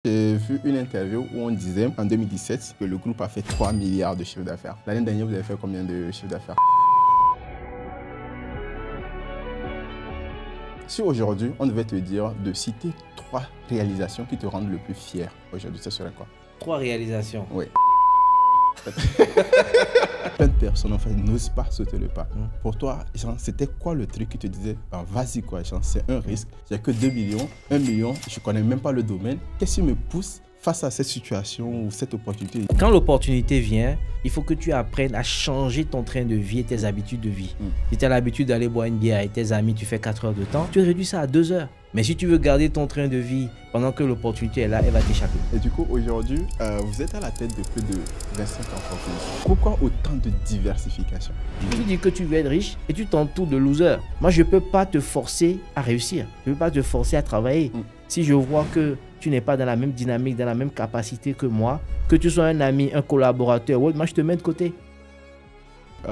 J'ai vu une interview où on disait en 2017 que le groupe a fait 3 milliards de chiffre d'affaires. L'année dernière, vous avez fait combien de chiffre d'affaires? Si aujourd'hui, on devait te dire de citer 3 réalisations qui te rendent le plus fier aujourd'hui, ça serait quoi? 3 réalisations? Oui. Plein de personnes en fait n'osent pas sauter le pas. Pour toi, c'était quoi le truc qui te disait ben, vas-y quoi, c'est un risque, j'ai que 2 millions, 1 million, je connais même pas le domaine. Qu'est-ce qui me pousse face à cette situation ou cette opportunité? Quand l'opportunité vient, il faut que tu apprennes à changer ton train de vie et tes habitudes de vie. Si tu as l'habitude d'aller boire une bière avec tes amis, tu fais 4 heures de temps, tu réduis ça à 2 heures. Mais si tu veux garder ton train de vie pendant que l'opportunité est là, elle va t'échapper. Et du coup, aujourd'hui, vous êtes à la tête de plus de 25 entreprises. Pourquoi autant de diversification? Tu dis que tu veux être riche et tu t'entoures de losers. Moi, je ne peux pas te forcer à réussir. Je ne peux pas te forcer à travailler. Si je vois que tu n'es pas dans la même dynamique, dans la même capacité que moi, que tu sois un ami, un collaborateur, moi, je te mets de côté.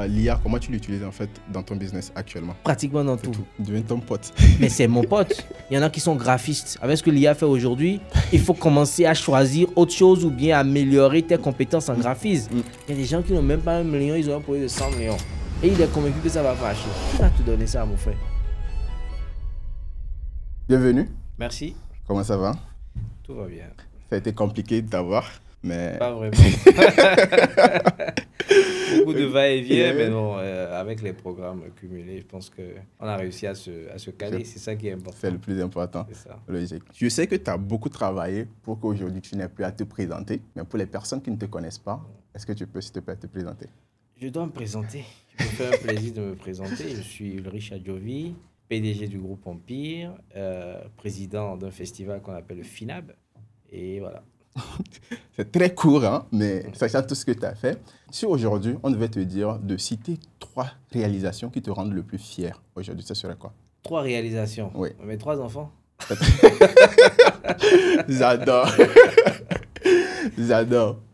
L'IA, comment tu l'utilises en fait dans ton business actuellement? Pratiquement dans tout. Deviens ton pote. Mais c'est mon pote. Il y en a qui sont graphistes. Avec ce que l'IA fait aujourd'hui, il faut commencer à choisir autre chose ou bien améliorer tes compétences en graphisme. Il y a des gens qui n'ont même pas 1 million, ils ont un projet de 100 millions. Et il est convaincu que ça va marcher. Qui va te donner ça, mon frère? Bienvenue. Merci. Comment ça va? Tout va bien. Ça a été compliqué d'avoir, mais... Pas vraiment. Beaucoup de va-et-vient, mais non, avec les programmes cumulés, je pense qu'on a réussi à se caler. C'est ça qui est important. C'est le plus important. C'est ça. Logique. Je sais que tu as beaucoup travaillé pour qu'aujourd'hui tu n'aies plus à te présenter, mais pour les personnes qui ne te connaissent pas, est-ce que tu peux, s'il te plaît, te présenter? Je dois me présenter. Je me fais un plaisir de me présenter. Je suis Ulrich Adjovi, PDG du groupe Empire, président d'un festival qu'on appelle le FINAB. Et voilà. C'est très court, hein, mais sachant tout ce que tu as fait. Si aujourd'hui, on devait te dire de citer 3 réalisations qui te rendent le plus fier aujourd'hui, ça serait quoi? 3 réalisations? Oui. Mes 3 enfants? J'adore.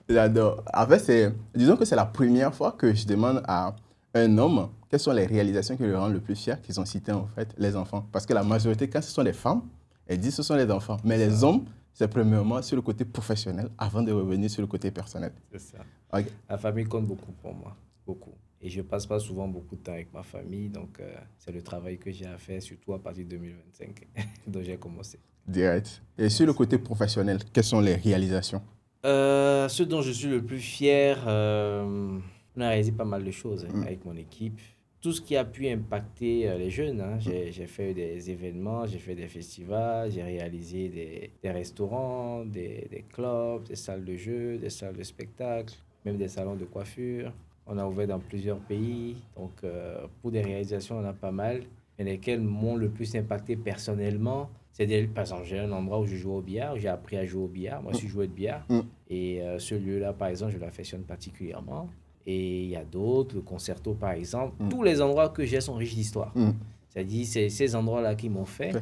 J'adore. En fait, disons que c'est la première fois que je demande à un homme quelles sont les réalisations qui le rendent le plus fier, qu'ils ont cité en fait les enfants. Parce que la majorité, quand ce sont des femmes, elles disent que ce sont les enfants. Mais les hommes, c'est premièrement sur le côté professionnel avant de revenir sur le côté personnel. C'est ça. Okay. La famille compte beaucoup pour moi, beaucoup. Et je ne passe pas souvent beaucoup de temps avec ma famille, donc c'est le travail que j'ai à faire, surtout à partir de 2025, dont j'ai commencé. Direct. Et sur le côté professionnel, quelles sont les réalisations? Ce dont je suis le plus fier, on a réalisé pas mal de choses avec mon équipe. Tout ce qui a pu impacter les jeunes. Hein. J'ai fait des événements, j'ai fait des festivals, j'ai réalisé des restaurants, des clubs, des salles de jeux, des salles de spectacle, même des salons de coiffure. On a ouvert dans plusieurs pays. Donc, pour des réalisations, on a pas mal. Mais lesquelles m'ont le plus impacté personnellement, par exemple, j'ai un endroit où je joue au billard, j'ai appris à jouer au billard. Moi, je suis joueur de billard. Et ce lieu-là, par exemple, je l'affectionne particulièrement. Et il y a d'autres, le concerto par exemple. Tous les endroits que j'ai sont riches d'histoire. C'est-à-dire, c'est ces endroits-là qui m'ont fait.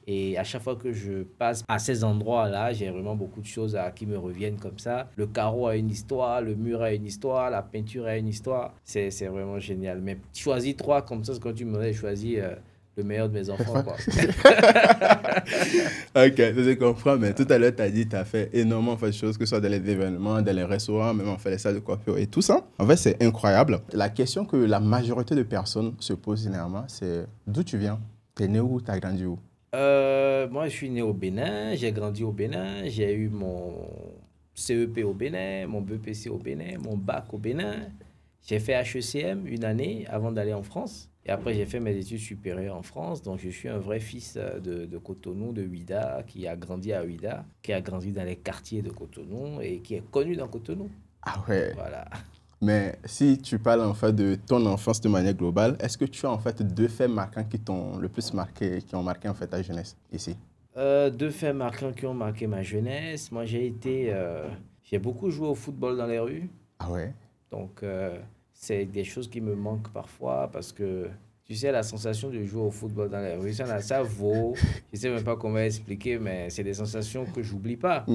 Et à chaque fois que je passe à ces endroits-là, j'ai vraiment beaucoup de choses qui me reviennent comme ça. Le carreau a une histoire, le mur a une histoire, la peinture a une histoire. C'est vraiment génial. Mais choisis 3 comme ça, c'est quand tu m'aurais choisi le meilleur de mes enfants. Quoi. Ok, je comprends, mais tout à l'heure, tu as dit que tu as fait énormément de choses, que ce soit dans les événements, dans les restaurants, même en fait les salles de coiffure et tout ça. En fait, c'est incroyable. La question que la majorité de personnes se posent généralement, c'est d'où tu viens? Tu es né où? Tu as grandi où? Moi, je suis né au Bénin, j'ai grandi au Bénin, j'ai eu mon CEP au Bénin, mon BPC au Bénin, mon bac au Bénin. J'ai fait HECM une année avant d'aller en France. Et après, j'ai fait mes études supérieures en France. Donc, je suis un vrai fils de Cotonou, de Ouidah, qui a grandi à Ouidah, qui a grandi dans les quartiers de Cotonou et qui est connu dans Cotonou. Ah ouais. Voilà. Mais si tu parles en fait de ton enfance de manière globale, est-ce que tu as en fait 2 faits marquants qui t'ont le plus marqué, qui ont marqué en fait ta jeunesse ici? 2 faits marquants qui ont marqué ma jeunesse. Moi, j'ai beaucoup joué au football dans les rues. Ah ouais. Donc, c'est des choses qui me manquent parfois parce que, tu sais, la sensation de jouer au football dans les rues, ça vaut. Je ne sais même pas comment expliquer, mais c'est des sensations que je n'oublie pas.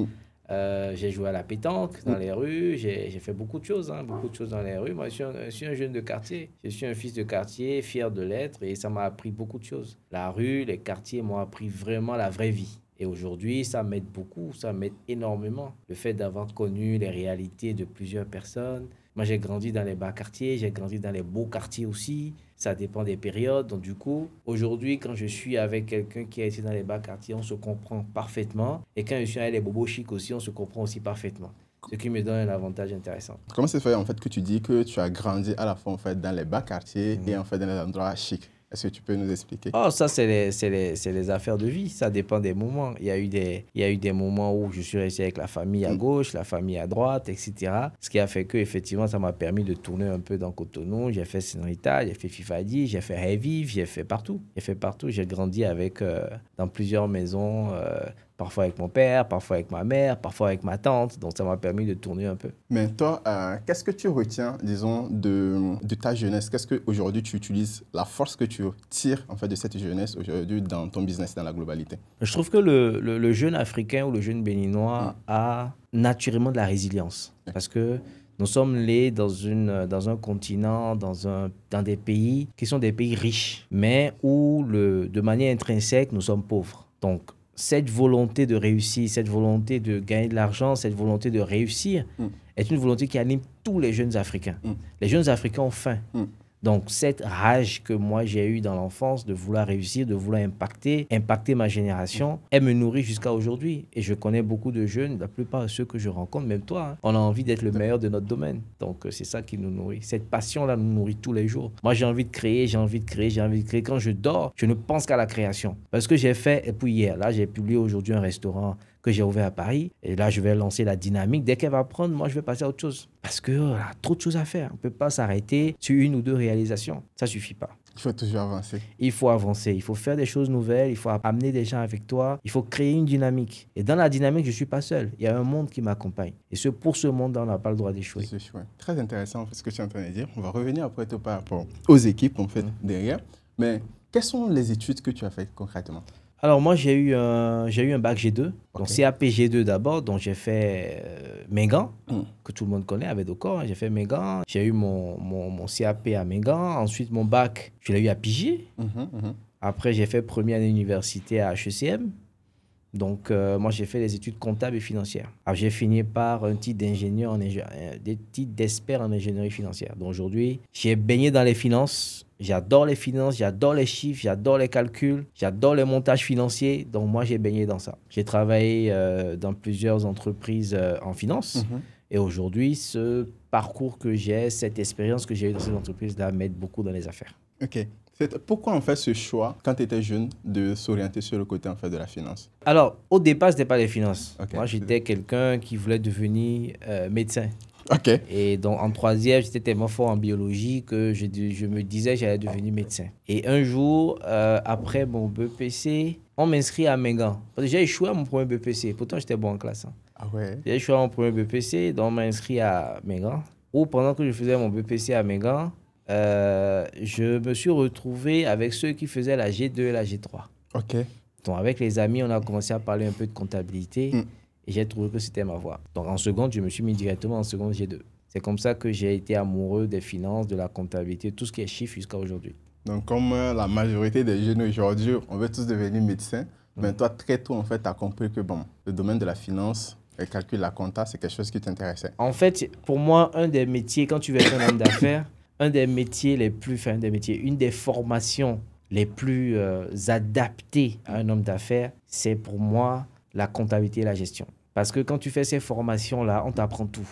J'ai joué à la pétanque dans les rues, j'ai fait beaucoup de choses dans les rues. Moi, je suis un jeune de quartier, je suis un fils de quartier, fier de l'être, et ça m'a appris beaucoup de choses. La rue, les quartiers m'ont appris vraiment la vraie vie. Et aujourd'hui, ça m'aide beaucoup, ça m'aide énormément. Le fait d'avoir connu les réalités de plusieurs personnes. Moi, j'ai grandi dans les bas quartiers, j'ai grandi dans les beaux quartiers aussi. Ça dépend des périodes. Donc, du coup, aujourd'hui, quand je suis avec quelqu'un qui a été dans les bas quartiers, on se comprend parfaitement. Et quand je suis avec les bobos chics aussi, on se comprend aussi parfaitement. Ce qui me donne un avantage intéressant. Comment c'est fait en fait que tu dis que tu as grandi à la fois en fait dans les bas quartiers et en fait dans les endroits chics? Est-ce que tu peux nous expliquer? Oh, ça, c'est les affaires de vie. Ça dépend des moments. Il y a eu des moments où je suis resté avec la famille à gauche, la famille à droite, etc. Ce qui a fait que, effectivement, ça m'a permis de tourner un peu dans Cotonou. J'ai fait Senorita, j'ai fait Fifadi, j'ai fait Revive, j'ai fait partout. J'ai fait partout. J'ai grandi avec, dans plusieurs maisons, parfois avec mon père, parfois avec ma mère, parfois avec ma tante. Donc, ça m'a permis de tourner un peu. Mais toi, qu'est-ce que tu retiens, disons, de ta jeunesse? Qu'est-ce qu'aujourd'hui tu utilises, la force que tu tires en fait, de cette jeunesse aujourd'hui dans ton business, dans la globalité? Je trouve que le jeune Africain ou le jeune Béninois a naturellement de la résilience. Parce que nous sommes nés dans un continent, dans des pays qui sont des pays riches, mais où, de manière intrinsèque, nous sommes pauvres. Donc, cette volonté de réussir, cette volonté de gagner de l'argent, cette volonté de réussir est une volonté qui anime tous les jeunes Africains. Les jeunes Africains ont faim. Donc, cette rage que moi j'ai eue dans l'enfance de vouloir réussir, de vouloir impacter ma génération, elle me nourrit jusqu'à aujourd'hui. Et je connais beaucoup de jeunes, la plupart de ceux que je rencontre, même toi, hein, on a envie d'être le meilleur de notre domaine. Donc, c'est ça qui nous nourrit. Cette passion-là nous nourrit tous les jours. Moi, j'ai envie de créer, j'ai envie de créer, j'ai envie de créer. Quand je dors, je ne pense qu'à la création. Parce que j'ai fait, et puis hier, là, j'ai publié aujourd'hui un restaurant que j'ai ouvert à Paris. Et là, je vais lancer la dynamique. Dès qu'elle va prendre, moi, je vais passer à autre chose. Parce qu'il y a trop de choses à faire. On ne peut pas s'arrêter sur une ou deux réalisations. Ça ne suffit pas. Il faut toujours avancer. Il faut avancer. Il faut faire des choses nouvelles. Il faut amener des gens avec toi. Il faut créer une dynamique. Et dans la dynamique, je ne suis pas seul. Il y a un monde qui m'accompagne. Et pour ce monde-là, on n'a pas le droit d'échouer. Très intéressant ce que tu es en train de dire. On va revenir après tout par rapport aux équipes en fait, derrière. Mais quelles sont les études que tu as faites concrètement? Alors, moi, j'ai eu un bac G2, donc CAP G2 d'abord, dont j'ai fait Mégan, que tout le monde connaît, avec Docor. J'ai fait Mégan. J'ai eu mon CAP à Mégan. Ensuite, mon bac, je l'ai eu à Pigé. Après, j'ai fait première année université à HECM. Donc, moi, j'ai fait les études comptables et financières. Alors, j'ai fini par un titre d'ingénieur, des titres d'expert en ingénierie financière. Donc, aujourd'hui, j'ai baigné dans les finances. J'adore les finances, j'adore les chiffres, j'adore les calculs, j'adore les montages financiers. Donc, moi, j'ai baigné dans ça. J'ai travaillé dans plusieurs entreprises en finance. Et aujourd'hui, ce parcours que j'ai, cette expérience que j'ai eue dans ces entreprises-là m'aide beaucoup dans les affaires. OK. Pourquoi on fait ce choix, quand tu étais jeune, de s'orienter sur le côté en fait, de la finance? Alors, au départ, ce n'était pas les finances. Moi, j'étais quelqu'un qui voulait devenir médecin. Et donc, en troisième, j'étais tellement fort en biologie que je me disais que j'allais devenir médecin. Et un jour, après mon BEPC, on m'inscrit à Mégan. Parce que j'ai échoué à mon premier BEPC. Pourtant, j'étais bon en classe. Hein. Ah ouais? J'ai échoué à mon premier BEPC, donc on m'a inscrit à Mégan. Ou pendant que je faisais mon BEPC à Mégan, je me suis retrouvé avec ceux qui faisaient la G2 et la G3. Donc, avec les amis, on a commencé à parler un peu de comptabilité. Et j'ai trouvé que c'était ma voie. Donc, en seconde, je me suis mis directement en seconde G2. C'est comme ça que j'ai été amoureux des finances, de la comptabilité, tout ce qui est chiffres jusqu'à aujourd'hui. Donc, comme la majorité des jeunes aujourd'hui, on veut tous devenir médecins. Mais toi, très tôt, en fait, tu as compris que bon, le domaine de la finance, le calcul, la compta, c'est quelque chose qui t'intéressait. En fait, pour moi, un des métiers, quand tu veux être un homme d'affaires, une des formations les plus adaptées à un homme d'affaires, c'est pour moi la comptabilité et la gestion. Parce que quand tu fais ces formations-là, on t'apprend tout.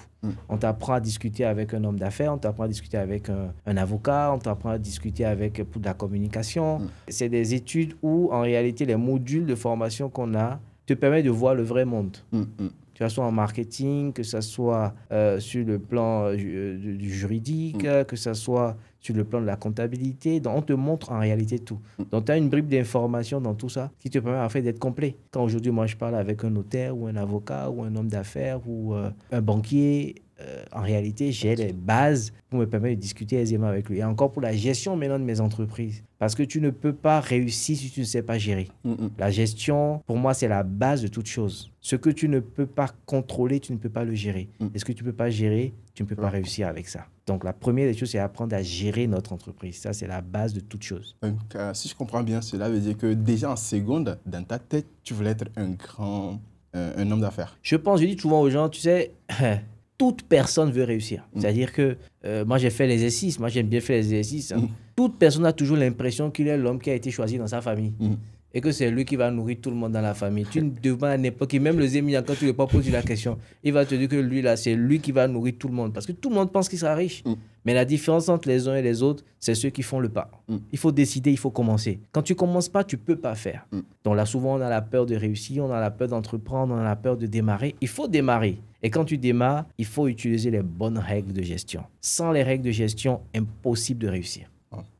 On t'apprend à discuter avec un homme d'affaires, on t'apprend à discuter avec un avocat, on t'apprend à discuter pour de la communication. C'est des études où, en réalité, les modules de formation qu'on a te permettent de voir le vrai monde. Que ce soit en marketing, que ce soit sur le plan du juridique, que ce soit sur le plan de la comptabilité. Donc, on te montre en réalité tout. Donc, tu as une bribe d'informations dans tout ça qui te permet en fait d'être complet. Quand aujourd'hui, moi, je parle avec un notaire ou un avocat ou un homme d'affaires ou un banquier, en réalité, j'ai les bases pour me permettre de discuter aisément avec lui. Et encore pour la gestion maintenant de mes entreprises. Parce que tu ne peux pas réussir si tu ne sais pas gérer. La gestion, pour moi, c'est la base de toute chose. Ce que tu ne peux pas contrôler, tu ne peux pas le gérer. Et ce que tu ne peux pas gérer, tu ne peux pas réussir avec ça. Donc, la première des choses, c'est apprendre à gérer notre entreprise. Ça, c'est la base de toute chose. Donc, si je comprends bien, cela veut dire que déjà en seconde, dans ta tête, tu voulais être un homme d'affaires. Je dis souvent aux gens, tu sais, toute personne veut réussir. C'est-à-dire que moi, j'ai fait l'exercice. Moi, j'aime bien faire les exercices. Toute personne a toujours l'impression qu'il est l'homme qui a été choisi dans sa famille. Et que c'est lui qui va nourrir tout le monde dans la famille. Tu ne demandes à n'importe qui, même le Zémia, quand tu ne lui poses la question, il va te dire que lui, là, c'est lui qui va nourrir tout le monde. Parce que tout le monde pense qu'il sera riche. Mais la différence entre les uns et les autres, c'est ceux qui font le pas. Il faut décider, il faut commencer. Quand tu ne commences pas, tu ne peux pas faire. Donc là, souvent, on a la peur de réussir, on a la peur d'entreprendre, on a la peur de démarrer. Il faut démarrer. Et quand tu démarres, il faut utiliser les bonnes règles de gestion. Sans les règles de gestion, impossible de réussir.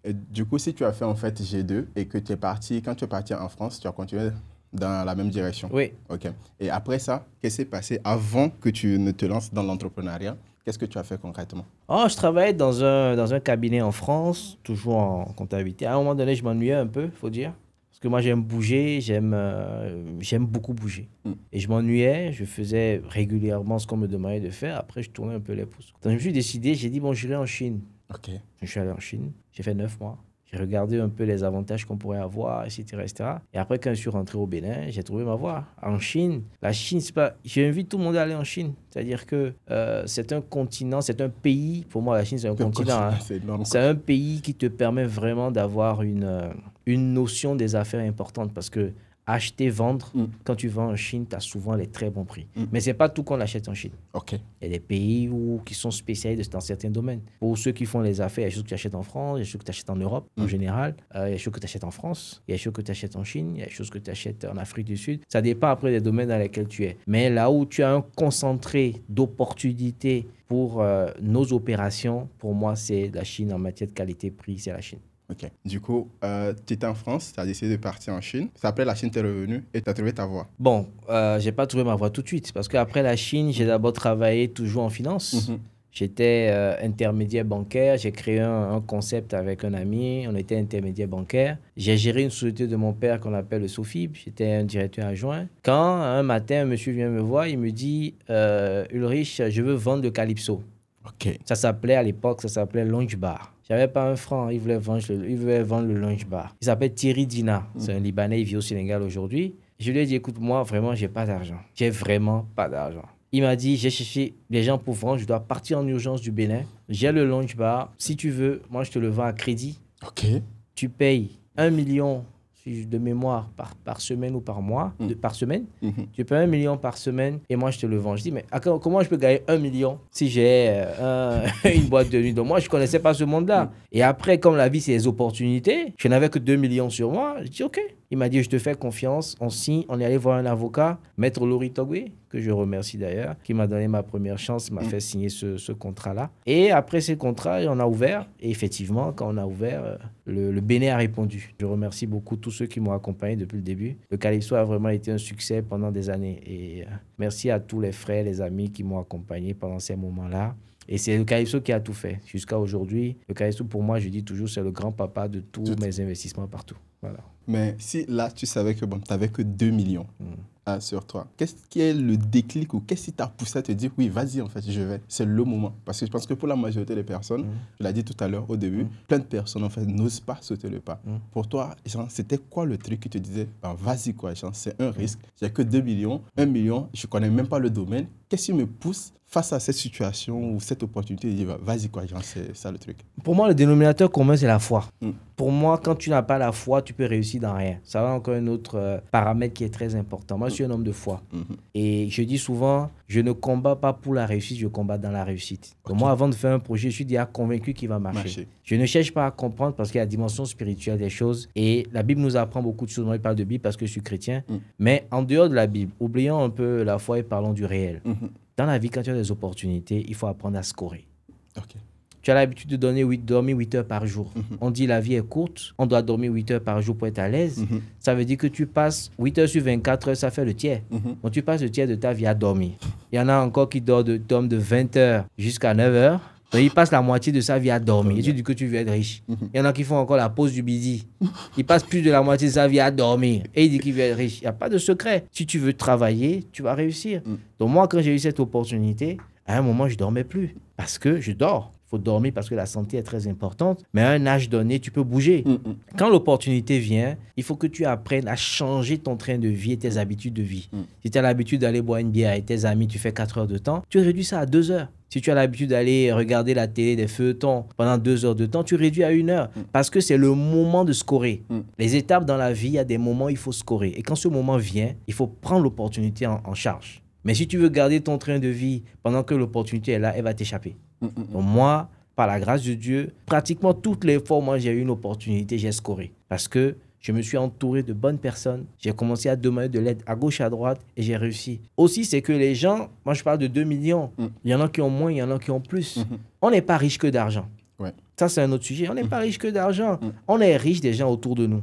Et du coup, si tu as fait en fait G2 et que tu es parti, quand tu es parti en France, tu as continué dans la même direction. Oui. OK. Et après ça, qu'est-ce qui s'est passé avant que tu ne te lances dans l'entrepreneuriat? Qu'est-ce que tu as fait concrètement? Je travaillais dans un cabinet en France, toujours en comptabilité. À un moment donné, je m'ennuyais un peu, il faut dire. Parce que moi, j'aime bouger, j'aime beaucoup bouger. Et je m'ennuyais, je faisais régulièrement ce qu'on me demandait de faire. Après, je tournais un peu les pouces. Donc, je me suis décidé, j'ai dit, bon, j'irai en Chine. OK. Je suis allé en Chine, j'ai fait 9 mois. J'ai regardé un peu les avantages qu'on pourrait avoir, etc., etc. Et après, quand je suis rentré au Bénin, j'ai trouvé ma voie. En Chine, la Chine, c'est pas... J'invite tout le monde à aller en Chine. C'est-à-dire que c'est un continent, c'est un pays. Pour moi, la Chine, c'est un continent. C'est un pays qui te permet vraiment d'avoir une notion des affaires importante parce que acheter, vendre, quand tu vends en Chine, tu as souvent les très bons prix. Mais ce n'est pas tout qu'on achète en Chine. OK. Il y a des pays qui sont spécialisés dans certains domaines. Pour ceux qui font les affaires, il y a des choses que tu achètes en France, il y a des choses que tu achètes en Europe en général, il y a des choses que tu achètes en France, il y a des choses que tu achètes en Chine, il y a des choses que tu achètes en Afrique du Sud. Ça dépend après des domaines dans lesquels tu es. Mais là où tu as un concentré d'opportunités pour nos opérations, pour moi, c'est la Chine en matière de qualité-prix, c'est la Chine. OK. Du coup, tu étais en France, tu as décidé de partir en Chine. Après la Chine, tu es revenu et tu as trouvé ta voie. Bon, je n'ai pas trouvé ma voie tout de suite parce qu'après la Chine, j'ai d'abord travaillé toujours en finance. J'étais intermédiaire bancaire. J'ai créé un concept avec un ami. On était intermédiaire bancaire. J'ai géré une société de mon père qu'on appelle le Sofib. J'étais un directeur adjoint. Quand un matin, un monsieur vient me voir, il me dit Ulrich, je veux vendre le Calypso. OK. Ça s'appelait à l'époque, Lunch Bar. J'avais pas un franc, il voulait vendre le Lunch Bar. Il s'appelle Thierry Dina, c'est un Libanais, il vit au Sénégal aujourd'hui. Je lui ai dit, écoute, moi, vraiment, j'ai pas d'argent. J'ai vraiment pas d'argent. Il m'a dit, j'ai cherché des gens pour vendre, je dois partir en urgence du Bénin. J'ai le Lunch Bar. Si tu veux, moi, je te le vends à crédit. OK. Tu payes 1 million de mémoire par semaine ou par mois, par semaine. Tu payes 1 million par semaine et moi, je te le vends. Je dis, mais comment je peux gagner 1 million si j'ai une boîte de nuit? Donc, moi, je ne connaissais pas ce monde-là. Et après, comme la vie, c'est les opportunités, je n'avais que 2 millions sur moi. Je dis, OK. Il m'a dit, je te fais confiance, on signe, on est allé voir un avocat, Maître Lori Togwe, que je remercie d'ailleurs, qui m'a donné ma première chance, m'a fait signer ce contrat-là. Et après ce contrat, on a ouvert. Et effectivement, quand on a ouvert, le Bénin a répondu. Je remercie beaucoup tous ceux qui m'ont accompagné depuis le début. Le Calypso a vraiment été un succès pendant des années. Et merci à tous les frères, les amis qui m'ont accompagné pendant ces moments-là. Et c'est le Calypso qui a tout fait jusqu'à aujourd'hui. Le Calypso, pour moi, je dis toujours, c'est le grand papa de tous mes investissements partout. Voilà. Mais si là, tu savais que tu n'avais que 2 millions sur toi, qu'est-ce qui est le déclic ou qu'est-ce qui t'a poussé à te dire, oui, vas-y, en fait, je vais. C'est le moment. Parce que je pense que pour la majorité des personnes, je l'ai dit tout à l'heure au début, plein de personnes, en fait, n'osent pas sauter le pas. Pour toi, c'était quoi le truc qui te disait, ben, vas-y, quoi, c'est un risque. J'ai que 2 millions, 1 million, je ne connais même pas le domaine. Qu'est-ce qui me pousse face à cette situation ou cette opportunité de dire, vas-y, quoi, c'est ça le truc? Pour moi, le dénominateur commun, c'est la foi. Pour moi, quand tu n'as pas la foi, tu peux réussir dans rien. Ça va encore un autre paramètre qui est très important. Moi, je suis un homme de foi. Et je dis souvent, je ne combats pas pour la réussite, je combats dans la réussite. Donc moi, avant de faire un projet, je suis déjà convaincu qu'il va marcher. Je ne cherche pas à comprendre parce qu'il y a la dimension spirituelle des choses. Et la Bible nous apprend beaucoup de choses. Moi, je parle de Bible parce que je suis chrétien. Mais en dehors de la Bible, oublions un peu la foi et parlons du réel. Dans la vie, quand tu as des opportunités, il faut apprendre à scorer. Tu as l'habitude de dormir 8 heures par jour. On dit la vie est courte, on doit dormir 8 heures par jour pour être à l'aise. Ça veut dire que tu passes 8 heures sur 24 heures, ça fait le tiers. Donc tu passes le tiers de ta vie à dormir. Il y en a encore qui dorment de 20h jusqu'à 9h. Donc, il passe la moitié de sa vie à dormir. Et tu dis que tu veux être riche. Il y en a qui font encore la pause du midi. Il passe plus de la moitié de sa vie à dormir. Et il dit qu'il veut être riche. Il n'y a pas de secret. Si tu veux travailler, tu vas réussir. Donc moi, quand j'ai eu cette opportunité, à un moment, je ne dormais plus. Parce que je dors. Il faut dormir parce que la santé est très importante. Mais à un âge donné, tu peux bouger. Quand l'opportunité vient, il faut que tu apprennes à changer ton train de vie et tes habitudes de vie. Si tu as l'habitude d'aller boire une bière avec tes amis, tu fais 4 heures de temps, tu réduis ça à 2 heures. Si tu as l'habitude d'aller regarder la télé, des feuilletons pendant 2 heures de temps, tu réduis à 1 heure. Parce que c'est le moment de scorer. Les étapes dans la vie, il y a des moments où il faut scorer. Et quand ce moment vient, il faut prendre l'opportunité en charge. Mais si tu veux garder ton train de vie pendant que l'opportunité est là, elle va t'échapper. Donc moi, par la grâce de Dieu, pratiquement toutes les fois où moi j'ai eu une opportunité, j'ai scoré. Parce que je me suis entouré de bonnes personnes. J'ai commencé à demander de l'aide à gauche, à droite et j'ai réussi. Aussi, c'est que les gens, moi je parle de 2 millions. Il y en a qui ont moins, il y en a qui ont plus. On n'est pas riche que d'argent. Ouais. Ça, c'est un autre sujet. On n'est pas riche que d'argent. On est riche des gens autour de nous.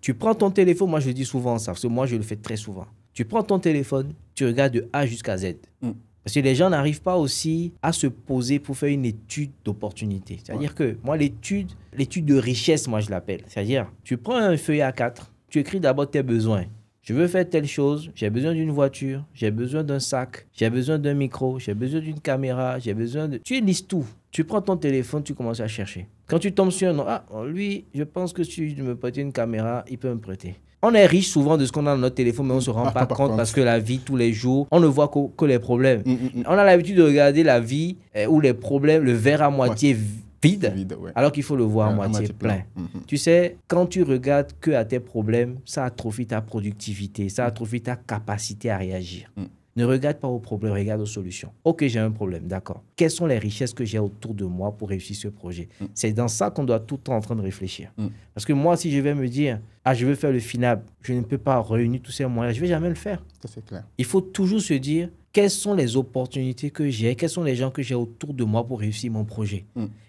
Tu prends ton téléphone, moi je dis souvent ça, parce que moi je le fais très souvent. Tu prends ton téléphone, tu regardes de A jusqu'à Z. Parce que les gens n'arrivent pas aussi à se poser pour faire une étude d'opportunité. C'est-à-dire que moi, l'étude de richesse, moi je l'appelle. C'est-à-dire, tu prends un feuille A4, tu écris d'abord tes besoins. Je veux faire telle chose, j'ai besoin d'une voiture, j'ai besoin d'un sac, j'ai besoin d'un micro, j'ai besoin d'une caméra, j'ai besoin de... Tu listes tout. Tu prends ton téléphone, tu commences à chercher. Quand tu tombes sur un nom, lui, je pense que si je me prêter une caméra, il peut me prêter. On est riche souvent de ce qu'on a dans notre téléphone, mais on ne se rend pas compte parce que la vie, tous les jours, on ne voit que les problèmes. On a l'habitude de regarder la vie ou les problèmes, le verre à moitié vide, alors qu'il faut le voir à moitié plein. Tu sais, quand tu regardes que à tes problèmes, ça atrophie ta productivité, ça atrophie ta capacité à réagir. Ne regarde pas aux problèmes, regarde aux solutions. Ok, j'ai un problème, d'accord. Quelles sont les richesses que j'ai autour de moi pour réussir ce projet? C'est dans ça qu'on doit tout le temps en train de réfléchir. Parce que moi, si je vais me dire, je veux faire le FINAB, je ne peux pas réunir tous ces moyens, je ne vais jamais le faire. Ça, c'est clair. Il faut toujours se dire, quelles sont les opportunités que j'ai, quels sont les gens que j'ai autour de moi pour réussir mon projet.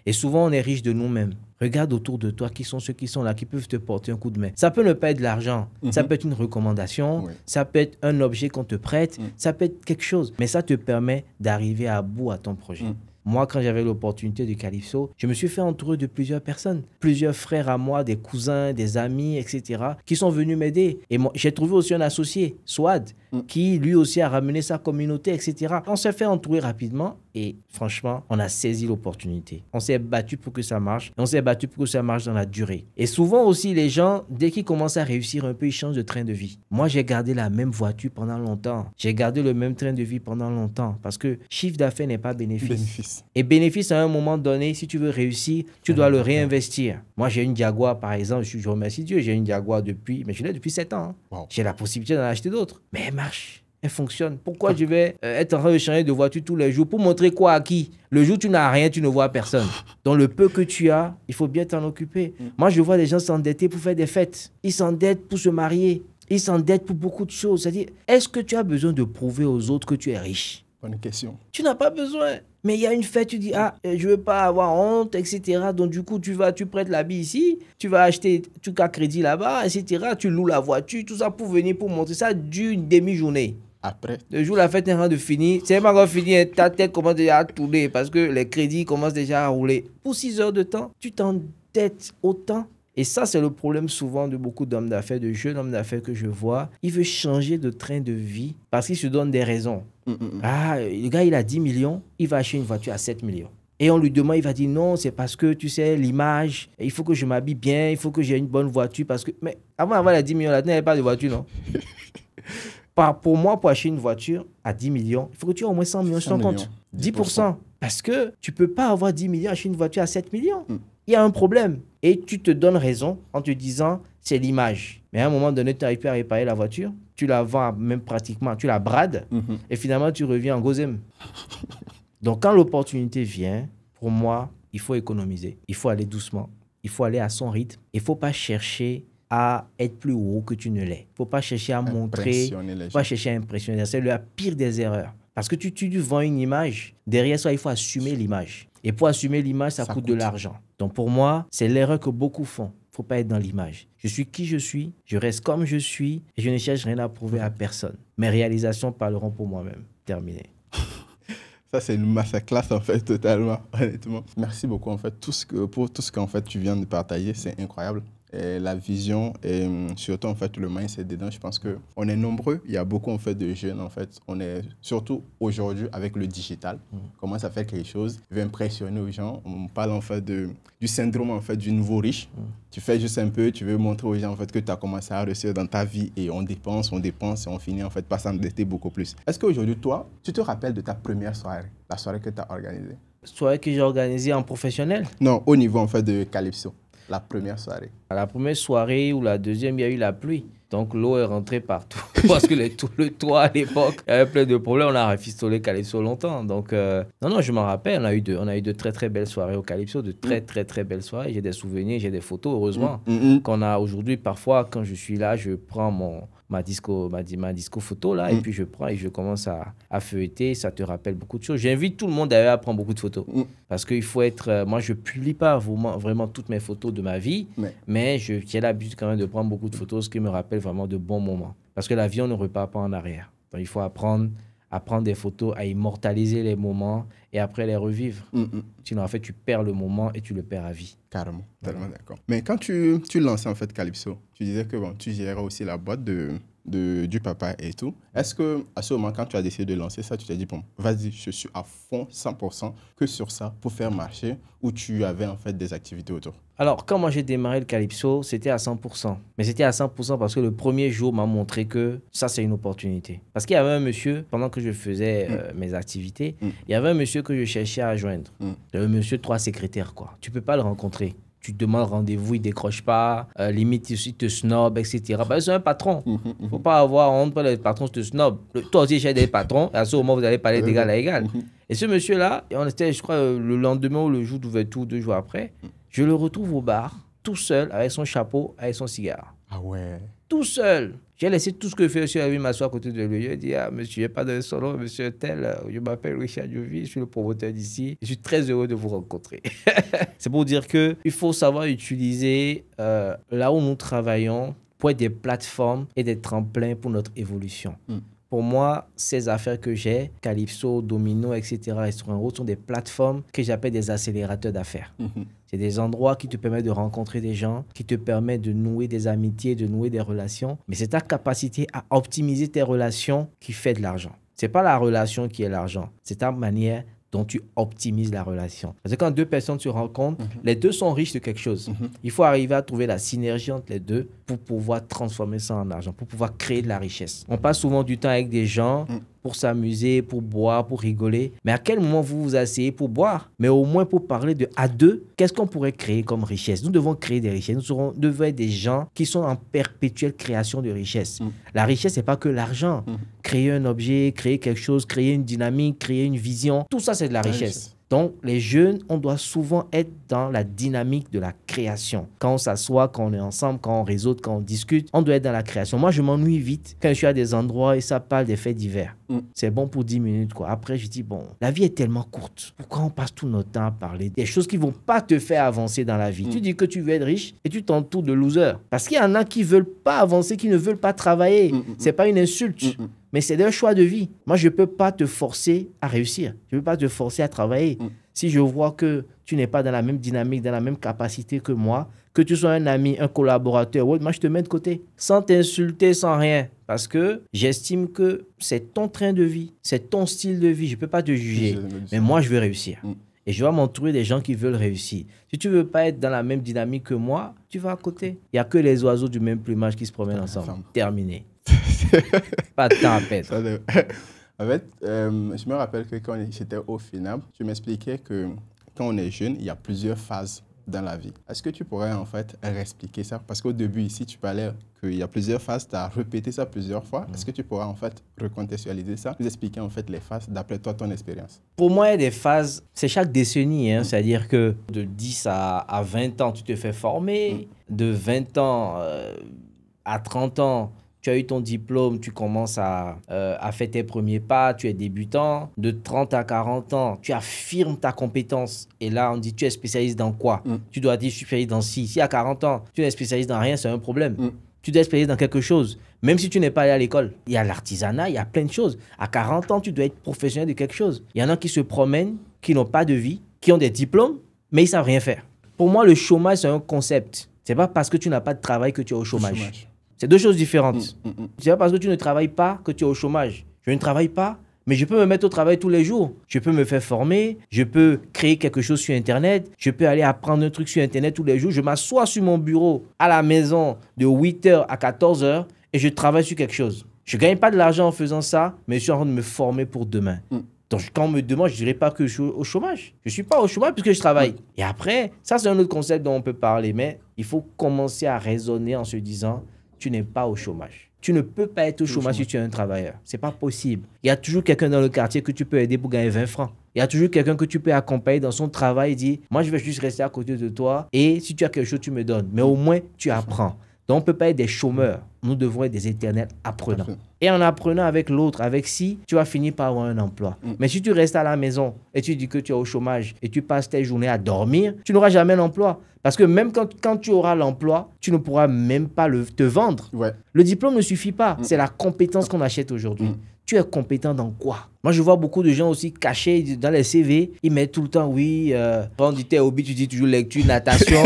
Et souvent, on est riche de nous-mêmes. Regarde autour de toi qui sont ceux qui sont là, qui peuvent te porter un coup de main. Ça peut ne pas être de l'argent, ça peut être une recommandation, ça peut être un objet qu'on te prête, ça peut être quelque chose. Mais ça te permet d'arriver à bout à ton projet. Moi, quand j'avais l'opportunité de Calypso, je me suis fait entourer de plusieurs personnes. Plusieurs frères à moi, des cousins, des amis, etc., qui sont venus m'aider. Et moi, j'ai trouvé aussi un associé, Swad, qui lui aussi a ramené sa communauté, etc. On s'est fait entourer rapidement et franchement, on a saisi l'opportunité. On s'est battu pour que ça marche. Et on s'est battu pour que ça marche dans la durée. Et souvent aussi, les gens, dès qu'ils commencent à réussir un peu, ils changent de train de vie. Moi, j'ai gardé la même voiture pendant longtemps. J'ai gardé le même train de vie pendant longtemps parce que chiffre d'affaires n'est pas bénéfice. Et bénéfice, à un moment donné, si tu veux réussir, tu dois le réinvestir. Moi, j'ai une Jaguar, par exemple. Je remercie Dieu. J'ai une Jaguar mais je l'ai depuis 7 ans. Wow. J'ai la possibilité d'en acheter d'autres. Mais elle marche. Elle fonctionne. Pourquoi je vais être en train de changer de voiture tous les jours? Pour montrer quoi à qui? Le jour où tu n'as rien, tu ne vois personne. Donc, le peu que tu as, il faut bien t'en occuper. Moi, je vois les gens s'endetter pour faire des fêtes. Ils s'endettent pour se marier. Ils s'endettent pour beaucoup de choses. C'est-à-dire, est-ce que tu as besoin de prouver aux autres que tu es riche? Bonne question. Tu n'as pas besoin. Mais il y a une fête, tu dis, je ne veux pas avoir honte, etc. Donc, du coup, tu prêtes l'habit ici, tu vas acheter tout cas crédit là-bas, etc. Tu loues la voiture, tout ça pour venir, pour montrer ça d'une demi-journée. Après, le jour où la fête est en train de finir, c'est pas encore fini, ta tête commence déjà à tourner parce que les crédits commencent déjà à rouler. Pour 6 heures de temps, tu t'endettes autant. Et ça, c'est le problème souvent de beaucoup d'hommes d'affaires, de jeunes hommes d'affaires que je vois. Ils veulent changer de train de vie parce qu'ils se donnent des raisons. Le gars, il a 10 millions, il va acheter une voiture à 7 millions. Et on lui demande, il va dire non, c'est parce que, tu sais, l'image, il faut que je m'habille bien, il faut que j'ai une bonne voiture parce que... Mais avant d'avoir les 10 millions, là, tu n'avais pas de voiture, non? Pour moi, pour acheter une voiture à 10 millions, il faut que tu aies au moins 100 millions sur ton compte. 10%. Parce que tu ne peux pas avoir 10 millions et acheter une voiture à 7 millions. Il y a un problème. Et tu te donnes raison en te disant, c'est l'image. Mais à un moment donné, tu n'arrives pas à réparer la voiture. Tu la vends même pratiquement, tu la brades. Et finalement, tu reviens en Gozem. Donc, quand l'opportunité vient, pour moi, il faut économiser. Il faut aller doucement. Il faut aller à son rythme. Il ne faut pas chercher à être plus haut que tu ne l'es. Il ne faut pas chercher à montrer. Il ne faut pas chercher à impressionner. C'est la pire des erreurs. Parce que tu vends une image. Derrière ça, il faut assumer l'image. Et pour assumer l'image, ça coûte de l'argent. Donc pour moi, c'est l'erreur que beaucoup font. Il ne faut pas être dans l'image. Je suis qui je suis, je reste comme je suis et je ne cherche rien à prouver à personne. Mes réalisations parleront pour moi-même. Terminé. Ça, c'est une masterclass, en fait, totalement, honnêtement. Merci beaucoup, en fait, pour tout ce qu'en fait, tu viens de partager. C'est incroyable. Et la vision et surtout, en fait, le mindset dedans, je pense qu'on est nombreux. Il y a beaucoup, en fait, de jeunes, en fait. On est surtout aujourd'hui avec le digital. On commence à faire quelque chose, veut impressionner aux gens. On parle, en fait, du syndrome, en fait, du nouveau riche. Tu fais juste un peu, tu veux montrer aux gens, en fait, que tu as commencé à réussir dans ta vie et on dépense et on finit, en fait, par s'endetter beaucoup plus. Est-ce qu'aujourd'hui, toi, tu te rappelles de ta première soirée, la soirée que tu as organisée? Soirée que j'ai organisée en professionnel? Non, au niveau, en fait, de Calypso. La première soirée. À la première soirée ou la deuxième, il y a eu la pluie. Donc l'eau est rentrée partout. Parce que le toit à l'époque, il y avait plein de problèmes. On a rafistolé Calypso longtemps. Donc, non, je m'en rappelle. On a eu de très, très belles soirées au Calypso. De très, très, très belles soirées. J'ai des souvenirs, j'ai des photos, heureusement. Qu'on a aujourd'hui, parfois, quand je suis là, je prends ma disco photo là, et puis je prends et je commence à feuilleter. Ça te rappelle beaucoup de choses. J'invite tout le monde d'ailleurs à prendre beaucoup de photos. Parce qu'il faut être... moi, je ne publie pas vraiment toutes mes photos de ma vie, mais j'ai l'habitude quand même de prendre beaucoup de photos, ce qui me rappelle vraiment de bons moments. Parce que la vie, on ne repart pas en arrière. Donc, il faut apprendre à prendre des photos, à immortaliser les moments et après les revivre. Sinon, en fait, tu perds le moment et tu le perds à vie. Carrément, tellement d'accord. Mais quand tu lançais en fait Calypso, tu disais que bon, tu gérais aussi la boîte du papa et tout. Est-ce qu'à ce moment, quand tu as décidé de lancer ça, tu t'es dit, bon, vas-y, je suis à fond, 100% que sur ça pour faire marcher, ou tu avais en fait des activités autour? Alors, quand moi j'ai démarré le Calypso, c'était à 100%. Mais c'était à 100% parce que le premier jour m'a montré que ça, c'est une opportunité. Parce qu'il y avait un monsieur, pendant que je faisais mes activités, il y avait un monsieur que je cherchais à joindre. Un monsieur, 3 secrétaires, quoi. Tu peux pas le rencontrer. Tu te demandes rendez-vous, il ne décroche pas, limite, il te snob, etc. Ben, c'est un patron. Il ne faut pas avoir honte, pas les patrons te snob. Toi aussi, j'ai des patrons, et à ce moment, vous allez parler d'égal à égal. Et ce monsieur-là, on était, je crois, le lendemain ou le jour d'ouverture, 2 jours après, je le retrouve au bar, tout seul, avec son chapeau, avec son cigare. Ah ouais. Tout seul. J'ai laissé tout ce que je fais sur la vie m'asseoir à côté de lui. Je lui ai dit, ah, monsieur, je n'ai pas de son nom, monsieur tel. Je m'appelle Richard Jovi, je suis le promoteur d'ici. Je suis très heureux de vous rencontrer. C'est pour dire qu'il faut savoir utiliser là où nous travaillons pour être des plateformes et des tremplins pour notre évolution. Pour moi, ces affaires que j'ai, Calypso, Domino, etc., Restaurant Route, sont des plateformes que j'appelle des accélérateurs d'affaires. C'est des endroits qui te permettent de rencontrer des gens, qui te permettent de nouer des amitiés, de nouer des relations. Mais c'est ta capacité à optimiser tes relations qui fait de l'argent. Ce n'est pas la relation qui est l'argent, c'est ta manière dont tu optimises la relation. Parce que quand 2 personnes se rencontrent, les 2 sont riches de quelque chose. Il faut arriver à trouver la synergie entre les 2 pour pouvoir transformer ça en argent, pour pouvoir créer de la richesse. On passe souvent du temps avec des gens pour s'amuser, pour boire, pour rigoler. Mais à quel moment vous vous asseyez pour boire? Mais au moins pour parler de à 2, qu'est-ce qu'on pourrait créer comme richesse? Nous devons créer des richesses. Nous devons être des gens qui sont en perpétuelle création de richesse. La richesse, ce n'est pas que l'argent. Créer un objet, créer quelque chose, créer une dynamique, créer une vision, tout ça, c'est de la richesse. Donc, les jeunes, on doit souvent être dans la dynamique de la création. Quand on s'assoit, quand on est ensemble, quand on réseaute, quand on discute, on doit être dans la création. Moi, je m'ennuie vite quand je suis à des endroits et ça parle des faits divers. C'est bon pour 10 minutes, quoi. Après, je dis, bon, la vie est tellement courte. Pourquoi on passe tout notre temps à parler des choses qui ne vont pas te faire avancer dans la vie? Tu dis que tu veux être riche et tu t'entoures de losers. Parce qu'il y en a qui ne veulent pas avancer, qui ne veulent pas travailler. Ce n'est pas une insulte. Mais c'est un choix de vie. Moi, je ne peux pas te forcer à réussir. Je ne peux pas te forcer à travailler. Si je vois que tu n'es pas dans la même dynamique, dans la même capacité que moi, que tu sois un ami, un collaborateur, moi, je te mets de côté. Sans t'insulter, sans rien. Parce que j'estime que c'est ton train de vie, c'est ton style de vie. Je ne peux pas te juger. Mais moi, je veux réussir. Et je dois m'entourer des gens qui veulent réussir. Si tu ne veux pas être dans la même dynamique que moi, tu vas à côté. Il n'y a que les oiseaux du même plumage qui se promènent ensemble. Terminé. Pas de temps à perdre. En fait, je me rappelle que quand j'étais au FINAB, tu m'expliquais que quand on est jeune, il y a plusieurs phases dans la vie. Est-ce que tu pourrais en fait expliquer ça? Parce qu'au début ici, tu parlais qu'il y a plusieurs phases, tu as répété ça plusieurs fois. Est-ce que tu pourrais en fait recontextualiser ça, nous expliquer en fait les phases d'après toi, ton expérience? Pour moi, il y a des phases, c'est chaque décennie, hein, c'est-à-dire que de 10 à 20 ans, tu te fais former, de 20 ans à 30 ans, tu as eu ton diplôme, tu commences à faire tes premiers pas, tu es débutant. De 30 à 40 ans, tu affirmes ta compétence. Et là, on dit, tu es spécialiste dans quoi? Tu dois dire, je suis spécialiste dans ci. Si à 40 ans, tu es spécialiste dans rien, c'est un problème. Tu dois être spécialisé dans quelque chose. Même si tu n'es pas allé à l'école. Il y a l'artisanat, il y a plein de choses. À 40 ans, tu dois être professionnel de quelque chose. Il y en a qui se promènent, qui n'ont pas de vie, qui ont des diplômes, mais ils ne savent rien faire. Pour moi, le chômage, c'est un concept. Ce n'est pas parce que tu n'as pas de travail que tu es au chômage. C'est deux choses différentes. Ce n'est pas parce que tu ne travailles pas que tu es au chômage. Je ne travaille pas, mais je peux me mettre au travail tous les jours. Je peux me faire former, je peux créer quelque chose sur Internet, je peux aller apprendre un truc sur Internet tous les jours. Je m'assois sur mon bureau à la maison de 8h à 14h et je travaille sur quelque chose. Je ne gagne pas de l'argent en faisant ça, mais je suis en train de me former pour demain. Donc, quand on me demande, je ne dirais pas que je suis au chômage. Je ne suis pas au chômage puisque je travaille. Et après, ça, c'est un autre concept dont on peut parler, mais il faut commencer à raisonner en se disant, tu n'es pas au chômage. Tu ne peux pas être au chômage si tu es un travailleur. Ce n'est pas possible. Il y a toujours quelqu'un dans le quartier que tu peux aider pour gagner 20 francs. Il y a toujours quelqu'un que tu peux accompagner dans son travail et dire, moi, je vais juste rester à côté de toi et si tu as quelque chose, tu me donnes. Mais au moins, tu apprends. Donc, on ne peut pas être des chômeurs. Nous devons être des éternels apprenants. Et en apprenant avec l'autre, avec si, tu vas finir par avoir un emploi. Mais si tu restes à la maison et tu dis que tu es au chômage et tu passes tes journées à dormir, tu n'auras jamais l'emploi. Parce que même quand tu auras l'emploi, tu ne pourras même pas te vendre. Ouais. Le diplôme ne suffit pas. C'est la compétence qu'on achète aujourd'hui. Tu es compétent dans quoi? Moi, je vois beaucoup de gens aussi cachés dans les CV. Ils mettent tout le temps, oui, quand on dit tes hobbies, tu dis toujours lecture, natation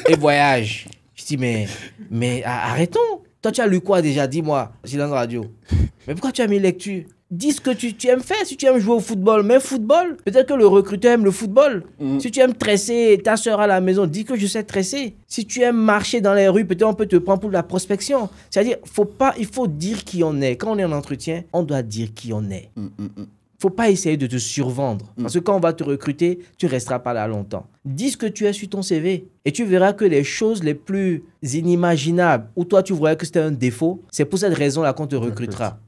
et voyage. Je dis, mais arrêtons. Toi, tu as lu quoi déjà? Dis-moi, Silence Radio. Mais pourquoi tu as mis lecture? Dis ce que tu aimes faire. Si tu aimes jouer au football, mais football. Peut-être que le recruteur aime le football. Si tu aimes tresser ta soeur à la maison, dis que je sais tresser. Si tu aimes marcher dans les rues, peut-être on peut te prendre pour de la prospection. C'est-à-dire, il faut dire qui on est. Quand on est en entretien, on doit dire qui on est. Faut pas essayer de te survendre. Parce que quand on va te recruter, tu resteras pas là longtemps. Dis ce que tu es sur ton CV. Et tu verras que les choses les plus inimaginables, où toi tu voyais que c'était un défaut, c'est pour cette raison-là qu'on te recrutera.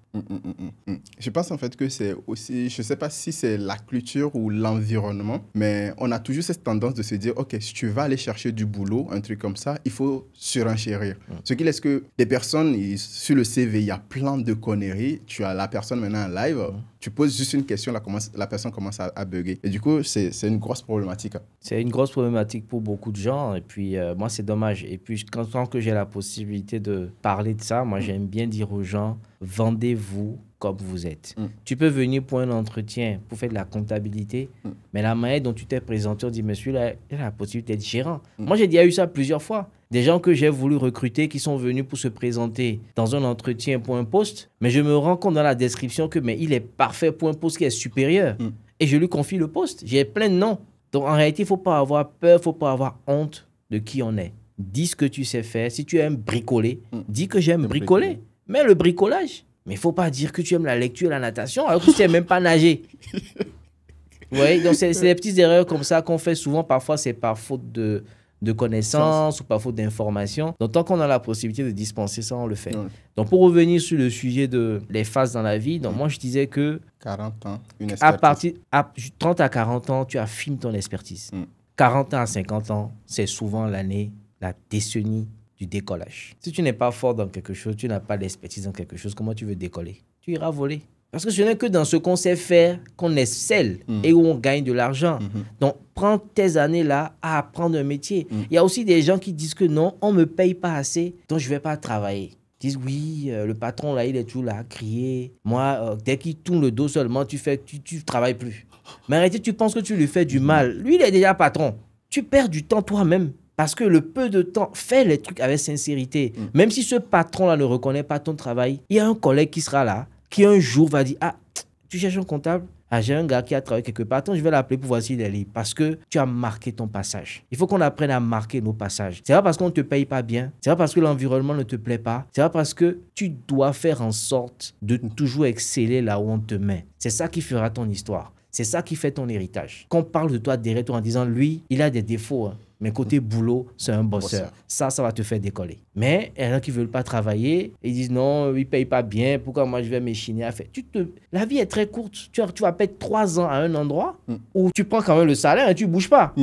Je pense en fait que c'est aussi, je ne sais pas si c'est la culture ou l'environnement, mais on a toujours cette tendance de se dire, ok, si tu vas aller chercher du boulot, un truc comme ça, il faut surenchérir. Ce qui laisse que des personnes, sur le CV, il y a plein de conneries, tu as la personne maintenant en live, tu poses juste une question, la personne commence à bugger. Et du coup, c'est une grosse problématique. C'est une grosse problématique pour beaucoup de gens. Et puis, moi, c'est dommage. Et puis, quand que j'ai la possibilité de parler de ça, moi, j'aime bien dire aux gens, vendez-vous comme vous êtes. Tu peux venir pour un entretien, pour faire de la comptabilité, mais la manière dont tu t'es présenté, on dit, monsieur, là, il a la possibilité d'être gérant. Moi, j'ai déjà eu ça plusieurs fois. Des gens que j'ai voulu recruter qui sont venus pour se présenter dans un entretien pour un poste, mais je me rends compte dans la description que mais il est parfait pour un poste qui est supérieur. Et je lui confie le poste. J'ai plein de noms. Donc, en réalité, il ne faut pas avoir peur, il ne faut pas avoir honte de qui on est. Dis ce que tu sais faire. Si tu aimes bricoler, dis que j'aime bricoler. Mais le bricolage, mais il ne faut pas dire que tu aimes la lecture et la natation alors que tu ne sais même pas nager. Oui, donc c'est des petites erreurs comme ça qu'on fait souvent. Parfois, c'est par faute de connaissances ou par faute d'informations. Donc, tant qu'on a la possibilité de dispenser ça, on le fait. Donc, pour revenir sur le sujet des phases dans la vie, donc moi, je disais que 40 ans, une expertise. À partir de 30 à 40 ans, tu affines ton expertise. 40 ans à 50 ans, c'est souvent l'année, la décennie du décollage. Si tu n'es pas fort dans quelque chose, tu n'as pas d'expertise dans quelque chose, comment tu veux décoller? Tu iras voler. Parce que ce n'est que dans ce qu'on sait faire qu'on excelle et où on gagne de l'argent. Donc, prends tes années-là à apprendre un métier. Il y a aussi des gens qui disent que non, on ne me paye pas assez, donc je ne vais pas travailler. Ils disent oui, le patron là, il est toujours là à crier. Moi, dès qu'il tourne le dos seulement, tu ne travailles plus. Mais en réalité, tu penses que tu lui fais du mal. Lui, il est déjà patron. Tu perds du temps toi-même. Parce que le peu de temps, fais les trucs avec sincérité. Même si ce patron-là ne reconnaît pas ton travail, il y a un collègue qui sera là, qui un jour va dire, ah, tu cherches un comptable? Ah, j'ai un gars qui a travaillé quelque part. Attends, je vais l'appeler pour voir s'il est libre. Parce que tu as marqué ton passage. Il faut qu'on apprenne à marquer nos passages. C'est pas parce qu'on ne te paye pas bien. C'est pas parce que l'environnement ne te plaît pas. C'est pas parce que tu dois faire en sorte de toujours exceller là où on te met. C'est ça qui fera ton histoire. C'est ça qui fait ton héritage. Quand on parle de toi derrière toi en disant, lui, il a des défauts, mais côté boulot, c'est un bosseur. Ça va te faire décoller. Mais il y en a qui ne veulent pas travailler. Ils disent non, ils ne payent pas bien. Pourquoi moi je vais m'échiner à faire? La vie est très courte. Tu vas perdre 3 ans à un endroit où tu prends quand même le salaire et tu ne bouges pas.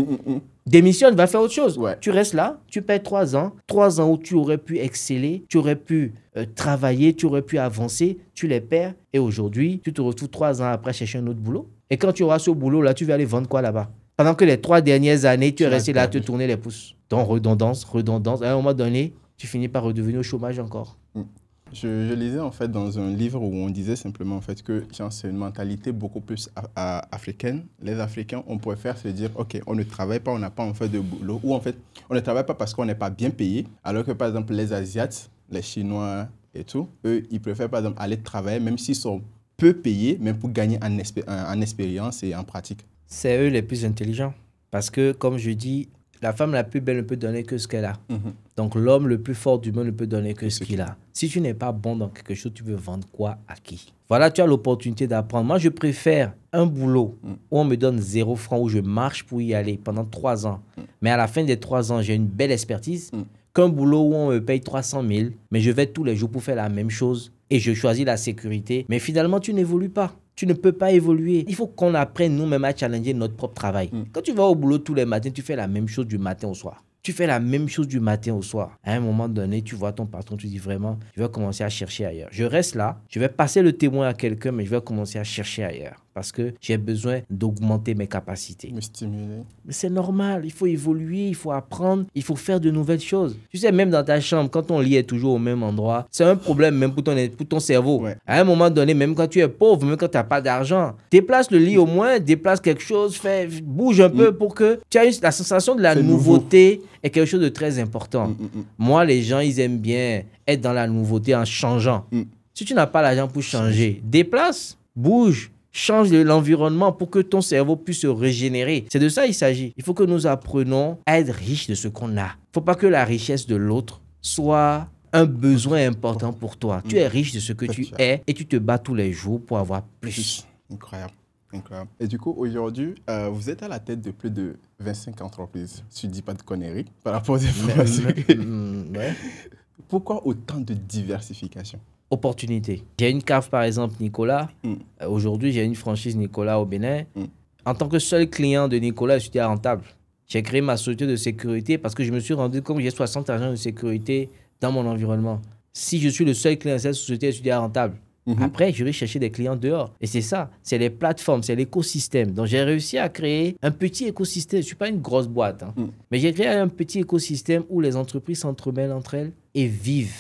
Démissionne, va faire autre chose. Tu restes là, tu perds 3 ans. 3 ans où tu aurais pu exceller, tu aurais pu travailler, tu aurais pu avancer. Tu les perds. Et aujourd'hui, tu te retrouves 3 ans après chercher un autre boulot. Et quand tu auras ce boulot-là, tu vas aller vendre quoi là-bas? Pendant que les 3 dernières années, tu es resté là à te tourner les pouces. Donc, redondance. À un moment donné, tu finis par redevenir au chômage encore. Je lisais en fait dans un livre où on disait simplement en fait que c'est une mentalité beaucoup plus africaine. Les Africains, on pourrait faire se dire, ok, on ne travaille pas, on n'a pas en fait de boulot, ou en fait, on ne travaille pas parce qu'on n'est pas bien payé, alors que par exemple les Asiates, les Chinois et tout, eux, ils préfèrent par exemple aller travailler, même s'ils sont peu payés, même pour gagner en expérience et en pratique. C'est eux les plus intelligents. Parce que, comme je dis, la femme la plus belle ne peut donner que ce qu'elle a. Donc, l'homme le plus fort du monde ne peut donner que ce qu'il a. Si tu n'es pas bon dans quelque chose, tu veux vendre quoi à qui? Voilà, tu as l'opportunité d'apprendre. Moi, je préfère un boulot où on me donne 0 francs, où je marche pour y aller pendant 3 ans. Mais à la fin des 3 ans, j'ai une belle expertise, qu'un boulot où on me paye 300 000, mais je vais tous les jours pour faire la même chose et je choisis la sécurité. Mais finalement, tu n'évolues pas. Tu ne peux pas évoluer. Il faut qu'on apprenne nous-mêmes à challenger notre propre travail. Quand tu vas au boulot tous les matins, tu fais la même chose du matin au soir. Tu fais la même chose du matin au soir. À un moment donné, tu vois ton patron, tu dis vraiment, je vais commencer à chercher ailleurs. Je reste là, je vais passer le témoin à quelqu'un, mais je vais commencer à chercher ailleurs. Parce que j'ai besoin d'augmenter mes capacités. Me stimuler. Mais c'est normal, il faut évoluer, il faut apprendre, il faut faire de nouvelles choses. Tu sais, même dans ta chambre, quand ton lit est toujours au même endroit, c'est un problème même pour ton cerveau. Ouais. À un moment donné, même quand tu es pauvre, même quand tu n'as pas d'argent, déplace le lit au moins, déplace quelque chose, bouge un peu pour que tu aies la sensation de la nouveauté est quelque chose de très important. Moi, les gens, ils aiment bien être dans la nouveauté en changeant. Si tu n'as pas l'argent pour changer, déplace, bouge. Change l'environnement pour que ton cerveau puisse se régénérer. C'est de ça qu'il s'agit. Il faut que nous apprenions à être riches de ce qu'on a. Il ne faut pas que la richesse de l'autre soit un besoin important pour toi. Tu es riche de ce que tu es et tu te bats tous les jours pour avoir plus. Incroyable. Incroyable. Et du coup, aujourd'hui, vous êtes à la tête de plus de 25 entreprises. Si tu ne dis pas de conneries par rapport aux informations. Ouais. Pourquoi autant de diversification? Opportunité. J'ai une cave, par exemple, Nicolas. Aujourd'hui, j'ai une franchise Nicolas au Bénin. En tant que seul client de Nicolas, je suis rentable. J'ai créé ma société de sécurité parce que je me suis rendu compte que j'ai 60 agents de sécurité dans mon environnement. Si je suis le seul client de cette société, je suis rentable. Après, je vais chercher des clients dehors. Et c'est ça, c'est les plateformes, c'est l'écosystème. Donc, j'ai réussi à créer un petit écosystème. Je ne suis pas une grosse boîte, mais j'ai créé un petit écosystème où les entreprises s'entremêlent entre elles et vivent.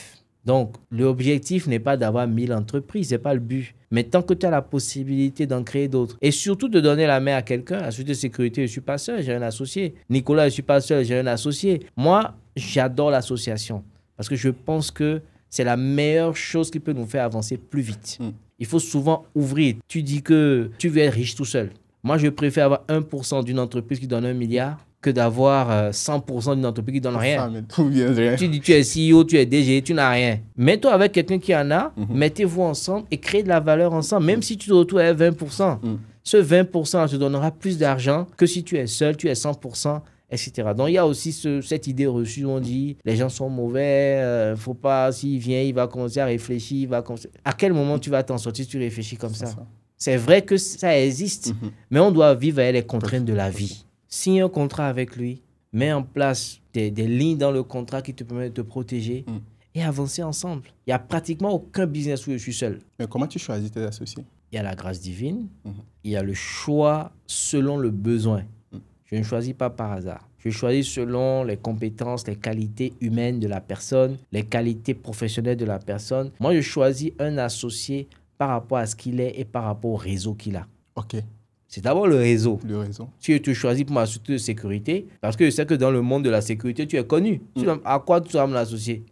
Donc, l'objectif n'est pas d'avoir 1000 entreprises, ce n'est pas le but. Mais tant que tu as la possibilité d'en créer d'autres, et surtout de donner la main à quelqu'un, à société de sécurité, je ne suis pas seul, j'ai un associé. Nicolas, je ne suis pas seul, j'ai un associé. Moi, j'adore l'association parce que je pense que c'est la meilleure chose qui peut nous faire avancer plus vite. Il faut souvent ouvrir. Tu dis que tu veux être riche tout seul. Moi, je préfère avoir 1% d'une entreprise qui donne 1 milliard que d'avoir 100% d'une entreprise qui donne rien. Tu dis tu es CEO, tu es DG, tu n'as rien. Mets-toi avec quelqu'un qui en a, mettez-vous ensemble et créez de la valeur ensemble. Même si tu te retrouves à 20%, ce 20% te donnera plus d'argent que si tu es seul, tu es 100%, etc. Donc, il y a aussi cette idée reçue où on dit les gens sont mauvais, faut pas, s'il vient, il va commencer à réfléchir. À quel moment tu vas t'en sortir si tu réfléchis comme ça? C'est vrai que ça existe, mais on doit vivre avec les contraintes de la vie. Signe un contrat avec lui, mets en place des lignes dans le contrat qui te permettent de te protéger et avancer ensemble. Il n'y a pratiquement aucun business où je suis seul. Mais comment tu choisis tes associés? Il y a la grâce divine, il y a le choix selon le besoin. Je ne choisis pas par hasard. Je choisis selon les compétences, les qualités humaines de la personne, les qualités professionnelles de la personne. Moi, je choisis un associé par rapport à ce qu'il est et par rapport au réseau qu'il a. OK. C'est d'abord le réseau. Le réseau. Si je te choisis pour ma société de sécurité, parce que je sais que dans le monde de la sécurité, tu es connu. À quoi tu vas me l'associer?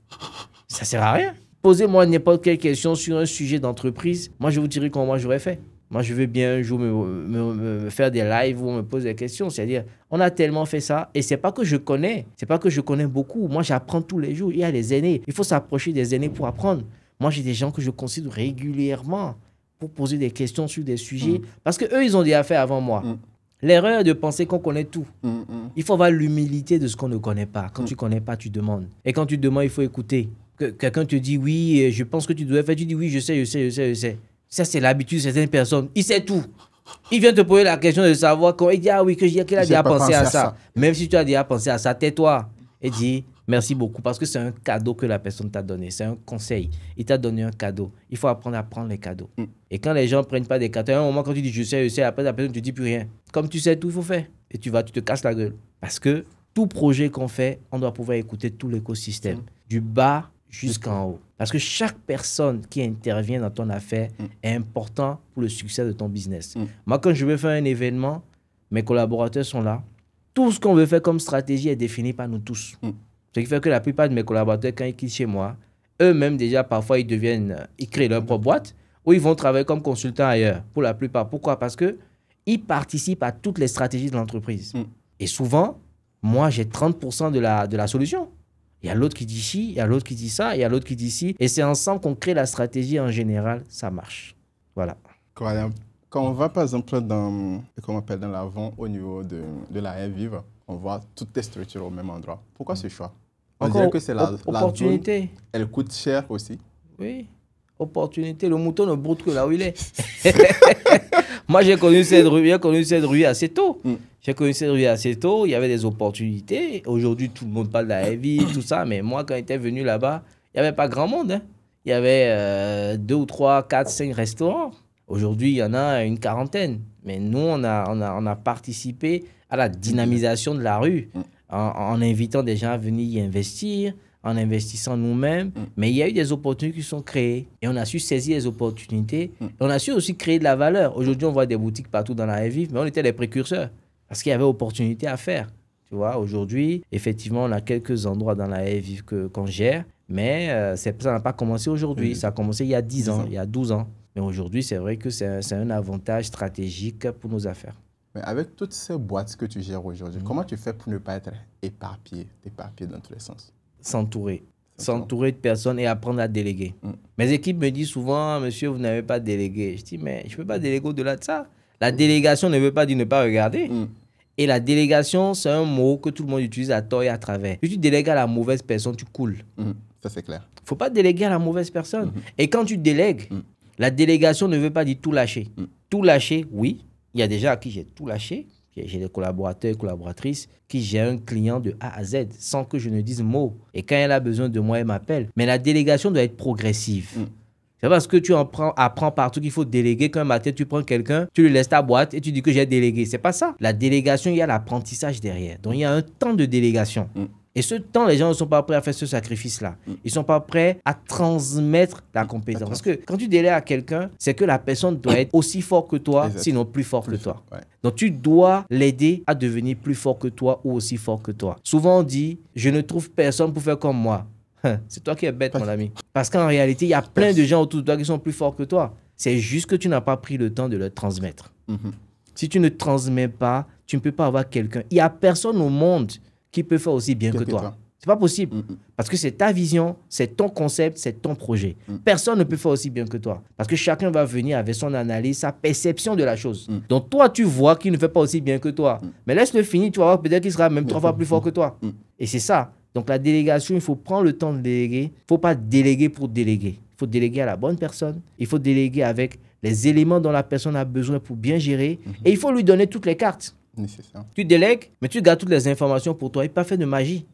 Ça ne sert à rien. Posez-moi n'importe quelle question sur un sujet d'entreprise. Moi, je vous dirai comment moi j'aurais fait. Moi, je veux bien un jour me faire des lives où on me pose des questions. C'est-à-dire, on a tellement fait ça. Et ce n'est pas que je connais. Ce n'est pas que je connais beaucoup. Moi, j'apprends tous les jours. Il y a des aînés. Il faut s'approcher des aînés pour apprendre. Moi, j'ai des gens que je considère régulièrement pour poser des questions sur des sujets. Parce qu'eux, ils ont déjà fait avant moi. L'erreur est de penser qu'on connaît tout. Il faut avoir l'humilité de ce qu'on ne connaît pas. Quand tu ne connais pas, tu demandes. Et quand tu demandes, il faut écouter. Quelqu'un te dit, oui, je pense que tu dois faire. Tu dis, oui, je sais. Ça, c'est l'habitude de certaines personnes. Il sait tout. Il vient te poser la question de savoir quand il dit, ah oui, qu'il a déjà pensé à ça. Même si tu as déjà pensé à ça, tais-toi. Et dis, merci beaucoup, parce que c'est un cadeau que la personne t'a donné. C'est un conseil. Il t'a donné un cadeau. Il faut apprendre à prendre les cadeaux. Et quand les gens ne prennent pas des cadeaux, à un moment, quand tu dis je sais, après la personne ne te dit plus rien. Comme tu sais tout, il faut faire. Et tu te casses la gueule. Parce que tout projet qu'on fait, on doit pouvoir écouter tout l'écosystème. du bas jusqu'en haut. Parce que chaque personne qui intervient dans ton affaire est important pour le succès de ton business. Moi, quand je veux faire un événement, mes collaborateurs sont là. Tout ce qu'on veut faire comme stratégie est défini par nous tous. Ce qui fait que la plupart de mes collaborateurs, quand ils quittent chez moi, eux-mêmes déjà, parfois, ils créent leur propre boîte ou ils vont travailler comme consultants ailleurs, pour la plupart. Pourquoi? Parce qu'ils participent à toutes les stratégies de l'entreprise. Et souvent, moi, j'ai 30% de la solution. Il y a l'autre qui dit ci, il y a l'autre qui dit ça, il y a l'autre qui dit ci. Et c'est ensemble qu'on crée la stratégie. En général, ça marche. Voilà. Quand on va, par exemple, dans l'avant, au niveau de la haie vive, on voit toutes tes structures au même endroit. Pourquoi ce choix? On dirait que c'est la opportunité. Zone, elle coûte cher aussi. Oui, opportunité. Le mouton ne broute que là où il est. Moi, j'ai connu cette rue assez tôt. J'ai connu cette rue assez tôt. Il y avait des opportunités. Aujourd'hui, tout le monde parle de la haie vive, tout ça. Mais moi, quand j'étais venu là-bas, il n'y avait pas grand monde. Hein. Il y avait 2 ou 3, 4, 5 restaurants. Aujourd'hui, il y en a une quarantaine. Mais nous, on a participé à la dynamisation de la rue en invitant des gens à venir y investir, en investissant nous-mêmes. Mais il y a eu des opportunités qui sont créées. Et on a su saisir les opportunités. Et on a su aussi créer de la valeur. Aujourd'hui, on voit des boutiques partout dans la haie vive, mais on était les précurseurs. Parce qu'il y avait opportunité à faire. Tu vois, aujourd'hui, effectivement, on a quelques endroits dans la haie vive qu'on gère. Mais ça n'a pas commencé aujourd'hui. Ça a commencé il y a 10 ans, il y a 12 ans. Mais aujourd'hui, c'est vrai que c'est un avantage stratégique pour nos affaires. Mais avec toutes ces boîtes que tu gères aujourd'hui, comment tu fais pour ne pas être éparpillé dans tous les sens? S'entourer de personnes et apprendre à déléguer. Mes équipes me disent souvent, monsieur, vous n'avez pas délégué. Je dis, mais je ne peux pas déléguer au-delà de ça. La délégation ne veut pas dire ne pas regarder. Et la délégation, c'est un mot que tout le monde utilise à tort et à travers. Si tu délègues à la mauvaise personne, tu coules. Ça, c'est clair. Il ne faut pas déléguer à la mauvaise personne. Et quand tu délègues, la délégation ne veut pas dire tout lâcher. Tout lâcher, oui. Il y a des gens à qui j'ai tout lâché. J'ai des collaborateurs et collaboratrices qui gèrent un client de A à Z sans que je ne dise mot. Et quand elle a besoin de moi, elle m'appelle. Mais la délégation doit être progressive. C'est parce que tu apprends partout qu'il faut déléguer qu'un matin, tu prends quelqu'un, tu lui laisses ta boîte et tu dis que j'ai délégué. C'est pas ça. La délégation, il y a l'apprentissage derrière. Donc, il y a un temps de délégation. Et ce temps, les gens ne sont pas prêts à faire ce sacrifice-là. Ils ne sont pas prêts à transmettre la compétence. Parce que quand tu délègues à quelqu'un, c'est que la personne doit être aussi fort que toi, sinon plus fort que toi. Donc, tu dois l'aider à devenir plus fort que toi ou aussi fort que toi. Souvent, on dit, je ne trouve personne pour faire comme moi. C'est toi qui es bête, mon ami. Parce qu'en réalité, il y a plein de gens autour de toi qui sont plus forts que toi. C'est juste que tu n'as pas pris le temps de leur transmettre. Si tu ne transmets pas, tu ne peux pas avoir quelqu'un. Il n'y a personne au monde qui peut faire aussi bien que toi. C'est pas possible. Parce que c'est ta vision, c'est ton concept, c'est ton projet. Personne ne peut faire aussi bien que toi. Parce que chacun va venir avec son analyse, sa perception de la chose. Donc toi, tu vois qu'il ne fait pas aussi bien que toi. Mais laisse-le finir, tu vas voir peut-être qu'il sera même 3 fois plus fort que toi. Et c'est ça. Donc la délégation, il faut prendre le temps de déléguer. Il ne faut pas déléguer pour déléguer. Il faut déléguer à la bonne personne. Il faut déléguer avec les éléments dont la personne a besoin pour bien gérer. Et il faut lui donner toutes les cartes. Nécessaire. Tu délègues, mais tu gardes toutes les informations pour toi. Il n'est pas fait de magie.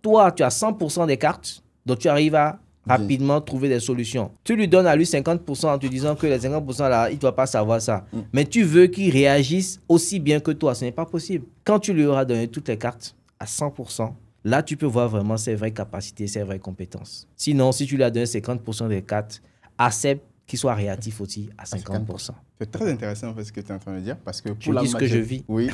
Toi, tu as 100% des cartes, donc tu arrives à rapidement trouver des solutions. Tu lui donnes à lui 50% en te disant que les 50% là, il ne doit pas savoir ça. Mais tu veux qu'il réagisse aussi bien que toi. Ce n'est pas possible. Quand tu lui auras donné toutes les cartes à 100%, là, tu peux voir vraiment ses vraies capacités, ses vraies compétences. Sinon, si tu lui as donné 50% des cartes, accepte qu'il soit réactif aussi à 50%. C'est très intéressant en fait, ce que tu es en train de dire. Parce que pour je dis ce que je vis. Oui.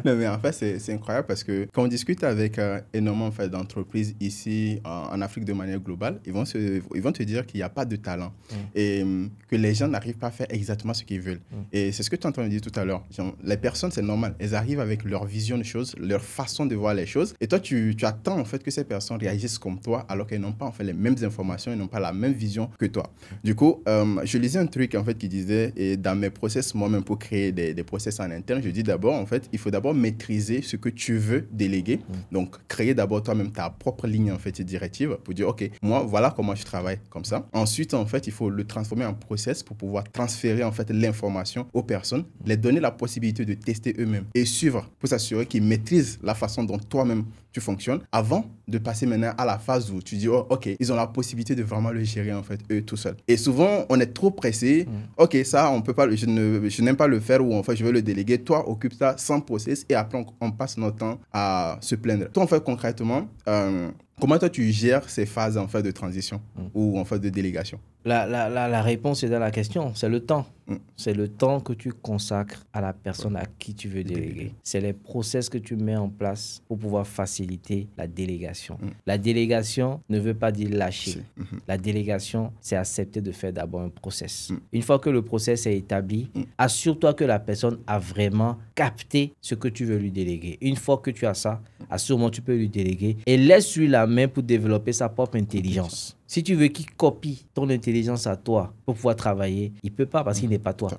Non, mais en fait, c'est incroyable parce que quand on discute avec énormément en fait, d'entreprises ici en Afrique de manière globale, ils vont te dire qu'il n'y a pas de talent et que les gens n'arrivent pas à faire exactement ce qu'ils veulent. Et c'est ce que tu es en train de dire tout à l'heure. Les personnes, c'est normal. Elles arrivent avec leur vision des choses, leur façon de voir les choses. Et toi, tu attends en fait que ces personnes réagissent comme toi alors qu'elles n'ont pas en fait, les mêmes informations, elles n'ont pas la même vision que toi. Du coup, je lisais un truc en fait qui disait, et dans mes process, moi-même, pour créer des process en interne, je dis d'abord, en fait, il faut d'abord maîtriser ce que tu veux déléguer. Donc, créer d'abord toi-même ta propre ligne, en fait, directive pour dire, OK, moi, voilà comment je travaille comme ça. Ensuite, en fait, il faut le transformer en process pour pouvoir transférer, en fait, l'information aux personnes, les donner la possibilité de tester eux-mêmes et suivre pour s'assurer qu'ils maîtrisent la façon dont toi-même tu fonctionnes avant de passer maintenant à la phase où tu dis, oh, OK, ils ont la possibilité de vraiment le gérer, en fait, eux tout seuls. Et souvent, on est trop pressé. OK, ça, on peut pas, je n'aime pas le faire ou en fait, je veux le déléguer. Toi, occupe ça sans process et après, on passe notre temps à se plaindre. Toi, en fait, concrètement, Comment toi, tu gères ces phases en fait de transition ou en fait de délégation? La réponse est dans la question, c'est le temps. Mm. C'est le temps que tu consacres à la personne à qui tu veux déléguer. C'est les process que tu mets en place pour pouvoir faciliter la délégation. La délégation ne veut pas dire lâcher. La délégation, c'est accepter de faire d'abord un process. Une fois que le process est établi, assure-toi que la personne a vraiment capté ce que tu veux lui déléguer. Une fois que tu as ça, à ce moment, tu peux lui déléguer et laisse-lui la main pour développer sa propre intelligence. Si tu veux qu'il copie ton intelligence à toi pour pouvoir travailler, il ne peut pas parce qu'il n'est pas toi.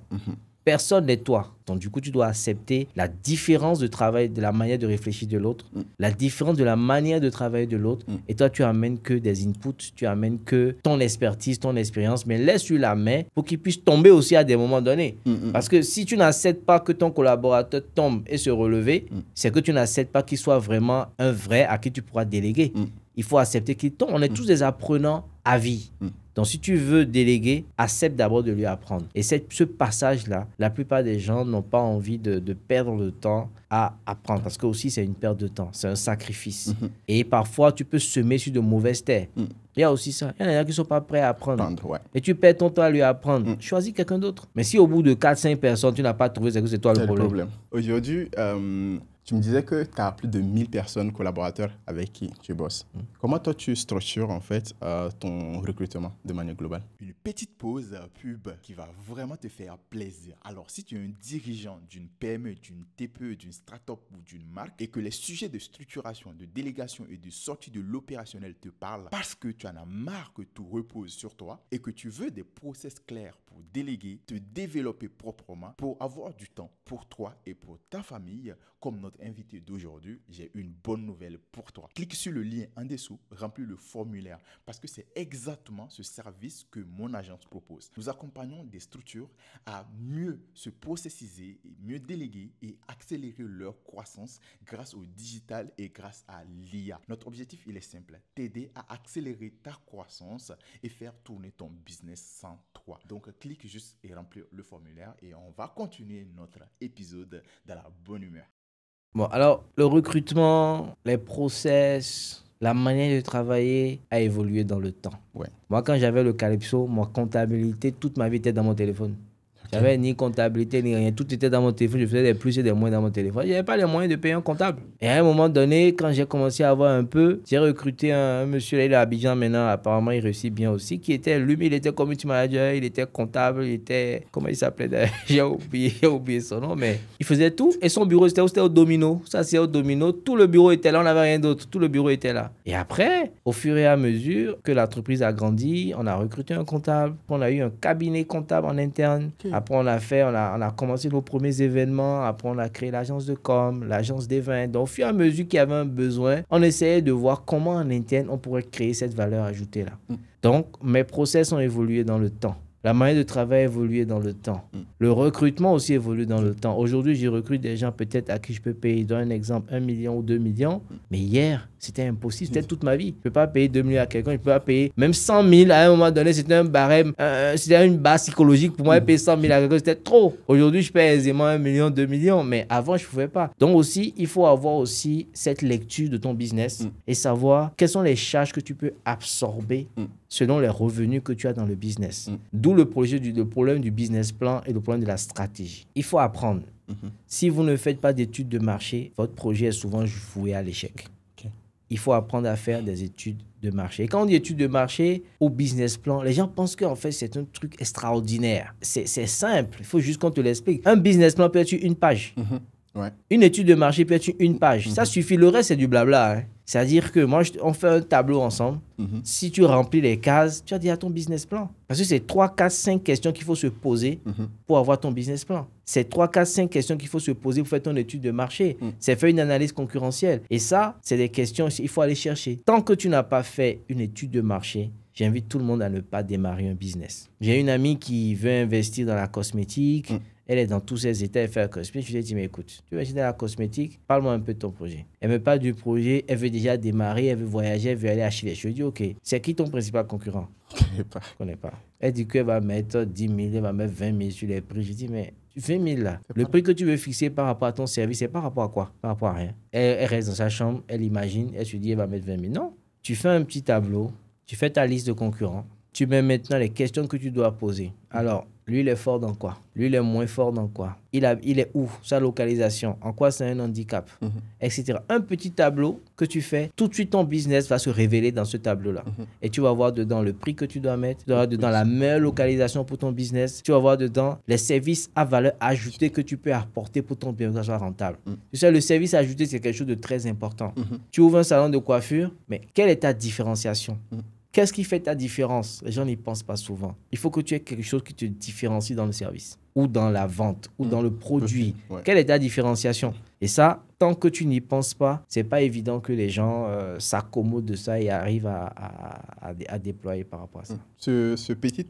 Personne n'est toi. Donc, du coup, tu dois accepter la différence de travail, de la manière de réfléchir de l'autre, la différence de la manière de travailler de l'autre. Et toi, tu amènes que des inputs, tu amènes que ton expertise, ton expérience, mais laisse-lui la main pour qu'il puisse tomber aussi à des moments donnés. Parce que si tu n'acceptes pas que ton collaborateur tombe et se relever, c'est que tu n'acceptes pas qu'il soit vraiment un vrai à qui tu pourras déléguer. Il faut accepter qu'il tombe. On est tous des apprenants à vie. Donc, si tu veux déléguer, accepte d'abord de lui apprendre. Et ce passage-là, la plupart des gens n'ont pas envie de perdre le temps à apprendre parce que aussi, c'est une perte de temps. C'est un sacrifice. Et parfois, tu peux semer sur de mauvaises terres. Il y a aussi ça. Il y en a qui ne sont pas prêts à apprendre. Et tu perds ton temps à lui apprendre. Choisis quelqu'un d'autre. Mais si au bout de 4-5 personnes, tu n'as pas trouvé, c'est que c'est toi le problème. Aujourd'hui, tu me disais que tu as plus de 1000 personnes, collaborateurs avec qui tu bosses. Comment toi, tu structures en fait ton recrutement de manière globale? Une petite pause pub qui va vraiment te faire plaisir. Alors, si tu es un dirigeant d'une PME, d'une TPE, d'une start-up ou d'une marque et que les sujets de structuration, de délégation et de sortie de l'opérationnel te parlent parce que tu en as marre que tout repose sur toi et que tu veux des process clairs pour déléguer, te développer proprement, pour avoir du temps pour toi et pour ta famille, comme notre invité d'aujourd'hui, j'ai une bonne nouvelle pour toi. Clique sur le lien en dessous, remplis le formulaire parce que c'est exactement ce service que mon agence propose. Nous accompagnons des structures à mieux se processiser, mieux déléguer et accélérer leur croissance grâce au digital et grâce à l'IA. Notre objectif, il est simple, t'aider à accélérer ta croissance et faire tourner ton business sans toi. Donc, clique juste et remplis le formulaire et on va continuer notre épisode dans la bonne humeur. Bon, alors, le recrutement, les process, la manière de travailler a évolué dans le temps. Moi, quand j'avais le Calypso, ma comptabilité, toute ma vie était dans mon téléphone. J'avais ni comptabilité, ni rien. Tout était dans mon téléphone. Je faisais des plus et des moins dans mon téléphone. Je n'avais pas les moyens de payer un comptable. Et à un moment donné, quand j'ai commencé à avoir un peu, j'ai recruté un monsieur, là, il est à Abidjan maintenant. Apparemment, il réussit bien aussi. Qui était, lui, il était community manager, il était comptable, il était... Comment il s'appelait d'ailleurs? J'ai oublié son nom, mais il faisait tout. Et son bureau, c'était au domino. Ça, c'est au domino. Tout le bureau était là. On n'avait rien d'autre. Tout le bureau était là. Et après, au fur et à mesure que l'entreprise a grandi, on a recruté un comptable. On a eu un cabinet comptable en interne. Après, on a commencé nos premiers événements. Après, on a créé l'agence de com, l'agence des vins. Donc, au fur et à mesure qu'il y avait un besoin, on essayait de voir comment en interne on pourrait créer cette valeur ajoutée-là. Donc, mes process ont évolué dans le temps. La manière de travail a évolué dans le temps. Le recrutement aussi évolue dans le temps. Aujourd'hui, je recrute des gens peut-être à qui je peux payer, je donne un exemple, 1 million ou 2 millions. Mais hier, c'était impossible. C'était toute ma vie. Je ne peux pas payer 2 millions à quelqu'un. Je ne peux pas payer même 100 000 à un moment donné. C'était un barème. C'était une base psychologique. Pour moi, payer 100 000 à quelqu'un, c'était trop. Aujourd'hui, je paye aisément 1 million, 2 millions. Mais avant, je ne pouvais pas. Donc aussi, il faut avoir aussi cette lecture de ton business et savoir quelles sont les charges que tu peux absorber selon les revenus que tu as dans le business. D'où le problème du business plan et le problème de la stratégie. Il faut apprendre. Si vous ne faites pas d'études de marché, votre projet est souvent voué à l'échec. Il faut apprendre à faire des études de marché. Et quand on dit études de marché ou business plan, les gens pensent qu'en fait, c'est un truc extraordinaire. C'est simple. Il faut juste qu'on te l'explique. Un business plan peut être une page. Une étude de marché peut être une page. Ça suffit. Le reste, c'est du blabla. C'est-à-dire que moi, on fait un tableau ensemble. Si tu remplis les cases, tu as déjà ton business plan. Parce que c'est 3, 4, 5 questions qu'il faut se poser pour avoir ton business plan. C'est 3, 4, 5 questions qu'il faut se poser pour faire ton étude de marché. C'est faire une analyse concurrentielle. Et ça, c'est des questions qu'il faut aller chercher. Tant que tu n'as pas fait une étude de marché, j'invite tout le monde à ne pas démarrer un business. J'ai une amie qui veut investir dans la cosmétique. Elle est dans tous ses états, elle fait la cosmétique. Je lui ai dit, mais écoute, tu veux acheter dans la cosmétique, parle-moi un peu de ton projet. Elle me parle du projet, elle veut déjà démarrer, elle veut voyager, elle veut aller acheter. Je lui ai dit, ok, c'est qui ton principal concurrent? Je ne connais pas. Elle dit qu'elle va mettre 10 000, elle va mettre 20 000 sur les prix. Je dis, mais 20 000 là, le prix que tu veux fixer par rapport à ton service, c'est par rapport à quoi? Par rapport à rien. Elle reste dans sa chambre, elle imagine, elle se dit, elle va mettre 20 000. Non. tu fais un petit tableau, tu fais ta liste de concurrents, tu mets maintenant les questions que tu dois poser. Alors, lui, il est fort dans quoi? Lui, il est moins fort dans quoi? Il est où? Sa localisation? En quoi c'est un handicap? Etc. Un petit tableau que tu fais, tout de suite, ton business va se révéler dans ce tableau-là. Et tu vas voir dedans le prix que tu dois mettre, tu vas voir dedans la meilleure localisation pour ton business, tu vas voir dedans les services à valeur ajoutée que tu peux apporter pour ton business soit rentable. Tu sais, le service ajouté, c'est quelque chose de très important. Tu ouvres un salon de coiffure, mais quelle est ta différenciation? Qu'est-ce qui fait ta différence? Les gens n'y pensent pas souvent. Il faut que tu aies quelque chose qui te différencie dans le service, ou dans la vente, ou dans le produit. Ouais. Quelle est ta différenciation? Et ça, tant que tu n'y penses pas, c'est pas évident que les gens s'accommodent de ça et arrivent à déployer par rapport à ça. Ce petit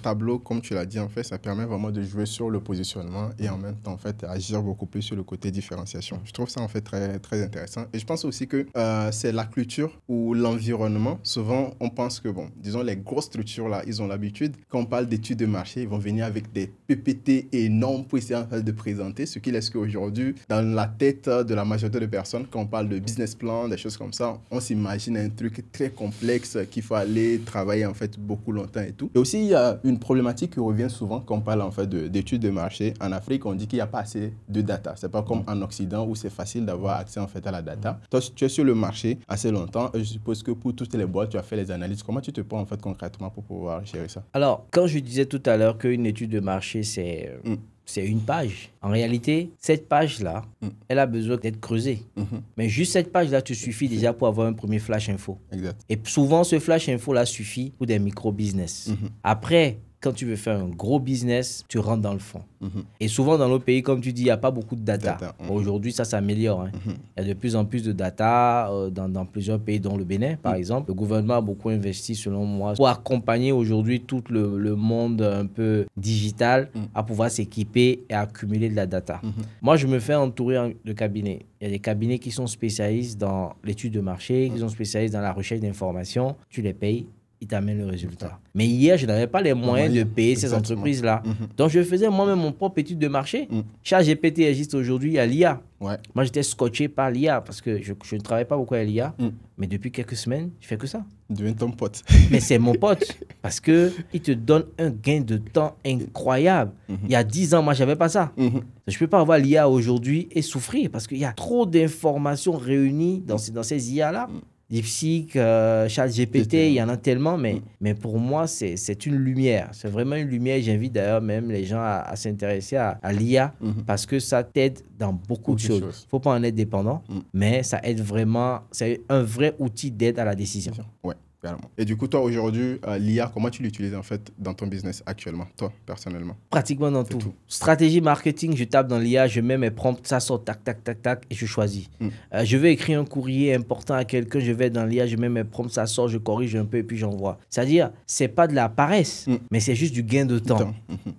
tableau, comme tu l'as dit, en fait, ça permet vraiment de jouer sur le positionnement et en même temps, en fait, agir beaucoup plus sur le côté différenciation. Je trouve ça, en fait, très, très intéressant. Et je pense aussi que c'est la culture ou l'environnement. Souvent, on pense que, bon, disons, les grosses structures, là, ils ont l'habitude, quand on parle d'études de marché, ils vont venir avec des PPT énormes pour essayer, en fait, de présenter, ce qui laisse qu'aujourd'hui, dans la tête de la majorité de personnes, quand on parle de business plan, des choses comme ça, on s'imagine un truc très complexe qu'il faut aller travailler, en fait, beaucoup longtemps et tout. Et aussi, il y a une problématique qui revient souvent quand on parle en fait d'études de marché. En Afrique, on dit qu'il n'y a pas assez de data. C'est pas comme en Occident où c'est facile d'avoir accès en fait à la data. Toi, tu es sur le marché assez longtemps et je suppose que pour toutes les boîtes, tu as fait les analyses. Comment tu te prends en fait concrètement pour pouvoir gérer ça? Alors, quand je disais tout à l'heure qu'une étude de marché, c'est une page. En réalité, cette page-là, elle a besoin d'être creusée. Mais juste cette page-là te suffit déjà pour avoir un premier flash info. Exact. Et souvent, ce flash info-là suffit pour des micro-business. Après, quand tu veux faire un gros business, tu rentres dans le fond. Et souvent, dans nos pays, comme tu dis, il n'y a pas beaucoup de data. Aujourd'hui, ça s'améliore. Hein. Il y a de plus en plus de data dans plusieurs pays, dont le Bénin, par exemple. Le gouvernement a beaucoup investi, selon moi, pour accompagner aujourd'hui tout le monde un peu digital à pouvoir s'équiper et accumuler de la data. Moi, je me fais entourer de cabinets. Il y a des cabinets qui sont spécialistes dans l'étude de marché, qui sont spécialistes dans la recherche d'informations. Tu les payes, ils t'amènent le résultat. Mais hier, je n'avais pas les moyens de payer ces entreprises-là. Donc, je faisais moi-même mon propre étude de marché. ChatGPT existe aujourd'hui, il y a l'IA. Ouais. Moi, j'étais scotché par l'IA parce que je ne travaille pas beaucoup à l'IA. Mais depuis quelques semaines, je fais que ça. Devient ton pote. Mais c'est mon pote parce qu'il te donne un gain de temps incroyable. Il y a 10 ans, moi, je n'avais pas ça. Je ne peux pas avoir l'IA aujourd'hui et souffrir parce qu'il y a trop d'informations réunies dans ces IA-là. DeepSeek, ChatGPT, il y en a tellement, mais pour moi, c'est une lumière. C'est vraiment une lumière. J'invite d'ailleurs même les gens à s'intéresser à l'IA parce que ça t'aide dans beaucoup de choses. Il ne faut pas en être dépendant, mais ça aide vraiment. C'est un vrai outil d'aide à la décision. Ouais. Et du coup, toi, aujourd'hui, l'IA, comment tu l'utilises en fait dans ton business actuellement, toi, personnellement? Pratiquement dans tout. Stratégie marketing, je tape dans l'IA, je mets mes prompts, ça sort, tac, tac, tac, tac, et je choisis. Je vais écrire un courrier important à quelqu'un, je vais dans l'IA, je mets mes prompts, ça sort, je corrige un peu et puis j'envoie. C'est-à-dire, c'est pas de la paresse, mais c'est juste du gain de temps.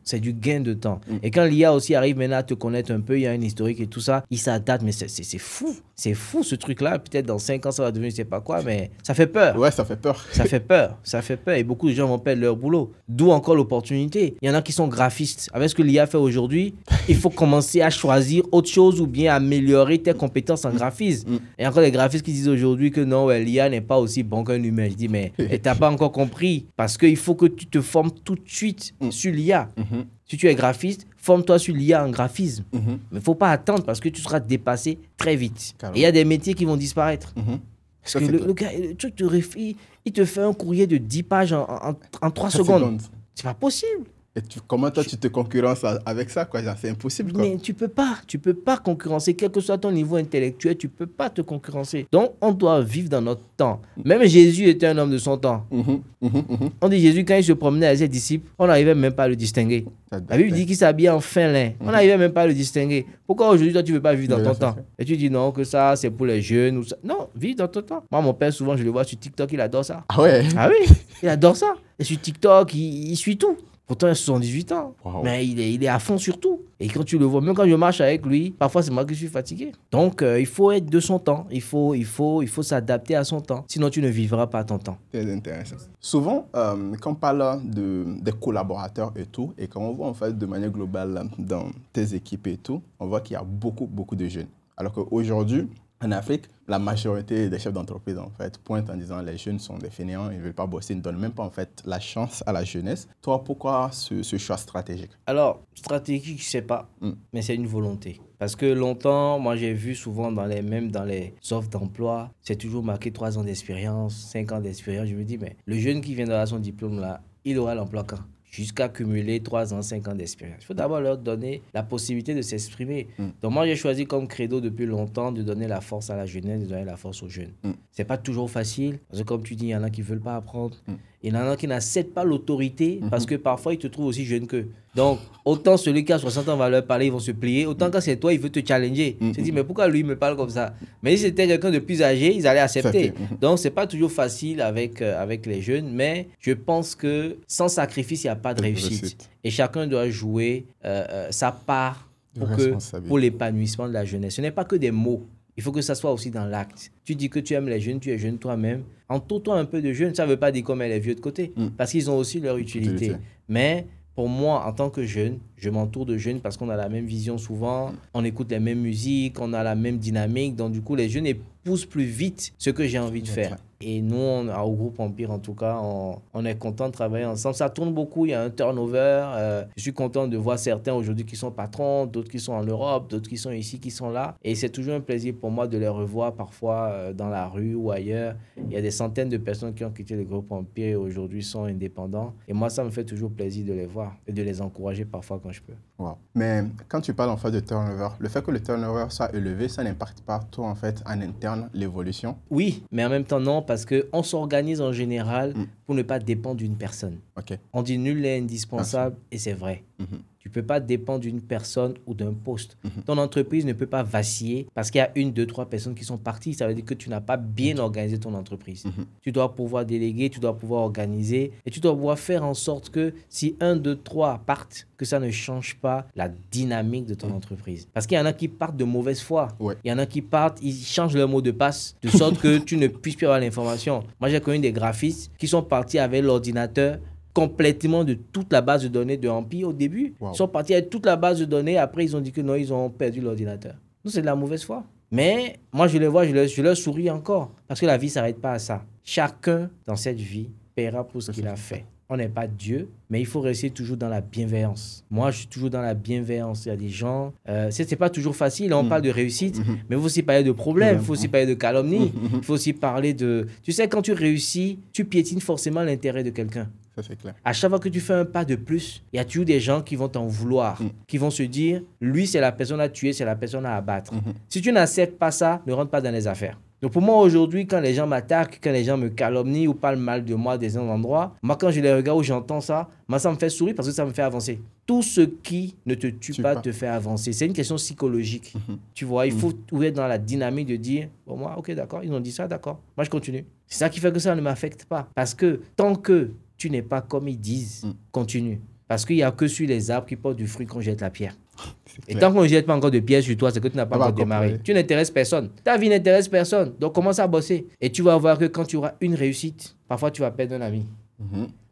C'est du gain de temps. Et quand l'IA aussi arrive maintenant à te connaître un peu, il y a un historique et tout ça, il s'adapte, mais c'est fou. C'est fou ce truc-là. Peut-être dans 5 ans, ça va devenir je sais pas quoi, mais ça fait peur. Ouais, ça fait peur. Ça fait peur, ça fait peur et beaucoup de gens vont perdre leur boulot. D'où encore l'opportunité. Il y en a qui sont graphistes. Avec ce que l'IA fait aujourd'hui, il faut commencer à choisir autre chose ou bien améliorer tes compétences en graphisme. Et encore des graphistes qui disent aujourd'hui que non, ouais, l'IA n'est pas aussi bon qu'un humain. Je dis, mais tu n'as pas encore compris parce qu'il faut que tu te formes tout de suite sur l'IA. Si tu es graphiste, forme-toi sur l'IA en graphisme. Mais il ne faut pas attendre parce que tu seras dépassé très vite. Et il y a des métiers qui vont disparaître. Parce que le gars, le truc te réfléchit, il te fait un courrier de 10 pages en 3 secondes. C'est pas possible. Et comment toi tu te concurrences avec ça, quoi? C'est impossible, quoi. Mais tu peux pas concurrencer, quel que soit ton niveau intellectuel, tu peux pas te concurrencer. Donc on doit vivre dans notre temps. Même Jésus était un homme de son temps. On dit Jésus, quand il se promenait avec ses disciples, on n'arrivait même pas à le distinguer. La Bible dit qu'il s'habillait en fin lin. On n'arrivait même pas à le distinguer. Pourquoi aujourd'hui toi tu veux pas vivre dans ton temps? Et tu dis non, que ça c'est pour les jeunes ou ça. Non, vis dans ton temps. Moi mon père souvent je le vois sur TikTok, il adore ça. Ah ouais? Ah oui, il adore ça. Et sur TikTok, il suit tout. Pourtant, il a 78 ans, mais il est à fond sur tout. Et quand tu le vois, même quand je marche avec lui, parfois c'est moi qui suis fatigué. Donc, il faut être de son temps. Il faut s'adapter à son temps. Sinon, tu ne vivras pas ton temps. Très intéressant. Souvent, quand on parle des collaborateurs et tout, et quand on voit en fait de manière globale dans tes équipes et tout, on voit qu'il y a beaucoup de jeunes. Alors qu'aujourd'hui, En Afrique, la majorité des chefs d'entreprise, en fait, pointent en disant les jeunes sont des fainéants, ils ne veulent pas bosser, ils ne donnent même pas, en fait, la chance à la jeunesse. Toi, pourquoi ce choix stratégique? Alors, stratégique, je ne sais pas, mais c'est une volonté. Parce que longtemps, moi, j'ai vu souvent, même dans les offres d'emploi, c'est toujours marqué 3 ans d'expérience, 5 ans d'expérience. Je me dis, mais le jeune qui vient d'avoir son diplôme, là, il aura l'emploi quand? Jusqu'à cumuler 3 ans, 5 ans d'expérience. Il faut d'abord leur donner la possibilité de s'exprimer. Donc moi, j'ai choisi comme credo depuis longtemps de donner la force à la jeunesse, de donner la force aux jeunes. C'est pas toujours facile, parce que comme tu dis, il y en a qui ne veulent pas apprendre. Il y en a qui n'acceptent pas l'autorité, parce que parfois, ils te trouvent aussi jeune qu'eux. Donc, autant celui qui a 60 ans va leur parler, ils vont se plier. Autant quand c'est toi, il veut te challenger. Tu te dis, mais pourquoi lui, il me parle comme ça? Mais si c'était quelqu'un de plus âgé, ils allaient accepter. Donc, c'est pas toujours facile avec les jeunes, mais je pense que sans sacrifice, il n'y a pas de réussite. Et chacun doit jouer sa part pour l'épanouissement de la jeunesse. Ce n'est pas que des mots. Il faut que ça soit aussi dans l'acte. Tu dis que tu aimes les jeunes, tu es jeune toi-même. Entoure-toi un peu de jeunes. Ça ne veut pas dire comme les vieux de côté, parce qu'ils ont aussi leur utilité. Mais pour moi, en tant que jeune, je m'entoure de jeunes parce qu'on a la même vision souvent, on écoute les mêmes musiques, on a la même dynamique. Donc du coup, les jeunes poussent plus vite ce que j'ai envie de faire. Et nous, au groupe Empire, en tout cas, on est content de travailler ensemble. Ça tourne beaucoup, il y a un turnover. Je suis content de voir certains aujourd'hui qui sont patrons, d'autres qui sont en Europe, d'autres qui sont ici, qui sont là. Et c'est toujours un plaisir pour moi de les revoir parfois dans la rue ou ailleurs. Il y a des centaines de personnes qui ont quitté le groupe Empire et aujourd'hui sont indépendants. Et moi, ça me fait toujours plaisir de les voir et de les encourager parfois quand je peux. Wow. Mais quand tu parles en fait de turnover, le fait que le turnover soit élevé, ça n'impacte pas toi en fait en interne l'évolution? Oui, mais en même temps non, parce qu'on s'organise en général pour ne pas dépendre d'une personne. On dit nul n'est indispensable et c'est vrai. Tu ne peux pas dépendre d'une personne ou d'un poste. Ton entreprise ne peut pas vaciller parce qu'il y a 1, 2, 3 personnes qui sont parties. Ça veut dire que tu n'as pas bien organisé ton entreprise. Tu dois pouvoir déléguer, tu dois pouvoir organiser et tu dois pouvoir faire en sorte que si 1, 2, 3 partent, que ça ne change pas la dynamique de ton entreprise. Parce qu'il y en a qui partent de mauvaise foi. Il y en a qui partent, ils changent leur mot de passe de sorte que tu ne puisses plus avoir l'information. Moi, j'ai connu des graphistes qui sont partis avec l'ordinateur complètement de toute la base de données de Empire au début. Ils sont partis avec toute la base de données. Après, ils ont dit que non, ils ont perdu l'ordinateur. Donc, c'est de la mauvaise foi. Mais moi, je les vois, je leur souris encore. Parce que la vie ne s'arrête pas à ça. Chacun, dans cette vie, paiera pour ce qu'il a fait. On n'est pas Dieu, mais il faut rester toujours dans la bienveillance. Moi, je suis toujours dans la bienveillance. Il y a des gens... c'est pas toujours facile. On parle de réussite, mais il faut aussi parler de problèmes. Il faut aussi parler de calomnie. Il faut aussi parler de... Tu sais, quand tu réussis, tu piétines forcément l'intérêt de quelqu'un. Ça, c'est clair. À chaque fois que tu fais un pas de plus, il y a toujours des gens qui vont t'en vouloir, qui vont se dire, lui, c'est la personne à tuer, c'est la personne à abattre. Si tu n'acceptes pas ça, ne rentre pas dans les affaires. Donc pour moi, aujourd'hui, quand les gens m'attaquent, quand les gens me calomnient ou parlent mal de moi des endroits, moi, quand je les regarde ou j'entends ça, moi, ça me fait sourire parce que ça me fait avancer. Tout ce qui ne te tue pas te fait avancer. C'est une question psychologique. Tu vois, il faut être dans la dynamique de dire, bon, moi, ok, d'accord, ils ont dit ça, d'accord. Moi, je continue. C'est ça qui fait que ça ne m'affecte pas. Parce que tant que tu n'es pas comme ils disent, continue. Parce qu'il n'y a que sur les arbres qui portent du fruit qu'on jette la pierre. Et tant qu'on ne jette pas encore de pierre sur toi, c'est que tu n'as pas encore démarré. Tu n'intéresses personne. Ta vie n'intéresse personne. Donc commence à bosser. Et tu vas voir que quand tu auras une réussite, parfois tu vas perdre un ami.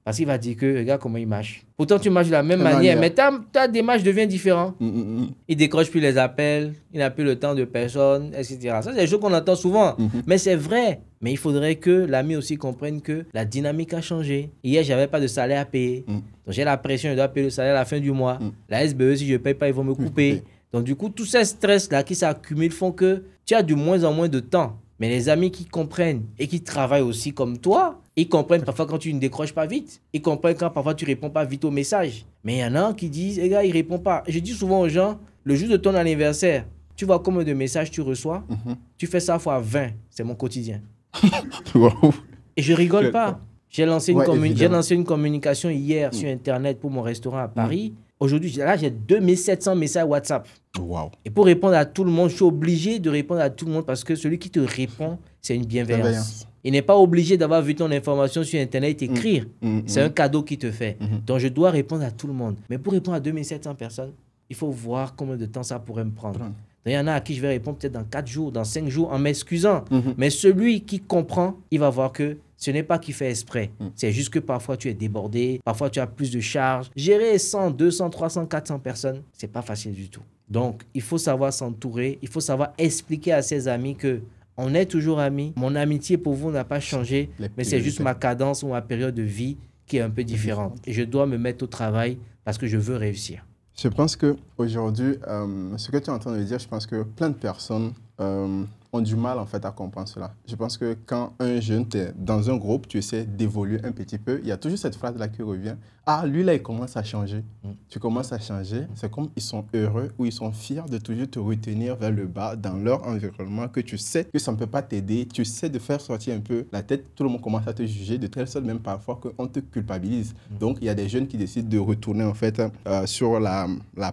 Parce qu'il va dire que, regarde comment il marche. Pourtant, tu marches de la même manière, mais ta démarche devient différente. Il décroche plus les appels, il n'a plus le temps de personne, etc. Ça, c'est des choses qu'on entend souvent. Mais c'est vrai. Mais il faudrait que l'ami aussi comprenne que la dynamique a changé. Hier, je n'avais pas de salaire à payer. Donc, j'ai la pression, je dois payer le salaire à la fin du mois. La SBE, si je ne paye pas, ils vont me couper. Donc, du coup, tous ces stress-là qui s'accumulent font que tu as de moins en moins de temps. Mais les amis qui comprennent et qui travaillent aussi comme toi, ils comprennent parfois quand tu ne décroches pas vite. Ils comprennent quand parfois tu ne réponds pas vite aux messages. Mais il y en a qui disent, les gars, il ne répond pas. Je dis souvent aux gens, le jour de ton anniversaire, tu vois combien de messages tu reçois. Tu fais ça fois 20. C'est mon quotidien. Et je rigole pas. J'ai lancé une communication hier sur Internet pour mon restaurant à Paris. Aujourd'hui, là, j'ai 2700 messages WhatsApp. Et pour répondre à tout le monde, je suis obligé de répondre à tout le monde parce que celui qui te répond, c'est une bienveillance. Il n'est pas obligé d'avoir vu ton information sur Internet et t'écrire. C'est un cadeau qu'il te fait. Donc, je dois répondre à tout le monde. Mais pour répondre à 2700 personnes, il faut voir combien de temps ça pourrait me prendre. Il y en a à qui je vais répondre peut-être dans 4 jours, dans 5 jours, en m'excusant. Mais celui qui comprend, il va voir que ce n'est pas qu'il fait exprès. C'est juste que parfois tu es débordé, parfois tu as plus de charges. Gérer 100, 200, 300, 400 personnes, c'est pas facile du tout. Donc, il faut savoir s'entourer, il faut savoir expliquer à ses amis que on est toujours amis. Mon amitié pour vous n'a pas changé, mais c'est juste ma cadence ou ma période de vie qui est un peu différente. Et je dois me mettre au travail parce que je veux réussir. Je pense qu'aujourd'hui, ce que tu es en train de dire, je pense que plein de personnes ont du mal en fait à comprendre cela. Je pense que quand un jeune, tu es dans un groupe, tu essaies d'évoluer un petit peu, il y a toujours cette phrase-là qui revient. Ah, lui là, il commence à changer. Tu commences à changer. C'est comme ils sont heureux ou ils sont fiers de toujours te retenir vers le bas dans leur environnement, que tu sais que ça ne peut pas t'aider. Tu sais de faire sortir un peu la tête. Tout le monde commence à te juger de telle sorte même parfois qu'on te culpabilise. Donc, il y a des jeunes qui décident de retourner en fait sur la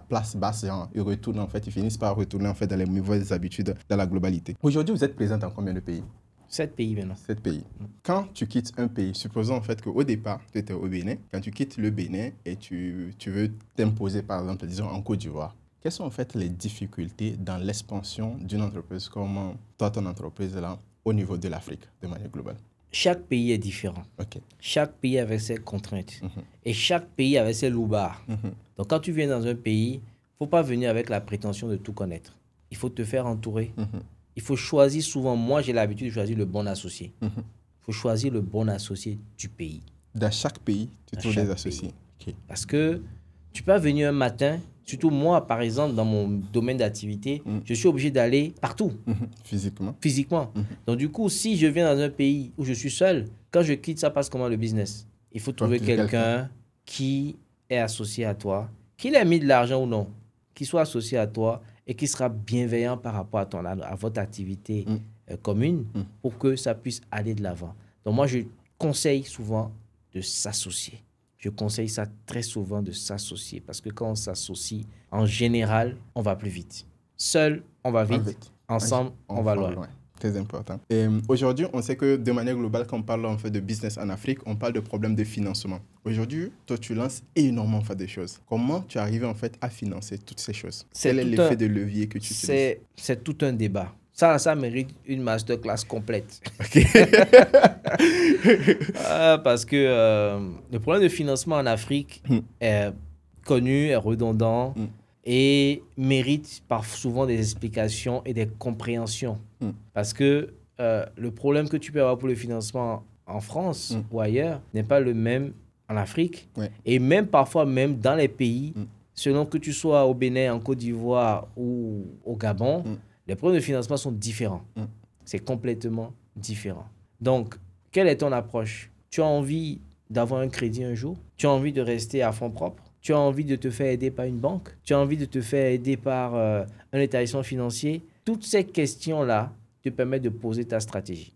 place basse. Genre, ils retournent en fait, ils finissent par retourner en fait dans les mauvaises habitudes, dans la globalité. Aujourd'hui, vous êtes présent dans combien de pays? 7 pays maintenant. 7 pays. Quand tu quittes un pays, supposons en fait qu'au départ, tu étais au Bénin. Quand tu quittes le Bénin et tu veux t'imposer, par exemple, disons en Côte d'Ivoire, quelles sont en fait les difficultés dans l'expansion d'une entreprise comme toi, ton entreprise là, au niveau de l'Afrique, de manière globale? Chaque pays est différent. Okay. Chaque pays avec ses contraintes. Et chaque pays avec ses loupards. Donc, quand tu viens dans un pays, il ne faut pas venir avec la prétention de tout connaître. Il faut te faire entourer. Il faut choisir souvent, moi j'ai l'habitude de choisir le bon associé. Il faut choisir le bon associé du pays. Dans chaque pays, tu trouves des associés. Okay. Parce que tu peux venir un matin, surtout moi par exemple dans mon domaine d'activité, je suis obligé d'aller partout. Physiquement. Donc du coup, si je viens dans un pays où je suis seul, quand je quitte, ça passe comment le business? Il faut trouver quelqu'un qui est associé à toi, qu'il ait mis de l'argent ou non, qui soit associé à toi et qui sera bienveillant par rapport à votre activité commune pour que ça puisse aller de l'avant. Donc moi, je conseille souvent de s'associer. Je conseille ça très souvent de s'associer parce que quand on s'associe, en général, on va plus vite. Seul, on va vite. Ensemble, on va loin. Très important. Et aujourd'hui, on sait que de manière globale, quand on parle en fait de business en Afrique, on parle de problèmes de financement. Aujourd'hui, toi, tu lances énormément en fait, de choses. Comment tu arrives en fait à financer toutes ces choses? Quel est l'effet de levier que tu utilises? C'est tout un débat. Ça mérite une masterclass complète. Okay. Parce que le problème de financement en Afrique est connu, est redondant et mérite souvent des explications et des compréhensions. Parce que le problème que tu peux avoir pour le financement en France ou ailleurs n'est pas le même en Afrique. Et même parfois, même dans les pays, selon que tu sois au Bénin, en Côte d'Ivoire ou au Gabon, les problèmes de financement sont différents. C'est complètement différent. Donc, quelle est ton approche? Tu as envie d'avoir un crédit un jour? Tu as envie de rester à fonds propres? Tu as envie de te faire aider par une banque? Tu as envie de te faire aider par un établissement financier? Toutes ces questions-là te permettent de poser ta stratégie.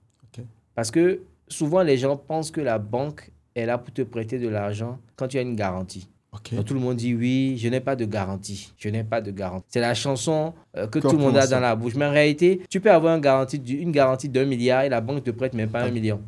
Parce que souvent, les gens pensent que la banque est là pour te prêter de l'argent quand tu as une garantie. Donc, tout le monde dit oui, je n'ai pas de garantie. Je n'ai pas de garantie. C'est la chanson que tout le monde a dans la bouche. Mais en réalité, tu peux avoir une garantie d'1 milliard et la banque ne te prête même pas 1 million.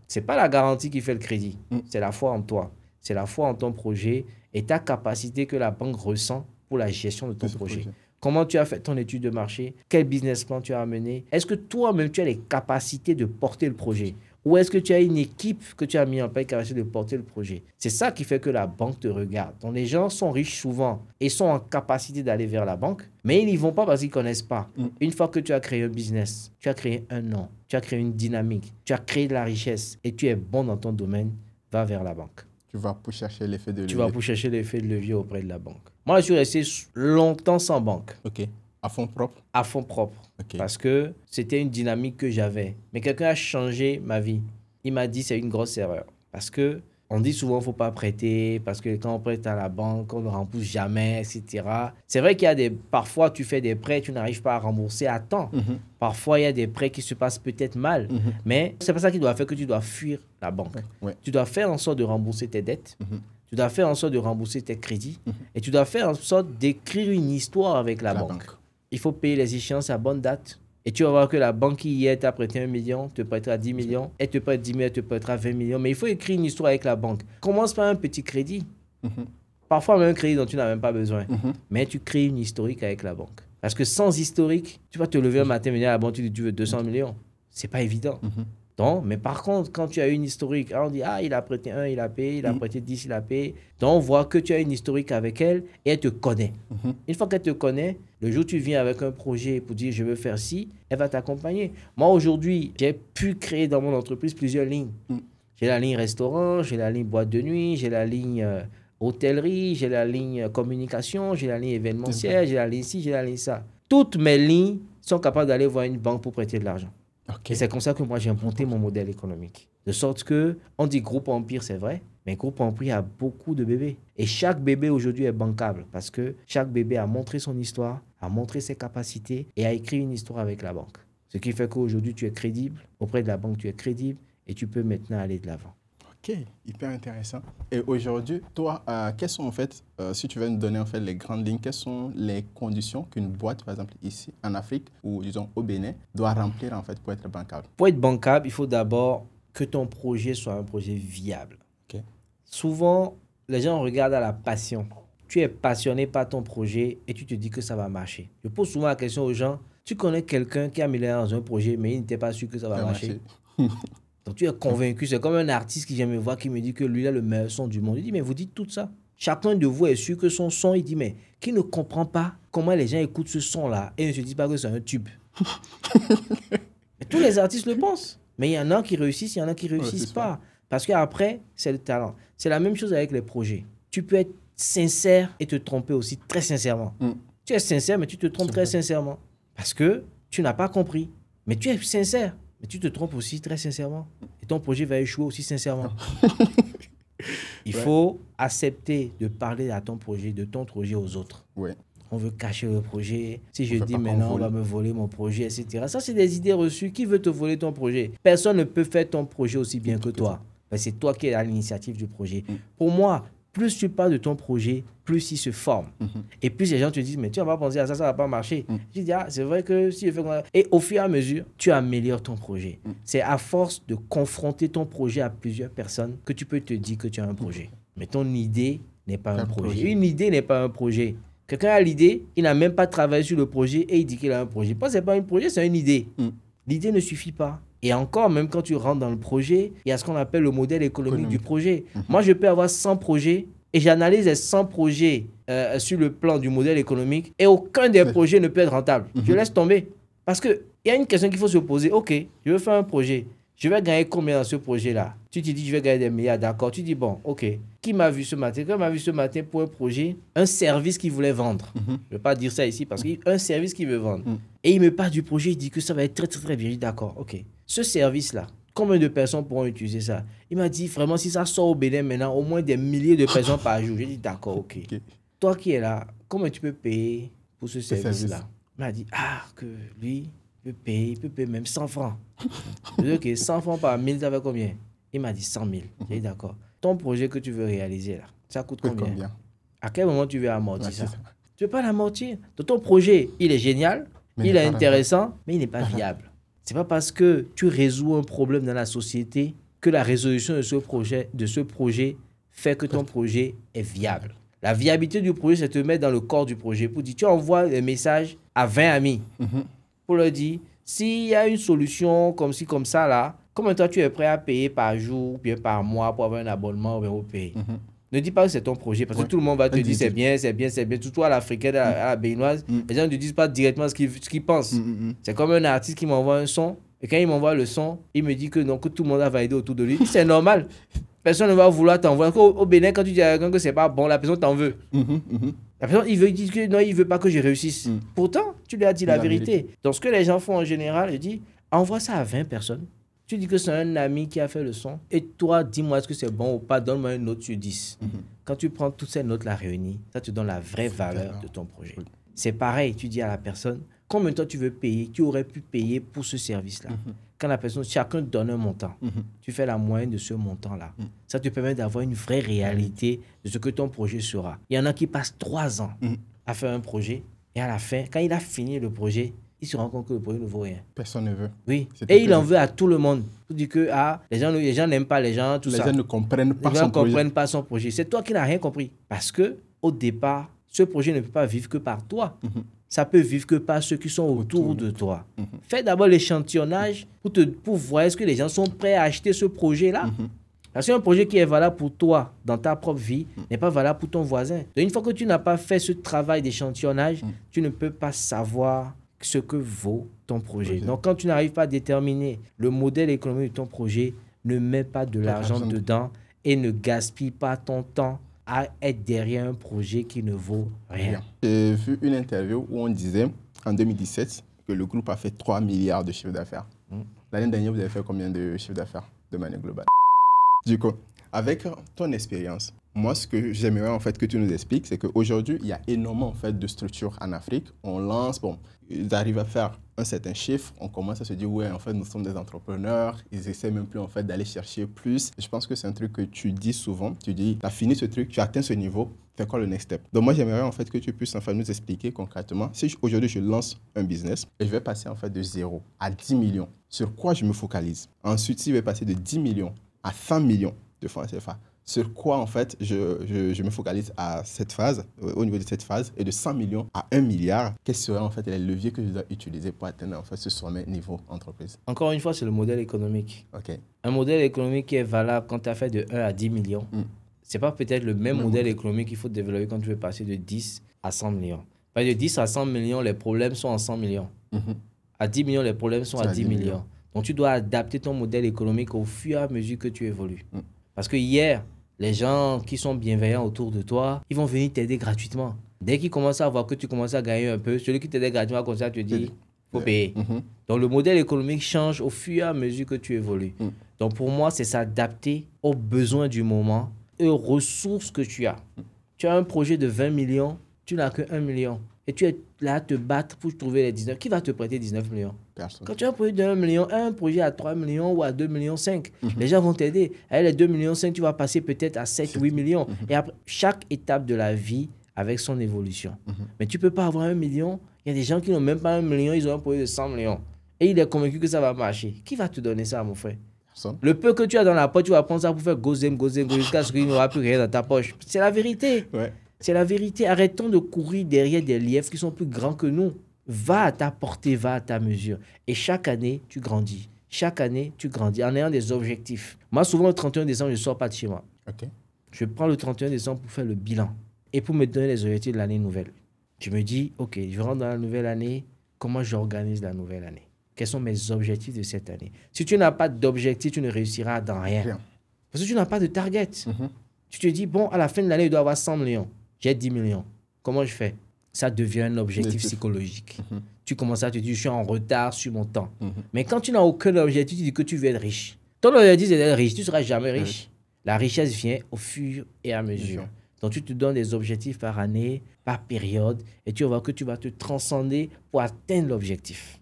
Ce n'est pas la garantie qui fait le crédit. C'est la foi en toi. C'est la foi en ton projet et ta capacité que la banque ressent pour la gestion de ton projet. Comment tu as fait ton étude de marché? Quel business plan tu as amené? Est-ce que toi-même, tu as les capacités de porter le projet? Ou est-ce que tu as une équipe que tu as mis en place qui a réussi de porter le projet? C'est ça qui fait que la banque te regarde. Donc, les gens sont riches souvent et sont en capacité d'aller vers la banque, mais ils n'y vont pas parce qu'ils ne connaissent pas. Une fois que tu as créé un business, tu as créé un nom, tu as créé une dynamique, tu as créé de la richesse et tu es bon dans ton domaine, va vers la banque. Tu vas pour chercher l'effet de levier. Tu vas pour chercher l'effet de levier auprès de la banque. Moi, je suis resté longtemps sans banque. À fonds propres? À fonds propres. Parce que c'était une dynamique que j'avais. Mais quelqu'un a changé ma vie. Il m'a dit c'est une grosse erreur. Parce que on dit souvent qu'il ne faut pas prêter, parce que quand on prête à la banque, on ne rembourse jamais, etc. C'est vrai qu'il y a parfois tu fais des prêts, tu n'arrives pas à rembourser à temps. Parfois, il y a des prêts qui se passent peut-être mal. Mais c'est pas ça qui doit faire que tu dois fuir la banque. Tu dois faire en sorte de rembourser tes dettes. Tu dois faire en sorte de rembourser tes crédits. Et tu dois faire en sorte d'écrire une histoire avec la banque. Il faut payer les échéances à bonne date. Et tu vas voir que la banque qui hier t'a prêté 1 million, te prêtera 10 millions. Elle te prête 10 millions, elle te prêtera 20 millions. Mais il faut écrire une histoire avec la banque. Commence par un petit crédit. Parfois même un crédit dont tu n'as même pas besoin. Mais tu crées une historique avec la banque. Parce que sans historique, tu vas te lever un matin et me dire, ah bon, tu veux 200 millions. C'est pas évident. Donc, mais par contre, quand tu as une historique, on dit, ah, il a prêté 1, il a payé, il a prêté 10, il a payé. Donc, on voit que tu as une historique avec elle et elle te connaît. Une fois qu'elle te connaît, le jour où tu viens avec un projet pour dire, je veux faire ci, elle va t'accompagner. Moi, aujourd'hui, j'ai pu créer dans mon entreprise plusieurs lignes. J'ai la ligne restaurant, j'ai la ligne boîte de nuit, j'ai la ligne hôtellerie, j'ai la ligne communication, j'ai la ligne événementielle, j'ai la ligne ci, j'ai la ligne ça. Toutes mes lignes sont capables d'aller voir une banque pour prêter de l'argent. Et c'est comme ça que moi, j'ai monté mon modèle économique. De sorte que, on dit groupe Empire, c'est vrai, mais groupe Empire a beaucoup de bébés. Et chaque bébé aujourd'hui est bancable parce que chaque bébé a montré son histoire, a montré ses capacités et a écrit une histoire avec la banque. Ce qui fait qu'aujourd'hui, tu es crédible. Auprès de la banque, tu es crédible et tu peux maintenant aller de l'avant. Ok, hyper intéressant. Et aujourd'hui, toi, quelles sont en fait, si tu veux nous donner en fait les grandes lignes, quelles sont les conditions qu'une boîte, par exemple ici en Afrique ou disons au Bénin, doit remplir en fait pour être bancable? Pour être bancable, il faut d'abord que ton projet soit un projet viable. Okay. Souvent, les gens regardent à la passion. Tu es passionné par ton projet et tu te dis que ça va marcher. Je pose souvent la question aux gens, tu connais quelqu'un qui a mis l'air dans un projet mais il n'était pas sûr que ça va marcher. Donc, tu es convaincu. C'est comme un artiste qui vient me voir, qui me dit que lui, il a le meilleur son du monde. Il dit, mais vous dites tout ça. Chacun de vous est sûr que son son, il dit, mais qui ne comprend pas comment les gens écoutent ce son-là et ne se disent pas que c'est un tube. Et tous les artistes le pensent. Mais il y en a qui réussissent, il y en a qui ne réussissent pas. Parce qu'après, c'est le talent. C'est la même chose avec les projets. Tu peux être sincère et te tromper aussi très sincèrement. Tu es sincère, mais tu te trompes très sincèrement. Parce que tu n'as pas compris. Mais tu es sincère. Mais tu te trompes aussi très sincèrement. Et ton projet va échouer aussi sincèrement. Il faut accepter de parler à ton projet, de ton projet aux autres. On veut cacher le projet. Si je dis maintenant, on va me voler mon projet, etc. Ça, c'est des idées reçues. Qui veut te voler ton projet? Personne ne peut faire ton projet aussi bien que toi. C'est toi qui es à l'initiative du projet. Pour moi, plus tu parles de ton projet, plus il se forme. Et plus les gens te disent, mais tu vas pas penser à ça, ça va pas marcher. Je dis, ah, c'est vrai que si je fais comme ça. Et au fur et à mesure, tu améliores ton projet. C'est à force de confronter ton projet à plusieurs personnes que tu peux te dire que tu as un projet. Mais ton idée n'est pas un projet. Une idée n'est pas un projet. Quelqu'un a l'idée, il n'a même pas travaillé sur le projet et il dit qu'il a un projet. Pas, c'est pas un projet, c'est une idée. L'idée ne suffit pas. Et encore, même quand tu rentres dans le projet, il y a ce qu'on appelle le modèle économique du projet. Moi, je peux avoir 100 projets et j'analyse les 100 projets sur le plan du modèle économique et aucun des projets ne peut être rentable. Je laisse tomber. Parce qu'il y a une question qu'il faut se poser. OK, je veux faire un projet. Je vais gagner combien dans ce projet-là? Tu te dis, je vais gagner des milliards, d'accord. Tu dis, bon, OK. Qui m'a vu ce matin? Quelqu'un m'a vu ce matin pour un projet, un service qu'il voulait vendre. Je ne vais pas dire ça ici parce qu'un service qu'il veut vendre. Et il me parle du projet, il dit que ça va être très, très, très bien. Je dis, d'accord, OK. Ce service-là, combien de personnes pourront utiliser ça? Il m'a dit, vraiment, si ça sort au Bénin maintenant, au moins des milliers de personnes par jour. J'ai dit, d'accord, OK. Toi qui es là, comment tu peux payer pour ce service-là? Il m'a dit, ah, que lui... il peut payer même 100 francs. Je dis, OK, 100 francs par 1000, ça fait combien? Il m'a dit 100 000. J'ai dit, d'accord. Ton projet que tu veux réaliser, là, ça coûte combien? À quel moment tu veux amortir ça? Tu ne veux pas l'amortir. Donc, ton projet, il est génial, il est intéressant, mais il n'est pas viable. Ce n'est pas parce que tu résous un problème dans la société que la résolution de ce projet fait que ton projet est viable. La viabilité du projet, c'est te mettre dans le corps du projet pour dire, tu envoies des messages à 20 amis. Pour leur dire, s'il y a une solution comme ci, comme ça, là, comment toi tu es prêt à payer par jour ou bien par mois pour avoir un abonnement au pays? Ne dis pas que c'est ton projet parce que tout le monde va te dire c'est bien, c'est bien, c'est bien. Tout toi, à l'Africaine, à la Béninoise, les gens ne te disent pas directement ce qu'ils pensent. C'est comme un artiste qui m'envoie un son et quand il m'envoie le son, il me dit que, non, que tout le monde a validé autour de lui. C'est normal. Personne ne va vouloir t'envoyer. Au Bénin, quand tu dis à quelqu'un que c'est pas bon, la personne t'en veut. La personne, il dit que non, il veut pas que je réussisse. Pourtant, tu lui as dit la vérité. Donc, ce que les gens font en général, ils disent, envoie ça à 20 personnes. Tu dis que c'est un ami qui a fait le son. Et toi, dis-moi est-ce que c'est bon ou pas, donne-moi une note sur 10. Quand tu prends toutes ces notes-là réunies, ça te donne la vraie valeur de ton projet. C'est pareil, tu dis à la personne, combien de temps tu veux payer, tu aurais pu payer pour ce service-là. Quand la personne, chacun donne un montant, tu fais la moyenne de ce montant-là. Ça te permet d'avoir une vraie réalité de ce que ton projet sera. Il y en a qui passent 3 ans à faire un projet et à la fin, quand il a fini le projet, il se rend compte que le projet ne vaut rien. Personne ne veut. Oui. Et il en veut à tout le monde. Pour dire que les gens n'aiment pas les gens, tout ça. Les gens ne comprennent pas son projet. Les gens ne comprennent pas son projet. C'est toi qui n'as rien compris. Parce que au départ, ce projet ne peut pas vivre que par toi. ça peut vivre que par ceux qui sont autour de toi. Fais d'abord l'échantillonnage pour voir est-ce que les gens sont prêts à acheter ce projet-là. Parce qu'un projet qui est valable pour toi dans ta propre vie n'est pas valable pour ton voisin. Donc, une fois que tu n'as pas fait ce travail d'échantillonnage, tu ne peux pas savoir ce que vaut ton projet. Donc, quand tu n'arrives pas à déterminer le modèle économique de ton projet, ne mets pas de l'argent dedans et ne gaspille pas ton temps à être derrière un projet qui ne vaut rien. J'ai vu une interview où on disait, en 2017, que le groupe a fait 3 milliards de chiffre d'affaires. L'année dernière, vous avez fait combien de chiffre d'affaires de manière globale? Du coup, avec ton expérience, moi, ce que j'aimerais en fait que tu nous expliques, c'est qu'aujourd'hui, il y a énormément en fait de structures en Afrique. On lance, bon, ils arrivent à faire un certain chiffre, on commence à se dire, ouais, en fait, nous sommes des entrepreneurs. Ils essaient même plus en fait d'aller chercher plus. Je pense que c'est un truc que tu dis souvent. Tu dis, tu as fini ce truc, tu as atteint ce niveau, c'est quoi le next step? Donc moi, j'aimerais en fait que tu puisses en fait nous expliquer concrètement, si aujourd'hui je lance un business et je vais passer en fait de 0 à 10 millions, sur quoi je me focalise? Ensuite, si je vais passer de 10 millions à 100 millions de francs CFA, sur quoi, en fait, je me focalise à cette phase, au niveau de cette phase, et de 100 millions à 1 milliard, quels seraient, en fait, les leviers que je dois utiliser pour atteindre, en fait, ce sommet niveau entreprise? Encore une fois, c'est le modèle économique. OK. Un modèle économique qui est valable quand tu as fait de 1 à 10 millions, c'est pas peut-être le même modèle économique qu'il faut développer quand tu veux passer de 10 à 100 millions. Parce que de 10 à 100 millions, les problèmes sont à 100 millions. À 10 millions, les problèmes sont à 10 millions. Donc, tu dois adapter ton modèle économique au fur et à mesure que tu évolues. Parce que hier, les gens qui sont bienveillants autour de toi, ils vont venir t'aider gratuitement. Dès qu'ils commencent à voir que tu commences à gagner un peu, celui qui t'aide gratuitement comme ça te dit, faut payer. Donc, le modèle économique change au fur et à mesure que tu évolues. Donc, pour moi, c'est s'adapter aux besoins du moment et aux ressources que tu as. Tu as un projet de 20 millions, tu n'as que 1 million. Et tu es là à te battre pour trouver les 19. Qui va te prêter 19 millions? Personne. Quand tu as un projet de 1 million, un projet à 3 millions ou à 2 millions 5, les gens vont t'aider. Avec les 2 millions 5, tu vas passer peut-être à 7, 8 millions. Et après, chaque étape de la vie avec son évolution. Mais tu ne peux pas avoir 1 million. Il y a des gens qui n'ont même pas 1 million, ils ont un projet de 100 millions. Et il est convaincu que ça va marcher. Qui va te donner ça, mon frère? Personne. Le peu que tu as dans la poche, tu vas prendre ça pour faire gozem, jusqu'à ce qu'il n'y aura plus rien dans ta poche. C'est la vérité. Ouais. C'est la vérité. Arrêtons de courir derrière des lièvres qui sont plus grands que nous. Va à ta portée, va à ta mesure. Et chaque année, tu grandis. Chaque année, tu grandis en ayant des objectifs. Moi, souvent, le 31 décembre, je ne sors pas de chez moi. OK. Je prends le 31 décembre pour faire le bilan et pour me donner les objectifs de l'année nouvelle. Je me dis, OK, je rentre dans la nouvelle année. Comment j'organise la nouvelle année? Quels sont mes objectifs de cette année? Si tu n'as pas d'objectif, tu ne réussiras dans rien. Parce que tu n'as pas de target. Tu te dis, bon, à la fin de l'année, il doit y avoir 100 millions. J'ai 10 millions. Comment je fais? Ça devient un objectif psychologique. Tu commences à te dire, je suis en retard sur mon temps. Mais quand tu n'as aucun objectif, tu dis que tu veux être riche. Ton objectif, c'est d'être riche. Tu ne seras jamais riche. La richesse vient au fur et à mesure. Donc, tu te donnes des objectifs par année, par période, et tu vas voir que tu vas te transcender pour atteindre l'objectif.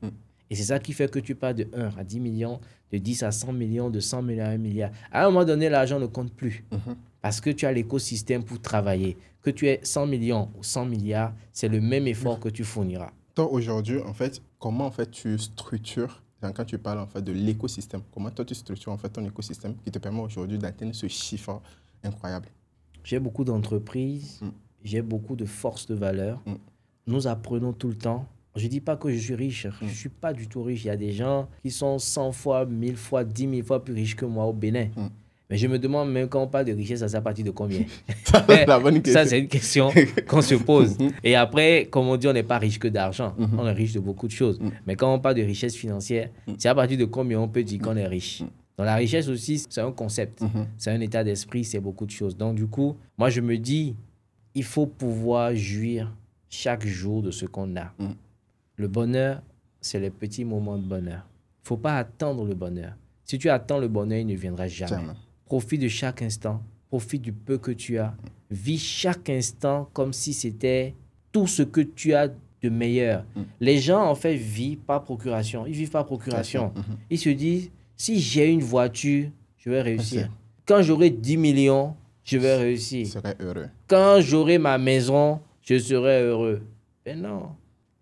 Et c'est ça qui fait que tu pars de 1 à 10 millions, de 10 à 100 millions, de 100 millions à 1 milliard. À un moment donné, l'argent ne compte plus. Parce que tu as l'écosystème pour travailler. Que tu aies 100 millions ou 100 milliards, c'est le même effort que tu fourniras. Toi, aujourd'hui, en fait, comment en fait tu structures, quand tu parles en fait de l'écosystème, comment toi tu structures en fait ton écosystème qui te permet aujourd'hui d'atteindre ce chiffre incroyable? J'ai beaucoup d'entreprises, j'ai beaucoup de forces de valeur. Nous apprenons tout le temps. Je ne dis pas que je suis riche, je ne suis pas du tout riche. Il y a des gens qui sont 100 fois, 1000 fois, 10 000 fois plus riches que moi au Bénin. Mais je me demande même quand on parle de richesse, ça c'est à partir de combien? La bonne question. Ça, c'est une question qu'on se pose. Et après, comme on dit, on n'est pas riche que d'argent. On est riche de beaucoup de choses. Mais quand on parle de richesse financière, c'est à partir de combien on peut dire qu'on est riche. Donc la richesse aussi, c'est un concept. C'est un état d'esprit, c'est beaucoup de choses. Donc du coup, moi je me dis, il faut pouvoir jouir chaque jour de ce qu'on a. Le bonheur, c'est les petits moments de bonheur. Il ne faut pas attendre le bonheur. Si tu attends le bonheur, il ne viendra jamais. Profite de chaque instant. Profite du peu que tu as. Vis chaque instant comme si c'était tout ce que tu as de meilleur. Les gens, en fait, vivent par procuration. Ils vivent par procuration. Ils se disent, si j'ai une voiture, je vais réussir. Quand j'aurai 10 millions, je vais réussir. Je serai heureux. Quand j'aurai ma maison, je serai heureux. Mais non.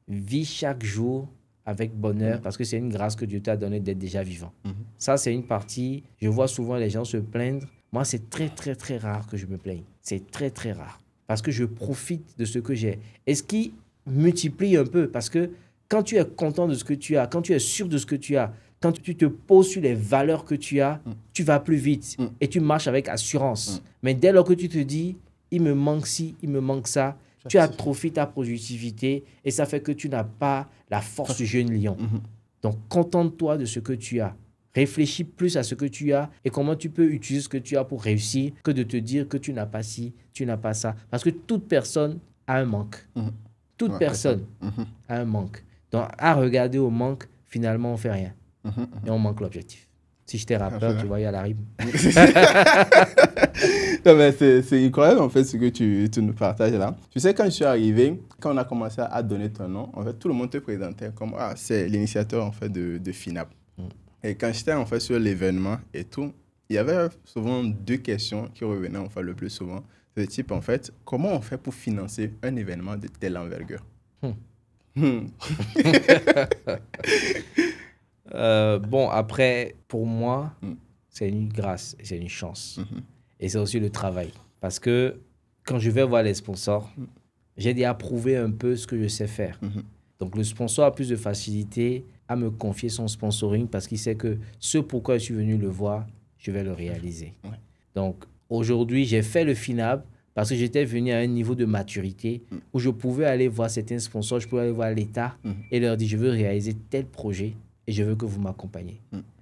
Vis chaque jour avec bonheur parce que c'est une grâce que Dieu t'a donnée d'être déjà vivant. Ça, c'est une partie. Je vois souvent les gens se plaindre. Moi, c'est très, très, très rare que je me plaigne. C'est très, très rare. Parce que je profite de ce que j'ai. Et ce qui multiplie un peu parce que quand tu es content de ce que tu as, quand tu es sûr de ce que tu as, quand tu te poses sur les valeurs que tu as, tu vas plus vite et tu marches avec assurance. Mais dès lors que tu te dis, il me manque ci, il me manque ça, tu atrophies ta productivité et ça fait que tu n'as pas la force du jeune lion. Donc, contente-toi de ce que tu as. Réfléchis plus à ce que tu as et comment tu peux utiliser ce que tu as pour réussir que de te dire que tu n'as pas ci, tu n'as pas ça. Parce que toute personne a un manque. Toute personne a un manque. Donc, à regarder au manque, finalement, on ne fait rien. Et on manque l'objectif. Si j'étais rappeur, tu vois, il y a la rime. Non, mais c'est incroyable, en fait, ce que tu nous partages là. Tu sais, quand je suis arrivé, quand on a commencé à donner ton nom, en fait, tout le monde te présentait comme, ah, c'est l'initiateur, en fait, de FINAP. Et quand j'étais, en fait, sur l'événement et tout, il y avait souvent 2 questions qui revenaient, en fait, le plus souvent. C'est type, en fait, comment on fait pour financer un événement de telle envergure? Bon, après, pour moi, c'est une grâce, c'est une chance. Et c'est aussi le travail. Parce que quand je vais voir les sponsors, j'ai déjà prouvé un peu ce que je sais faire. Donc, le sponsor a plus de facilité à me confier son sponsoring parce qu'il sait que ce pourquoi je suis venu le voir, je vais le réaliser. Donc, aujourd'hui, j'ai fait le FINAB parce que j'étais venu à un niveau de maturité où je pouvais aller voir certains sponsors, je pouvais aller voir l'État et leur dire, je veux réaliser tel projet et je veux que vous m'accompagniez.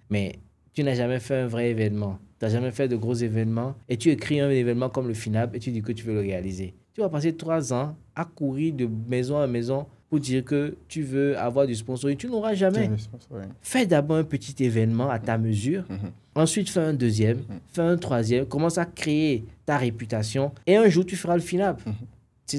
Mais tu n'as jamais fait un vrai événement, tu n'as jamais fait de gros événements et tu écris un événement comme le FINAB et tu dis que tu veux le réaliser. Tu vas passer 3 ans à courir de maison à maison pour dire que tu veux avoir du sponsoring. Tu n'auras jamais. Fais d'abord un petit événement à ta mesure. Ensuite, fais un deuxième, fais un troisième. Commence à créer ta réputation. Et un jour, tu feras le FINAB.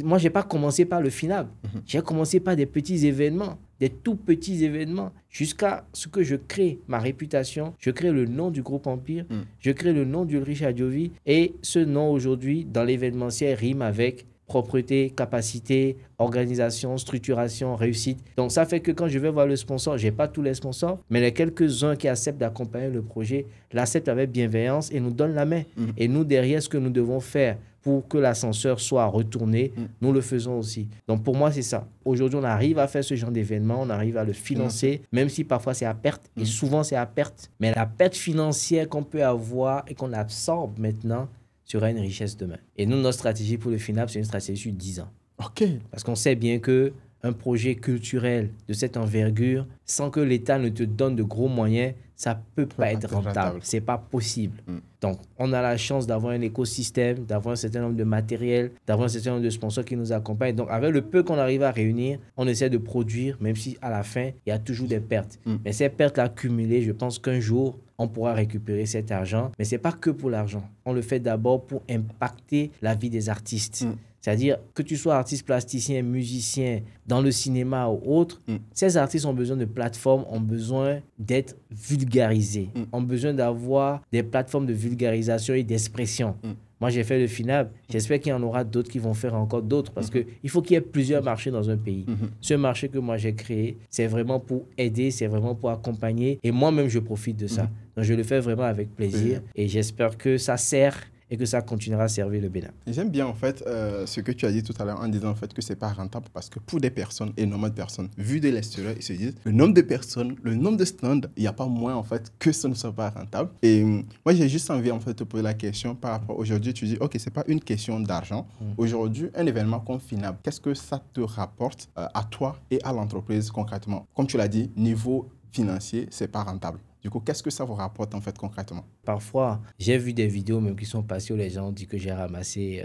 Moi, je n'ai pas commencé par le FINAB. J'ai commencé par des petits événements, des tout petits événements, jusqu'à ce que je crée ma réputation. Je crée le nom du groupe Empire. Je crée le nom d'Ulrich Adjovi. Et ce nom, aujourd'hui, dans l'événementiel, rime avec propreté, capacité, organisation, structuration, réussite. Donc, ça fait que quand je vais voir le sponsor, je n'ai pas tous les sponsors, mais les quelques-uns qui acceptent d'accompagner le projet l'acceptent avec bienveillance et nous donnent la main. Et nous, derrière, ce que nous devons faire pour que l'ascenseur soit retourné, nous le faisons aussi. Donc, pour moi, c'est ça. Aujourd'hui, on arrive à faire ce genre d'événement, on arrive à le financer, même si parfois c'est à perte, et souvent c'est à perte. Mais la perte financière qu'on peut avoir et qu'on absorbe maintenant sera une richesse demain. Et nous, notre stratégie pour le FINAB, c'est une stratégie sur 10 ans. OK. Parce qu'on sait bien qu'un projet culturel de cette envergure, sans que l'État ne te donne de gros moyens, ça ne peut pas être rentable. Ce n'est pas possible. Donc, on a la chance d'avoir un écosystème, d'avoir un certain nombre de matériel, d'avoir un certain nombre de sponsors qui nous accompagnent. Donc, avec le peu qu'on arrive à réunir, on essaie de produire, même si à la fin, il y a toujours des pertes. Mais ces pertes-là cumulées, je pense qu'un jour, on pourra récupérer cet argent. Mais ce n'est pas que pour l'argent. On le fait d'abord pour impacter la vie des artistes. C'est-à-dire que tu sois artiste plasticien, musicien, dans le cinéma ou autre, ces artistes ont besoin de plateformes, ont besoin d'être vulgarisés, ont besoin d'avoir des plateformes de vulgarisation et d'expression. Moi, j'ai fait le FINAB. J'espère qu'il y en aura d'autres qui vont faire encore d'autres parce qu'il faut qu'il y ait plusieurs marchés dans un pays. Ce marché que moi, j'ai créé, c'est vraiment pour aider, c'est vraiment pour accompagner. Et moi-même, je profite de ça. Donc, je le fais vraiment avec plaisir et j'espère que ça sert et que ça continuera à servir le Bénin. J'aime bien en fait ce que tu as dit tout à l'heure en disant en fait que c'est pas rentable parce que pour des personnes, énormément de personnes, vu de l'extérieur, ils se disent le nombre de personnes, le nombre de stands, il n'y a pas moins en fait que ça ne soit pas rentable. Et moi j'ai juste envie en fait de te poser la question par rapport aujourd'hui, tu dis ok c'est pas une question d'argent. Aujourd'hui un événement comme FINAB, qu'est-ce que ça te rapporte à toi et à l'entreprise concrètement? Comme tu l'as dit, niveau financier, c'est pas rentable. Du coup, qu'est-ce que ça vous rapporte en fait concrètement? Parfois, j'ai vu des vidéos même qui sont passées où les gens disent que j'ai ramassé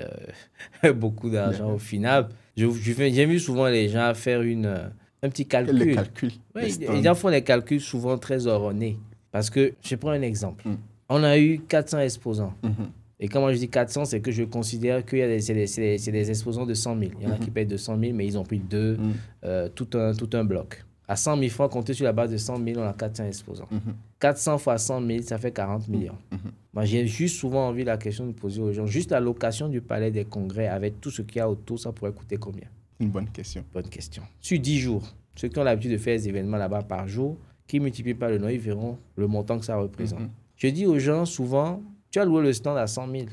beaucoup d'argent au FINAB. J'ai vu souvent les gens faire un petit calcul. Les calculs. Oui, les gens font des calculs souvent très erronés. Parce que, je prends un exemple. On a eu 400 exposants. Et quand moi je dis 400, c'est que je considère qu'il y a c'est des exposants de 100 000. Il y en a qui payent 200 000, mais ils ont pris tout un bloc. À 100 000 francs, compté sur la base de 100 000, on a 400 exposants. 400 fois 100 000, ça fait 40 millions. Moi, j'ai juste souvent envie la question de poser aux gens, juste la location du palais des congrès avec tout ce qu'il y a autour, ça pourrait coûter combien? Une bonne question. Bonne question. Sur 10 jours, ceux qui ont l'habitude de faire des événements là-bas par jour, qui multiplient par le nombre, ils verront le montant que ça représente. Je dis aux gens souvent, tu as loué le stand à 100 000.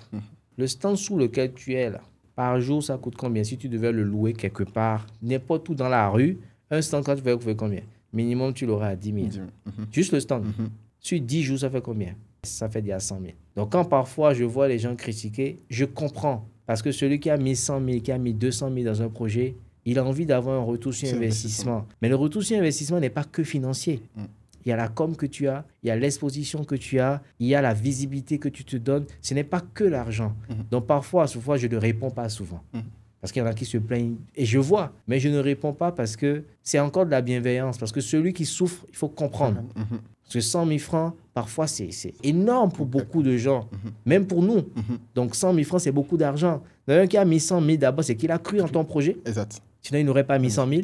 Le stand sous lequel tu es là, Par jour, ça coûte combien? Si tu devais le louer quelque part, n'importe où dans la rue, un stand, quand tu vas coûter combien? Minimum, tu l'auras à 10 000. Juste le stand. Sur 10 jours, ça fait combien? Ça fait déjà 100 000. Donc, quand parfois je vois les gens critiquer, je comprends. Parce que celui qui a mis 100 000, qui a mis 200 000 dans un projet, il a envie d'avoir un retour sur investissement. Mais le retour sur investissement n'est pas que financier. Il y a la com que tu as, il y a l'exposition que tu as, il y a la visibilité que tu te donnes. Ce n'est pas que l'argent. Donc, parfois, je ne réponds pas souvent. Parce qu'il y en a qui se plaignent. Et je vois, mais je ne réponds pas parce que c'est encore de la bienveillance. Parce que celui qui souffre, il faut comprendre. Parce que 100 000 francs, parfois, c'est énorme pour beaucoup de gens. Même pour nous. Donc, 100 000 francs, c'est beaucoup d'argent. Un qui a mis 100 000 d'abord, c'est qu'il a cru en ton projet. Exact. Sinon, il n'aurait pas mis 100 000.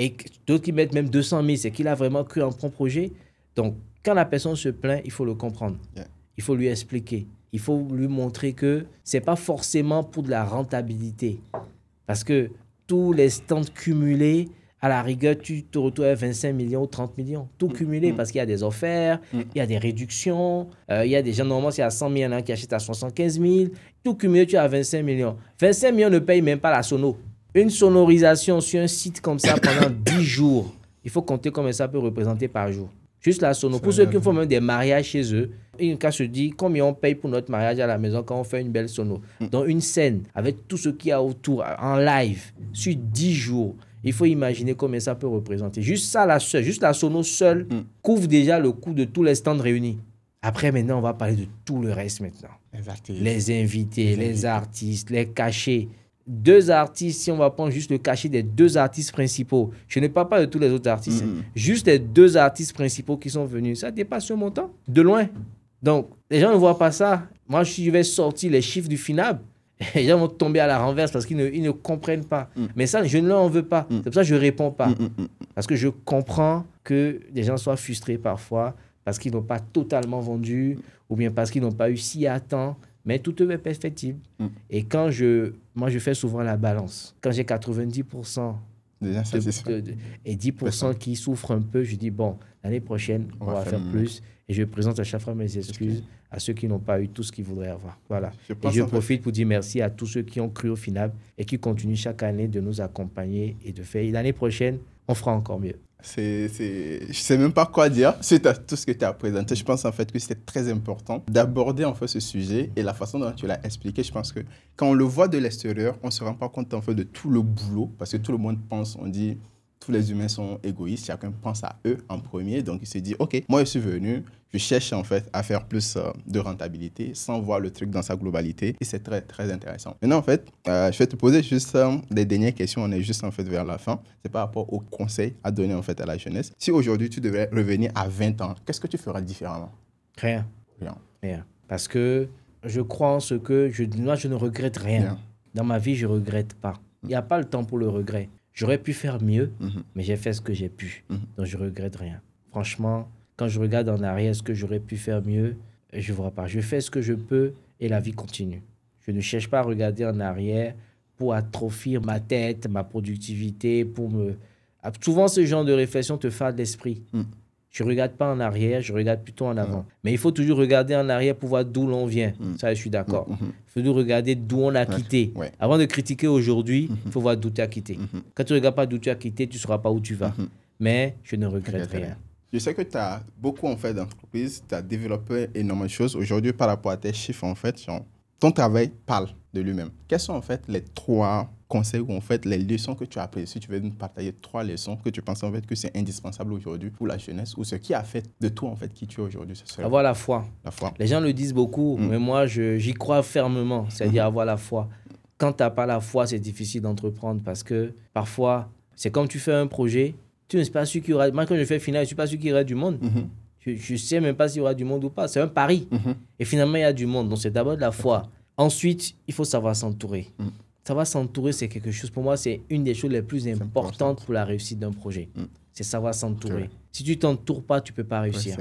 Et d'autres qui mettent même 200 000, c'est qu'il a vraiment cru en ton projet. Donc, quand la personne se plaint, il faut le comprendre. Il faut lui expliquer. Il faut lui montrer que ce n'est pas forcément pour de la rentabilité. Parce que tous les stands cumulés, à la rigueur, tu te retrouves à 25 millions ou 30 millions. Tout cumulé parce qu'il y a des offertes, il y a des réductions, il y a des gens, normalement, s'il y a 100 000, il y en a qui achètent à 75 000. Tout cumulé, tu as 25 millions. 25 millions ne payent même pas la sono. Une sonorisation sur un site comme ça pendant 10 jours, il faut compter combien ça peut représenter par jour. Juste la sono. Pour ceux qui font même des mariages chez eux, un cas se dit combien on paye pour notre mariage à la maison quand on fait une belle sono. Dans une scène, avec tout ce qu'il y a autour, en live, sur 10 jours, il faut imaginer combien ça peut représenter. Juste ça, juste la sono seule couvre déjà le coût de tous les stands réunis. Après, maintenant, on va parler de tout le reste maintenant. Les invités, les artistes, les cachets. 2 artistes, si on va prendre juste le cachet des 2 artistes principaux, je ne parle pas de tous les autres artistes, juste les 2 artistes principaux qui sont venus, ça dépasse ce montant, de loin. Donc, les gens ne voient pas ça. Moi, si je vais sortir les chiffres du FINAB, les gens vont tomber à la renverse parce qu'ils ne comprennent pas. Mais ça, je ne leur en veux pas. C'est pour ça que je ne réponds pas. Parce que je comprends que les gens soient frustrés parfois parce qu'ils n'ont pas totalement vendu ou bien parce qu'ils n'ont pas eu si à temps. Mais tout est perfectible. Et moi, je fais souvent la balance. Quand j'ai 90% et 10% qui souffrent un peu, je dis, bon, l'année prochaine, on va faire plus. Et je présente à chaque fois mes excuses à ceux qui n'ont pas eu tout ce qu'ils voudraient avoir. Voilà. Je profite pour dire merci à tous ceux qui ont cru au final et qui continuent chaque année de nous accompagner et de faire. Et l'année prochaine, on fera encore mieux. Je ne sais même pas quoi dire suite à tout ce que tu as présenté. Je pense en fait que c'était très important d'aborder en fait ce sujet et la façon dont tu l'as expliqué. Je pense que quand on le voit de l'extérieur, on ne se rend pas compte en fait de tout le boulot parce que tout le monde pense, on dit, tous les humains sont égoïstes, chacun pense à eux en premier. Donc il se dit, ok, moi je suis venu, je cherche en fait à faire plus de rentabilité sans voir le truc dans sa globalité et c'est très très intéressant. Maintenant en fait, je vais te poser juste des dernières questions, on est juste en fait vers la fin. C'est par rapport aux conseils à donner en fait à la jeunesse. Si aujourd'hui tu devrais revenir à 20 ans, qu'est-ce que tu feras différemment? Rien. Parce que je crois en ce que moi je ne regrette rien. Dans ma vie, je ne regrette pas. Il n'y a pas le temps pour le regret. J'aurais pu faire mieux, mais j'ai fait ce que j'ai pu. Donc, je ne regrette rien. Franchement, quand je regarde en arrière ce que j'aurais pu faire mieux, je ne vois pas. Je fais ce que je peux et la vie continue. Je ne cherche pas à regarder en arrière pour atrophier ma tête, ma productivité, Souvent, ce genre de réflexion te fade l'esprit. Je ne regarde pas en arrière, je regarde plutôt en avant. Mais il faut toujours regarder en arrière pour voir d'où l'on vient. Ça, je suis d'accord. Il faut toujours regarder d'où on a quitté. Avant de critiquer aujourd'hui, il faut voir d'où tu as quitté. Quand tu ne regardes pas d'où tu as quitté, tu ne sauras pas où tu vas. Mais je ne regrette rien. Je sais que tu as beaucoup en fait d'entreprises, tu as développé énormément de choses. Aujourd'hui, par rapport à tes chiffres, en fait, ton travail parle de lui-même. Quels sont en fait les 3 conseils ou en fait les leçons que tu as apprises? Si tu veux nous partager 3 leçons que tu penses en fait que c'est indispensable aujourd'hui pour la jeunesse ou ce qui a fait de toi en fait qui tu es aujourd'hui. Avoir la foi. La foi. Les gens le disent beaucoup, mais moi j'y crois fermement, c'est-à-dire avoir la foi. Quand tu n'as pas la foi, c'est difficile d'entreprendre parce que parfois, c'est comme tu fais un projet, tu n'es pas sûr qu'il y aura... Moi, quand je fais final, je ne suis pas sûr qu'il y aura du monde. Je ne sais même pas s'il y aura du monde ou pas. C'est un pari. Et finalement, il y a du monde. Donc, c'est d'abord de la foi. Ensuite, il faut savoir s'entourer. Savoir s'entourer, c'est quelque chose, pour moi, c'est une des choses les plus importantes pour la réussite d'un projet. C'est savoir s'entourer. Si tu ne t'entoures pas, tu ne peux pas réussir.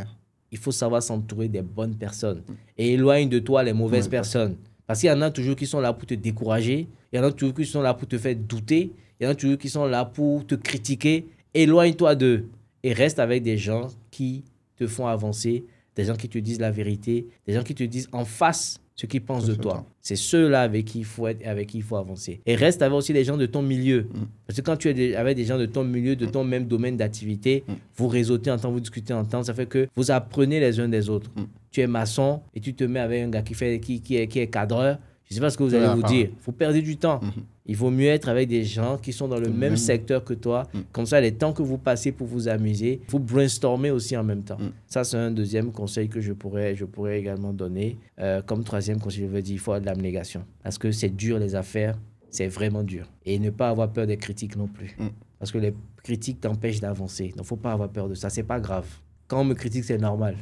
Il faut savoir s'entourer des bonnes personnes. Et éloigne de toi les mauvaises personnes. Parce qu'il y en a toujours qui sont là pour te décourager. Il y en a toujours qui sont là pour te faire douter. Il y en a toujours qui sont là pour te critiquer. Éloigne-toi d'eux et reste avec des gens qui te font avancer des gens qui te disent la vérité, des gens qui te disent en face ce qu'ils pensent de toi. Temps. C'est ceux-là avec qui il faut être et avec qui il faut avancer. Et reste avec aussi les gens de ton milieu. Parce que quand tu es avec des gens de ton milieu, de ton même domaine d'activité, vous réseautez en temps, vous discutez en temps, ça fait que vous apprenez les uns des autres. Tu es maçon et tu te mets avec un gars qui est cadreur. Je ne sais pas ce que vous allez vous dire. Vous perdez du temps. Il vaut mieux être avec des gens qui sont dans le même secteur que toi. Comme ça, les temps que vous passez pour vous amuser, vous brainstormez aussi en même temps. Ça, c'est un deuxième conseil que je pourrais également donner. Comme troisième conseil, je veux dire, il faut avoir de l'abnégation. Parce que c'est dur, les affaires. C'est vraiment dur. Et ne pas avoir peur des critiques non plus. Parce que les critiques t'empêchent d'avancer. Donc, il ne faut pas avoir peur de ça. Ce n'est pas grave. Quand on me critique, c'est normal.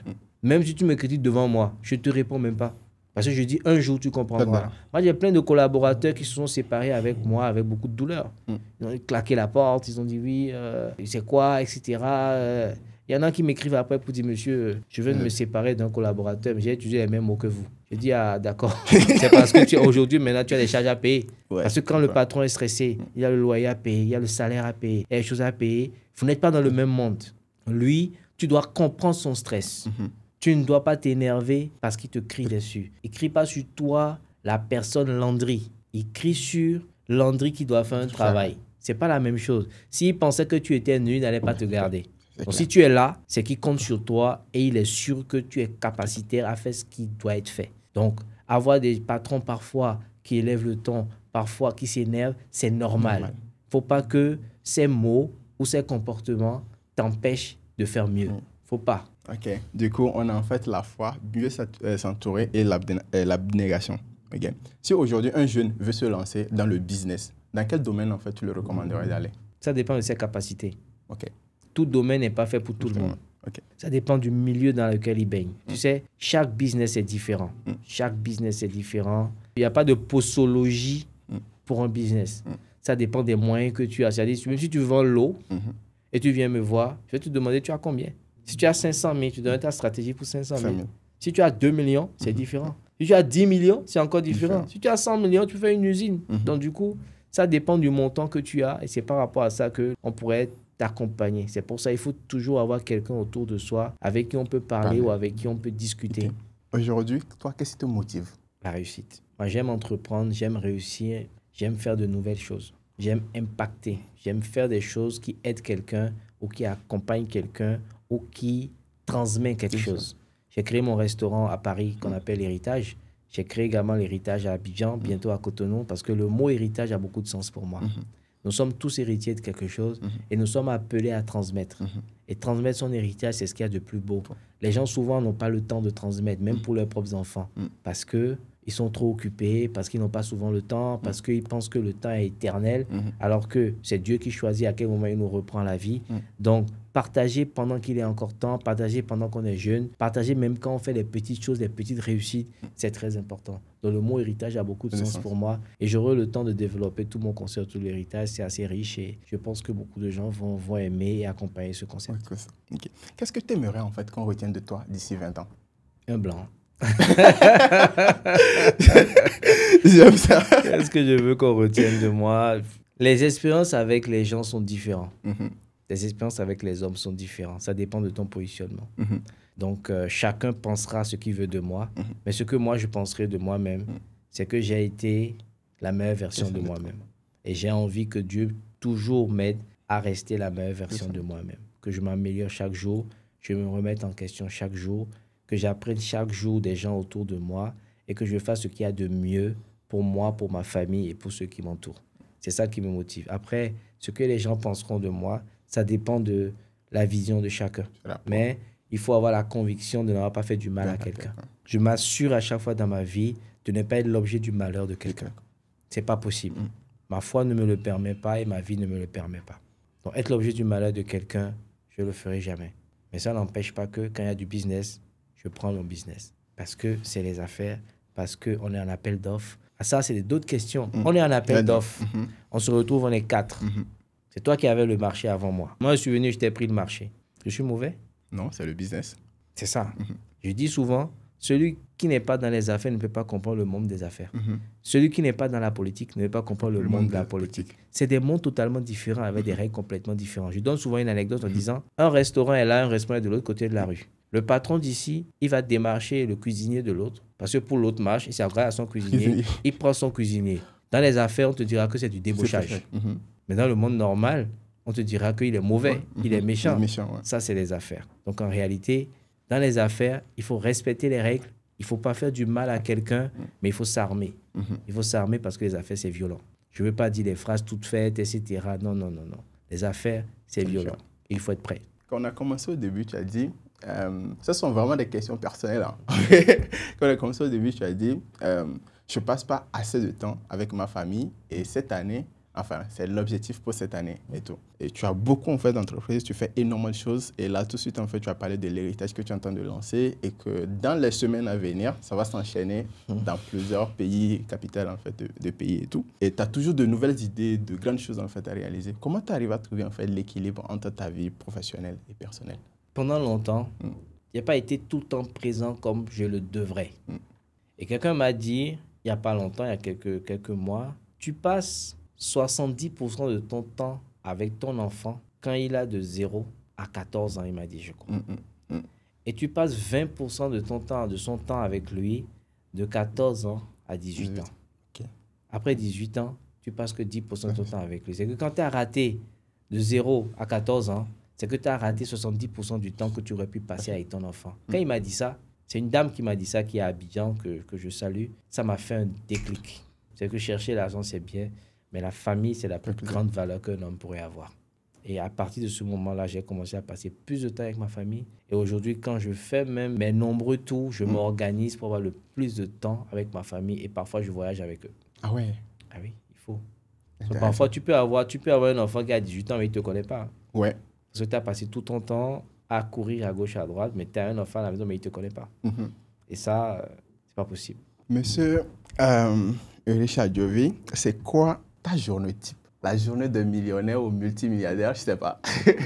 Même si tu me critiques devant moi, je ne te réponds même pas. Parce que je dis, un jour, tu comprendras. Moi, j'ai plein de collaborateurs qui se sont séparés avec moi avec beaucoup de douleur. Ils ont claqué la porte, ils ont dit oui, c'est quoi, etc. Il y en a qui m'écrivent après pour dire, monsieur, je veux me séparer d'un collaborateur, mais j'ai utilisé les mêmes mots que vous. Je dis, ah, d'accord. C'est parce que aujourd'hui, maintenant, tu as des charges à payer. Parce que quand le patron est stressé, il y a le loyer à payer, il y a le salaire à payer, il y a les choses à payer. Vous n'êtes pas dans le même monde. Lui, tu dois comprendre son stress. Tu ne dois pas t'énerver parce qu'il te crie dessus. Il ne crie pas sur toi, la personne Landry. Il crie sur Landry qui doit faire un travail. Ce n'est pas la même chose. S'il pensait que tu étais nul, il n'allait pas te garder. Donc, si tu es là, c'est qu'il compte sur toi et il est sûr que tu es capacitaire à faire ce qui doit être fait. Donc, avoir des patrons parfois qui élèvent le ton, parfois qui s'énervent, c'est normal. Il ne faut pas que ces mots ou ces comportements t'empêchent de faire mieux. Il ne faut pas. Ok. Du coup, on a en fait la foi, mieux s'entourer et l'abnégation. Ok. Si aujourd'hui un jeune veut se lancer dans le business, dans quel domaine en fait tu le recommanderais d'aller? Ça dépend de ses capacités. Ok. Tout domaine n'est pas fait pour tout le monde. Ok. Ça dépend du milieu dans lequel il baigne. Tu sais, chaque business est différent. Chaque business est différent. Il n'y a pas de posologie pour un business. Ça dépend des moyens que tu as. C'est-à-dire, même si tu vends l'eau et tu viens me voir, je vais te demander, tu as combien? Si tu as 500 000, tu donnes ta stratégie pour 500 000. Si tu as 2 millions, c'est différent. Si tu as 10 millions, c'est encore différent. Si tu as 100 millions, tu fais une usine. Donc, du coup, ça dépend du montant que tu as et c'est par rapport à ça qu'on pourrait t'accompagner. C'est pour ça qu'il faut toujours avoir quelqu'un autour de soi avec qui on peut parler ou avec qui on peut discuter. Aujourd'hui, toi, qu'est-ce qui te motive? La réussite. Moi, j'aime entreprendre, j'aime réussir, j'aime faire de nouvelles choses. J'aime impacter. J'aime faire des choses qui aident quelqu'un ou qui accompagnent quelqu'un ou qui transmet quelque chose. J'ai créé mon restaurant à Paris qu'on appelle Héritage. J'ai créé également l'Héritage à Abidjan, bientôt à Cotonou, parce que le mot héritage a beaucoup de sens pour moi. Nous sommes tous héritiers de quelque chose et nous sommes appelés à transmettre. Et transmettre son héritage, c'est ce qu'il y a de plus beau. Les gens, souvent, n'ont pas le temps de transmettre, même pour leurs propres enfants, parce qu'ils sont trop occupés, parce qu'ils n'ont pas souvent le temps, parce qu'ils pensent que le temps est éternel, alors que c'est Dieu qui choisit à quel moment il nous reprend la vie. Donc, partager pendant qu'il est encore temps, partager pendant qu'on est jeune, partager même quand on fait des petites choses, des petites réussites, c'est très important. Donc, le mot héritage a beaucoup de sens pour moi et j'aurai le temps de développer tout mon concept sur l'héritage. C'est assez riche et je pense que beaucoup de gens vont aimer et accompagner ce concept. Okay. Qu'est-ce que tu aimerais en fait qu'on retienne de toi d'ici 20 ans? Un blanc. J'aime ça. Qu'est-ce que je veux qu'on retienne de moi? Les expériences avec les gens sont différentes. Les expériences avec les hommes sont différentes. Ça dépend de ton positionnement. Donc, chacun pensera ce qu'il veut de moi. Mais ce que moi, je penserai de moi-même, c'est que j'ai été la meilleure version de moi-même. Et j'ai envie que Dieu toujours m'aide à rester la meilleure version de moi-même. Que je m'améliore chaque jour, je me remette en question chaque jour, que j'apprenne chaque jour des gens autour de moi et que je fasse ce qu'il y a de mieux pour moi, pour ma famille et pour ceux qui m'entourent. C'est ça qui me motive. Après, ce que les gens penseront de moi, ça dépend de la vision de chacun. Mais il faut avoir la conviction de n'avoir pas fait du mal à quelqu'un. Je m'assure à chaque fois dans ma vie de ne pas être l'objet du malheur de quelqu'un. Ce n'est pas possible. Ma foi ne me le permet pas et ma vie ne me le permet pas. Donc, être l'objet du malheur de quelqu'un, je ne le ferai jamais. Mais ça n'empêche pas que quand il y a du business, je prends mon business. Parce que c'est les affaires, parce qu'on est en appel d'offres. Ah, ça, c'est d'autres questions. On est en appel d'offres. On se retrouve, on est 4. C'est toi qui avais le marché avant moi. Moi, je suis venu, je t'ai pris le marché. Je suis mauvais? Non, c'est le business. C'est ça. Je dis souvent, Celui qui n'est pas dans les affaires ne peut pas comprendre le monde des affaires. Celui qui n'est pas dans la politique ne peut pas comprendre le monde de la politique. C'est des mondes totalement différents avec des règles complètement différentes. Je donne souvent une anecdote en disant, un restaurant est là, un restaurant est de l'autre côté de la rue. Le patron d'ici, il va démarcher le cuisinier de l'autre parce que pour l'autre marche, il s'adresse à son cuisinier, il prend son cuisinier. Dans les affaires, on te dira que c'est du débauchage. Mais dans le monde normal, on te dira qu'il est mauvais, il est méchant. Ça, c'est les affaires. Donc, en réalité, dans les affaires, il faut respecter les règles. Il ne faut pas faire du mal à quelqu'un, mais il faut s'armer. Il faut s'armer parce que les affaires, c'est violent. Je ne veux pas dire des phrases toutes faites, etc. Non, non, non, non. Les affaires, c'est violent. Il faut être prêt. Quand on a commencé au début, tu as dit, ce sont vraiment des questions personnelles. Hein. Quand on a commencé au début, tu as dit, je ne passe pas assez de temps avec ma famille et cette année, enfin, c'est l'objectif pour cette année et tout. Et tu as beaucoup en fait d'entreprises, tu fais énormément de choses. Et là, tout de suite, en fait, tu as parlé de l'héritage que tu es en train de lancer et que dans les semaines à venir, ça va s'enchaîner dans plusieurs pays, capitales en fait, de pays et tout. Et tu as toujours de nouvelles idées, de grandes choses en fait à réaliser. Comment tu arrives à trouver en fait l'équilibre entre ta vie professionnelle et personnelle? Pendant longtemps, je n'ai pas été tout le temps présent comme je le devrais. Et quelqu'un m'a dit, il n'y a pas longtemps, il y a quelques mois, tu passes 70% de ton temps avec ton enfant quand il a de 0 à 14 ans, il m'a dit, je crois. Et tu passes 20% de son temps avec lui de 14 ans à 18 ans. Après 18 ans, tu passes que 10% de ton temps avec lui. C'est que quand tu as raté de 0 à 14 ans, c'est que tu as raté 70% du temps que tu aurais pu passer avec ton enfant. Quand il m'a dit ça, c'est une dame qui m'a dit ça, qui est à Abidjan, que je salue. Ça m'a fait un déclic. C'est que chercher l'argent, c'est bien. Mais la famille, c'est la plus grande valeur qu'un homme pourrait avoir. Et à partir de ce moment-là, j'ai commencé à passer plus de temps avec ma famille. Et aujourd'hui, quand je fais même mes nombreux tours, je m'organise pour avoir le plus de temps avec ma famille. Et parfois, je voyage avec eux. Ah ouais? Ah oui, il faut. Parfois, tu peux avoir un enfant qui a 18 ans, mais il ne te connaît pas. Ouais. Parce que tu as passé tout ton temps à courir à gauche, à droite, mais tu as un enfant à la maison, mais il ne te connaît pas. Et ça, c'est pas possible. Monsieur Richard Diovi, c'est quoi ta journée type? La journée de millionnaire ou multimilliardaire, je ne sais pas.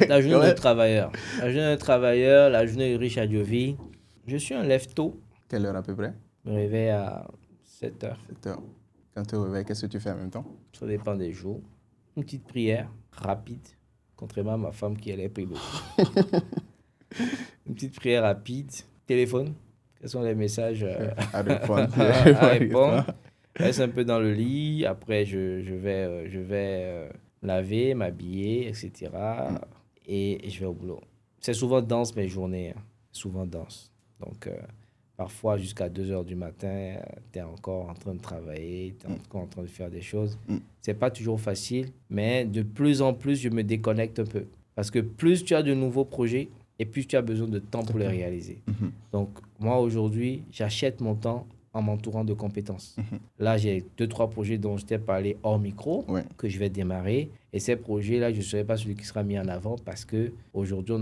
La journée de travailleur. La journée de travailleur, la journée de Richard Diovi. Je suis un lève-tôt. Quelle heure à peu près? Je me réveille à 7 heures. 7 heures. Quand tu te réveilles, qu'est-ce que tu fais en même temps? Ça dépend des jours. Une petite prière rapide, contrairement à ma femme qui elle prie beaucoup. Une petite prière rapide. Téléphone. Quels sont les messages à répondre? À répondre. Je reste un peu dans le lit. Après, je vais laver, m'habiller, etc. Et je vais au boulot. C'est souvent dense mes journées. Hein. Souvent dense. Donc, parfois, jusqu'à 2 heures du matin, tu es encore en train de travailler, tu es encore en train de faire des choses. C'est pas toujours facile, mais de plus en plus, je me déconnecte un peu. Parce que plus tu as de nouveaux projets, et plus tu as besoin de temps pour les réaliser. Donc, moi, aujourd'hui, j'achète mon temps en m'entourant de compétences. Là, j'ai 2-3 projets dont je t'ai parlé hors micro, que je vais démarrer. Et ces projets-là, je ne serai pas celui qui sera mis en avant parce qu'aujourd'hui,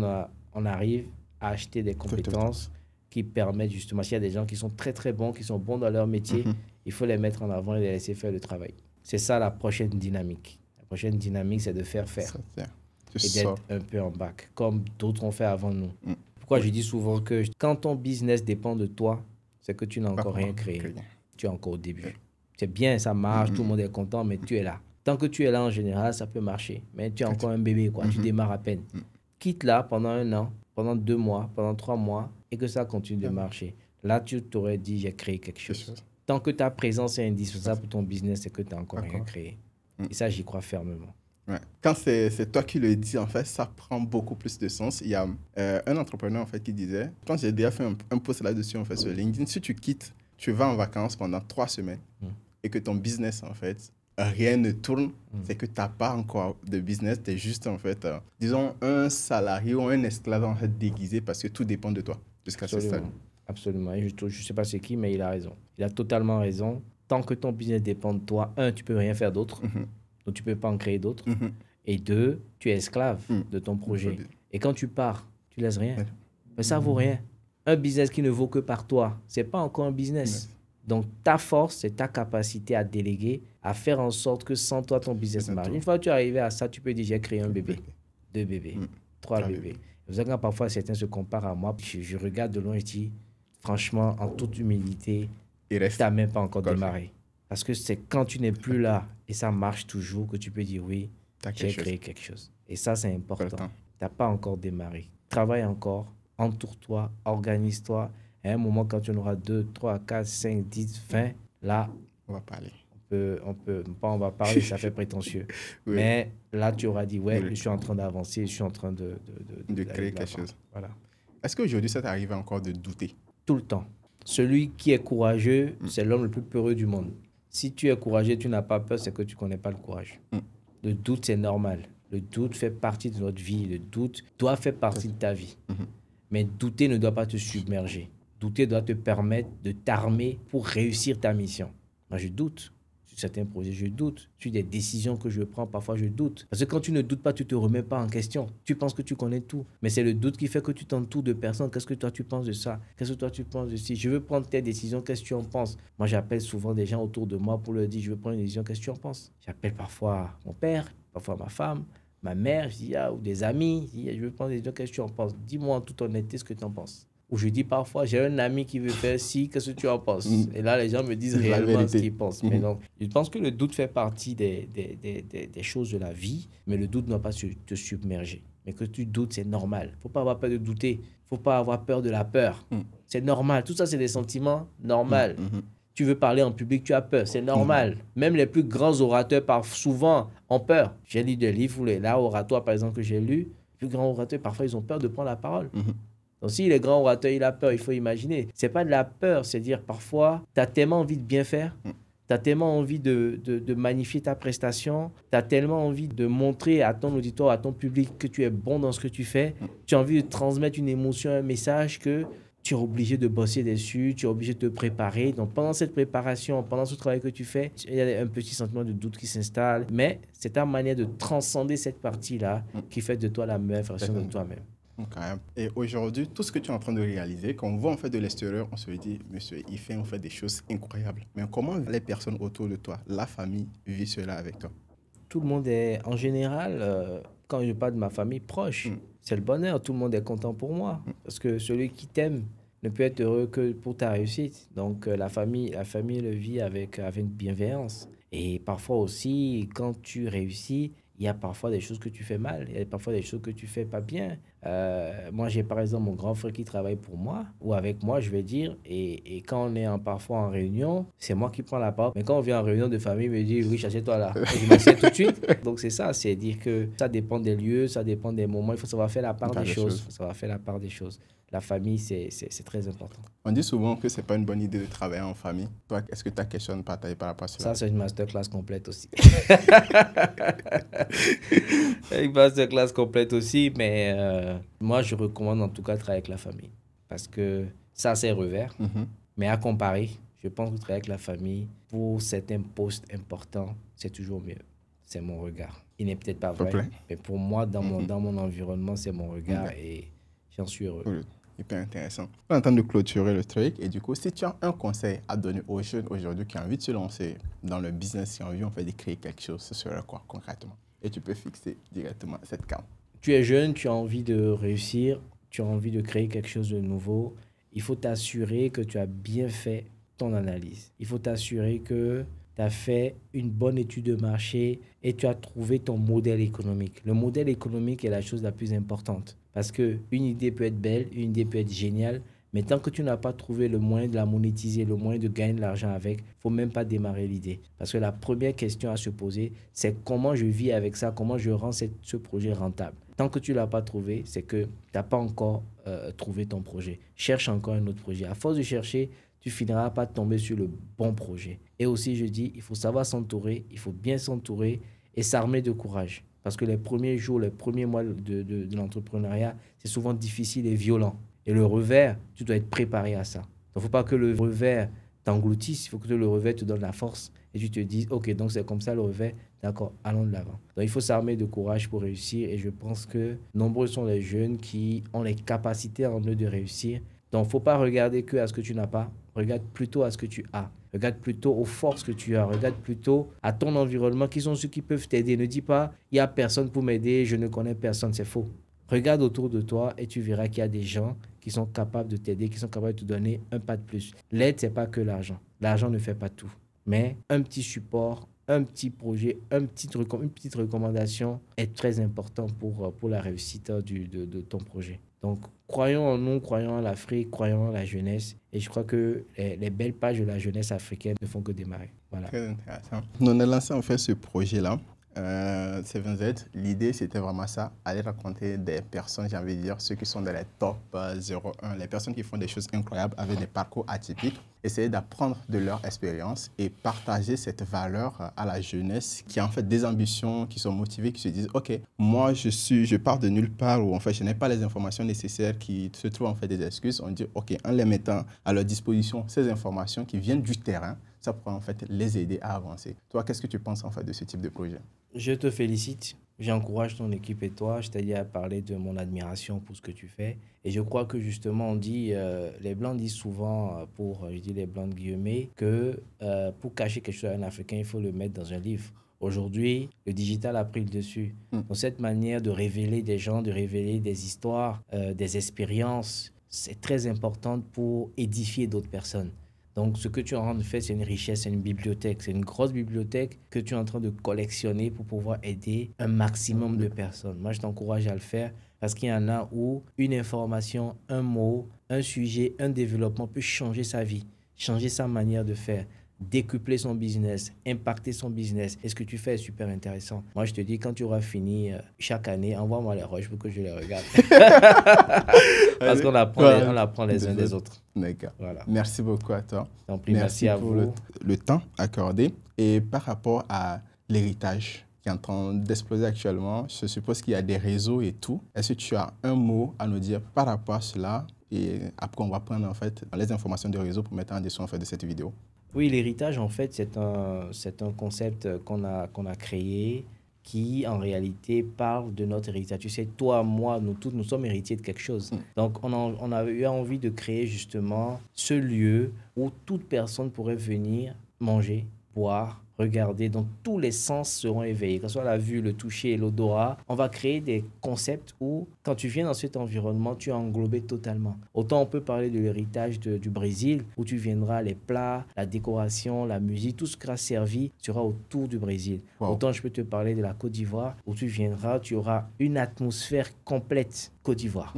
on arrive à acheter des compétences qui permettent justement, s'il y a des gens qui sont très, très bons, qui sont bons dans leur métier, il faut les mettre en avant et les laisser faire le travail. C'est ça la prochaine dynamique. La prochaine dynamique, c'est de faire. Et d'être un peu en bac, comme d'autres ont fait avant nous. Pourquoi je dis souvent que quand ton business dépend de toi, c'est que tu n'as encore rien créé. Tu es encore au début. C'est bien, ça marche, tout le monde est content, mais tu es là. Tant que tu es là, en général, ça peut marcher. Mais tu es encore un bébé, quoi. Tu démarres à peine. Quitte là pendant 1 an, pendant 2 mois, pendant 3 mois, et que ça continue de marcher. Là, tu t'aurais dit, j'ai créé quelque chose. Tant que ta présence est indispensable pour ton business, c'est que tu n'as encore rien créé. Et ça, j'y crois fermement. Ouais. Quand c'est toi qui le dis, en fait, ça prend beaucoup plus de sens. Il y a un entrepreneur en fait, qui disait, quand j'ai déjà fait un post là-dessus en fait, sur LinkedIn, si tu quittes, tu vas en vacances pendant 3 semaines et que ton business, en fait, rien ne tourne, c'est que tu n'as pas encore de business, tu es juste, en fait, disons, un salarié ou un esclave en fait, déguisé parce que tout dépend de toi jusqu'à ce stade. Absolument. Et je ne sais pas c'est qui, mais il a raison. Il a totalement raison. Tant que ton business dépend de toi, 1, tu ne peux rien faire d'autre. Donc, tu ne peux pas en créer d'autres. Et 2, tu es esclave de ton projet. Et quand tu pars, tu ne laisses rien. Mais ça ne vaut rien. Un business qui ne vaut que par toi, ce n'est pas encore un business. Donc, ta force, c'est ta capacité à déléguer, à faire en sorte que sans toi, ton business marche. Une fois que tu es arrivé à ça, tu peux dire, j'ai créé un bébé, 2 bébés, 3 bébés. C'est pour ça que parfois, certains se comparent à moi. Je regarde de loin et je dis, franchement, en toute humilité, Il tu reste. n'as même pas encore Golf. démarré. Parce que c'est quand tu n'es plus là et ça marche toujours que tu peux dire oui, T'as j'ai quelque chose. créé quelque chose. Et ça, c'est Pas le important. temps. Tu n'as pas encore démarré. Travaille encore, entoure-toi, organise-toi. À un moment, quand tu en auras 2, 3, 4, 5, 10, 20, là, On va parler. on va parler, ça fait prétentieux. Oui. Mais là, tu auras dit, ouais, Oui. je suis en train d'avancer, je suis en train De d'aller créer de quelque l'avant. chose. Voilà. Est-ce qu'aujourd'hui, ça t'arrive encore de douter? Tout le temps. Celui qui est courageux, c'est l'homme le plus peureux du monde. Si tu es courageux, tu n'as pas peur, c'est que tu ne connais pas le courage. Le doute, c'est normal. Le doute fait partie de notre vie. Le doute doit faire partie de ta vie. Mais douter ne doit pas te submerger. Douter doit te permettre de t'armer pour réussir ta mission. Moi, je doute. Sur certains projets, je doute. Sur des décisions que je prends, parfois, je doute. Parce que quand tu ne doutes pas, tu ne te remets pas en question. Tu penses que tu connais tout. Mais c'est le doute qui fait que tu t'entoures de personnes. Qu'est-ce que toi, tu penses de ça? Qu'est-ce que toi, tu penses de ci? Je veux prendre telle décision. Qu'est-ce que tu en penses? Moi, j'appelle souvent des gens autour de moi pour leur dire, je veux prendre une décision. Qu'est-ce que tu en penses? J'appelle parfois mon père, parfois ma femme, ma mère, je dis, ou des amis. Je dis, je veux prendre une décision. Qu'est-ce que tu en penses? Dis-moi en toute honnêteté ce que tu en penses. Ou je dis parfois, j'ai un ami qui veut faire ci, qu'est-ce que tu en penses? Et là, les gens me disent La réellement ce vérité. qu'ils pensent. Mais donc, je pense que le doute fait partie des choses de la vie, mais le doute ne doit pas te submerger. Mais que tu doutes, c'est normal. Il ne faut pas avoir peur de douter. Il ne faut pas avoir peur de la peur. C'est normal. Tout ça, c'est des sentiments normaux. Tu veux parler en public, tu as peur. C'est normal. Même les plus grands orateurs, souvent, ont peur. J'ai lu des livres où là, oratoire, par exemple, que j'ai lu, les plus grands orateurs, parfois, ils ont peur de prendre la parole. Donc, si les grands orateurs, il a peur, il faut imaginer. Ce n'est pas de la peur, c'est dire parfois, tu as tellement envie de bien faire, tu as tellement envie de magnifier ta prestation, tu as tellement envie de montrer à ton auditoire, à ton public que tu es bon dans ce que tu fais, tu as envie de transmettre une émotion, un message que tu es obligé de bosser dessus, tu es obligé de te préparer. Donc, pendant cette préparation, pendant ce travail que tu fais, il y a un petit sentiment de doute qui s'installe, mais c'est ta manière de transcender cette partie-là qui fait de toi la meilleure version de toi-même. Quand même. Et aujourd'hui, tout ce que tu es en train de réaliser, quand on voit en fait de l'extérieur, on se dit, monsieur, il fait en fait des choses incroyables. Mais comment les personnes autour de toi, la famille, vivent cela avec toi? Tout le monde est, en général, quand je parle de ma famille proche, c'est le bonheur. Tout le monde est content pour moi. Parce que celui qui t'aime ne peut être heureux que pour ta réussite. Donc, la famille le vit avec une bienveillance. Et parfois aussi, quand tu réussis, il y a parfois des choses que tu fais mal, il y a parfois des choses que tu fais pas bien. Moi, j'ai par exemple mon grand frère qui travaille pour moi, ou avec moi, je vais dire, et quand on est parfois en réunion, c'est moi qui prends la parole. Mais quand on vient en réunion de famille, il me dit, oui, assieds-toi là. Et je m'assieds tout de suite. Donc, c'est ça, c'est dire que ça dépend des lieux, ça dépend des moments, il faut savoir faire la part des choses. Il faut savoir faire la part des choses. La famille, c'est très important. On dit souvent que ce n'est pas une bonne idée de travailler en famille. Toi, est-ce que tu as quelque chose à partager par rapport à cela? Ça, c'est une masterclass complète aussi. Une masterclass complète aussi, mais moi, je recommande en tout cas de travailler avec la famille. Parce que ça, c'est revers. Mais à comparer, je pense que travailler avec la famille, pour certains postes importants, c'est toujours mieux. C'est mon regard. Il n'est peut-être pas vrai, mais pour moi, dans mon environnement, c'est mon regard et j'en suis heureux. Hyper intéressant. On est en train de clôturer le truc. Et du coup, si tu as un conseil à donner aux jeunes aujourd'hui qui ont envie de se lancer dans le business, qui ont envie en fait, de créer quelque chose, ce serait quoi concrètement? Et tu peux fixer directement cette carte. Tu es jeune, tu as envie de réussir, tu as envie de créer quelque chose de nouveau. Il faut t'assurer que tu as bien fait ton analyse. Il faut t'assurer que tu as fait une bonne étude de marché et tu as trouvé ton modèle économique. Le modèle économique est la chose la plus importante. Parce qu'une idée peut être belle, une idée peut être géniale, mais tant que tu n'as pas trouvé le moyen de la monétiser, le moyen de gagner de l'argent avec, il ne faut même pas démarrer l'idée. Parce que la première question à se poser, c'est comment je vis avec ça, comment je rends ce projet rentable. Tant que tu ne l'as pas trouvé, c'est que tu n'as pas encore trouvé ton projet. Cherche encore un autre projet. À force de chercher, tu finiras par tomber sur le bon projet. Et aussi, je dis, il faut savoir s'entourer, il faut bien s'entourer et s'armer de courage. Parce que les premiers jours, les premiers mois de l'entrepreneuriat, c'est souvent difficile et violent. Et le revers, tu dois être préparé à ça. Donc, il ne faut pas que le revers t'engloutisse, il faut que le revers te donne la force et tu te dises, ok, donc c'est comme ça le revers, d'accord, allons de l'avant. Donc, il faut s'armer de courage pour réussir et je pense que nombreux sont les jeunes qui ont les capacités en eux de réussir. Donc, il ne faut pas regarder que à ce que tu n'as pas, regarde plutôt à ce que tu as. Regarde plutôt aux forces que tu as. Regarde plutôt à ton environnement, qui sont ceux qui peuvent t'aider. Ne dis pas, il n'y a personne pour m'aider, je ne connais personne. C'est faux. Regarde autour de toi et tu verras qu'il y a des gens qui sont capables de t'aider, qui sont capables de te donner un pas de plus. L'aide, c'est pas que l'argent. L'argent ne fait pas tout. Mais un petit support, un petit projet, une petite recommandation est très important pour la réussite de ton projet. Donc, croyons en nous, croyons en l'Afrique, croyons en la jeunesse. Et je crois que les belles pages de la jeunesse africaine ne font que démarrer. Voilà. Très intéressant. On a lancé en fait ce projet-là. 7Z, l'idée c'était vraiment ça, aller raconter des personnes, j'ai envie de dire, ceux qui sont dans les top 01, les personnes qui font des choses incroyables avec des parcours atypiques, essayer d'apprendre de leur expérience et partager cette valeur à la jeunesse qui a en fait des ambitions, qui sont motivées, qui se disent ok, moi je pars de nulle part ou en fait je n'ai pas les informations nécessaires, qui se trouvent en fait des excuses. On dit ok, en les mettant à leur disposition ces informations qui viennent du terrain, ça pourrait en fait les aider à avancer. Toi, qu'est-ce que tu penses en fait de ce type de projet? Je te félicite. J'encourage ton équipe et toi. Je t'ai dit à parler de mon admiration pour ce que tu fais. Et je crois que justement, on dit, les Blancs disent souvent, je dis les Blancs de guillemets, que pour cacher quelque chose à un Africain, il faut le mettre dans un livre. Aujourd'hui, le digital a pris le dessus. Donc cette manière de révéler des gens, de révéler des histoires, des expériences, c'est très importante pour édifier d'autres personnes. Donc, ce que tu es en train de faire, c'est une richesse, c'est une bibliothèque. C'est une grosse bibliothèque que tu es en train de collectionner pour pouvoir aider un maximum de personnes. Moi, je t'encourage à le faire parce qu'il y en a où une information, un mot, un sujet, un développement peut changer sa vie, changer sa manière de faire, décupler son business, impacter son business. Et ce que tu fais est super intéressant. Moi, je te dis, quand tu auras fini chaque année, envoie-moi les rushs pour que je les regarde. Parce qu'on apprend les uns des autres. D'accord. Voilà. Merci beaucoup à toi. Merci à pour vous. le temps accordé. Et par rapport à l'héritage qui est en train d'exploser actuellement, je suppose qu'il y a des réseaux et tout. Est-ce que tu as un mot à nous dire par rapport à cela? Et après, on va prendre en fait les informations du réseau pour mettre en dessous en fait de cette vidéo. Oui, l'héritage, en fait, c'est un concept qu'on a créé qui, en réalité, parle de notre héritage. Tu sais, toi, moi, nous tous, nous sommes héritiers de quelque chose. Donc, on a eu envie de créer justement ce lieu où toute personne pourrait venir manger, boire, regarder, donc tous les sens seront éveillés, que ce soit la vue, le toucher, l'odorat. On va créer des concepts où, quand tu viens dans cet environnement, tu es englobé totalement. Autant on peut parler de l'héritage du Brésil, où tu viendras, les plats, la décoration, la musique, tout ce qui sera servi sera autour du Brésil. Wow. Autant je peux te parler de la Côte d'Ivoire, où tu viendras, tu auras une atmosphère complète Côte d'Ivoire.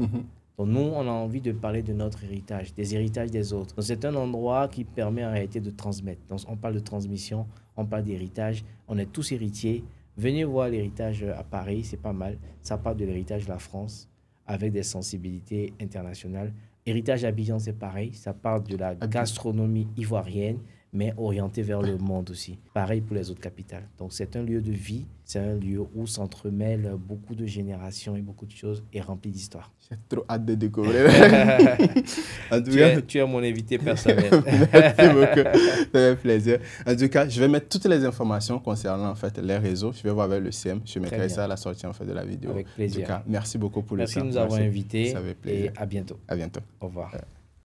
Donc nous, on a envie de parler de notre héritage, des héritages des autres. Donc c'est un endroit qui permet en réalité de transmettre. Donc on parle de transmission, on parle d'héritage, on est tous héritiers. Venez voir l'héritage à Paris, c'est pas mal. Ça parle de l'héritage de la France avec des sensibilités internationales. Héritage Abidjan, c'est pareil. Ça parle de la gastronomie ivoirienne, mais orienté vers le monde aussi. Pareil pour les autres capitales. Donc, c'est un lieu de vie, c'est un lieu où s'entremêlent beaucoup de générations et beaucoup de choses et rempli d'histoire. J'ai trop hâte de découvrir. En tout cas, tu es mon invité personnel. Merci beaucoup, ça fait plaisir. En tout cas, je vais mettre toutes les informations concernant en fait, les réseaux. Je vais voir avec le CM, je mettrai ça à la sortie en fait, de la vidéo. Avec plaisir. En tout cas, merci beaucoup pour le temps. Merci de nous avoir invités ça fait plaisir. Et à bientôt. À bientôt. Au revoir.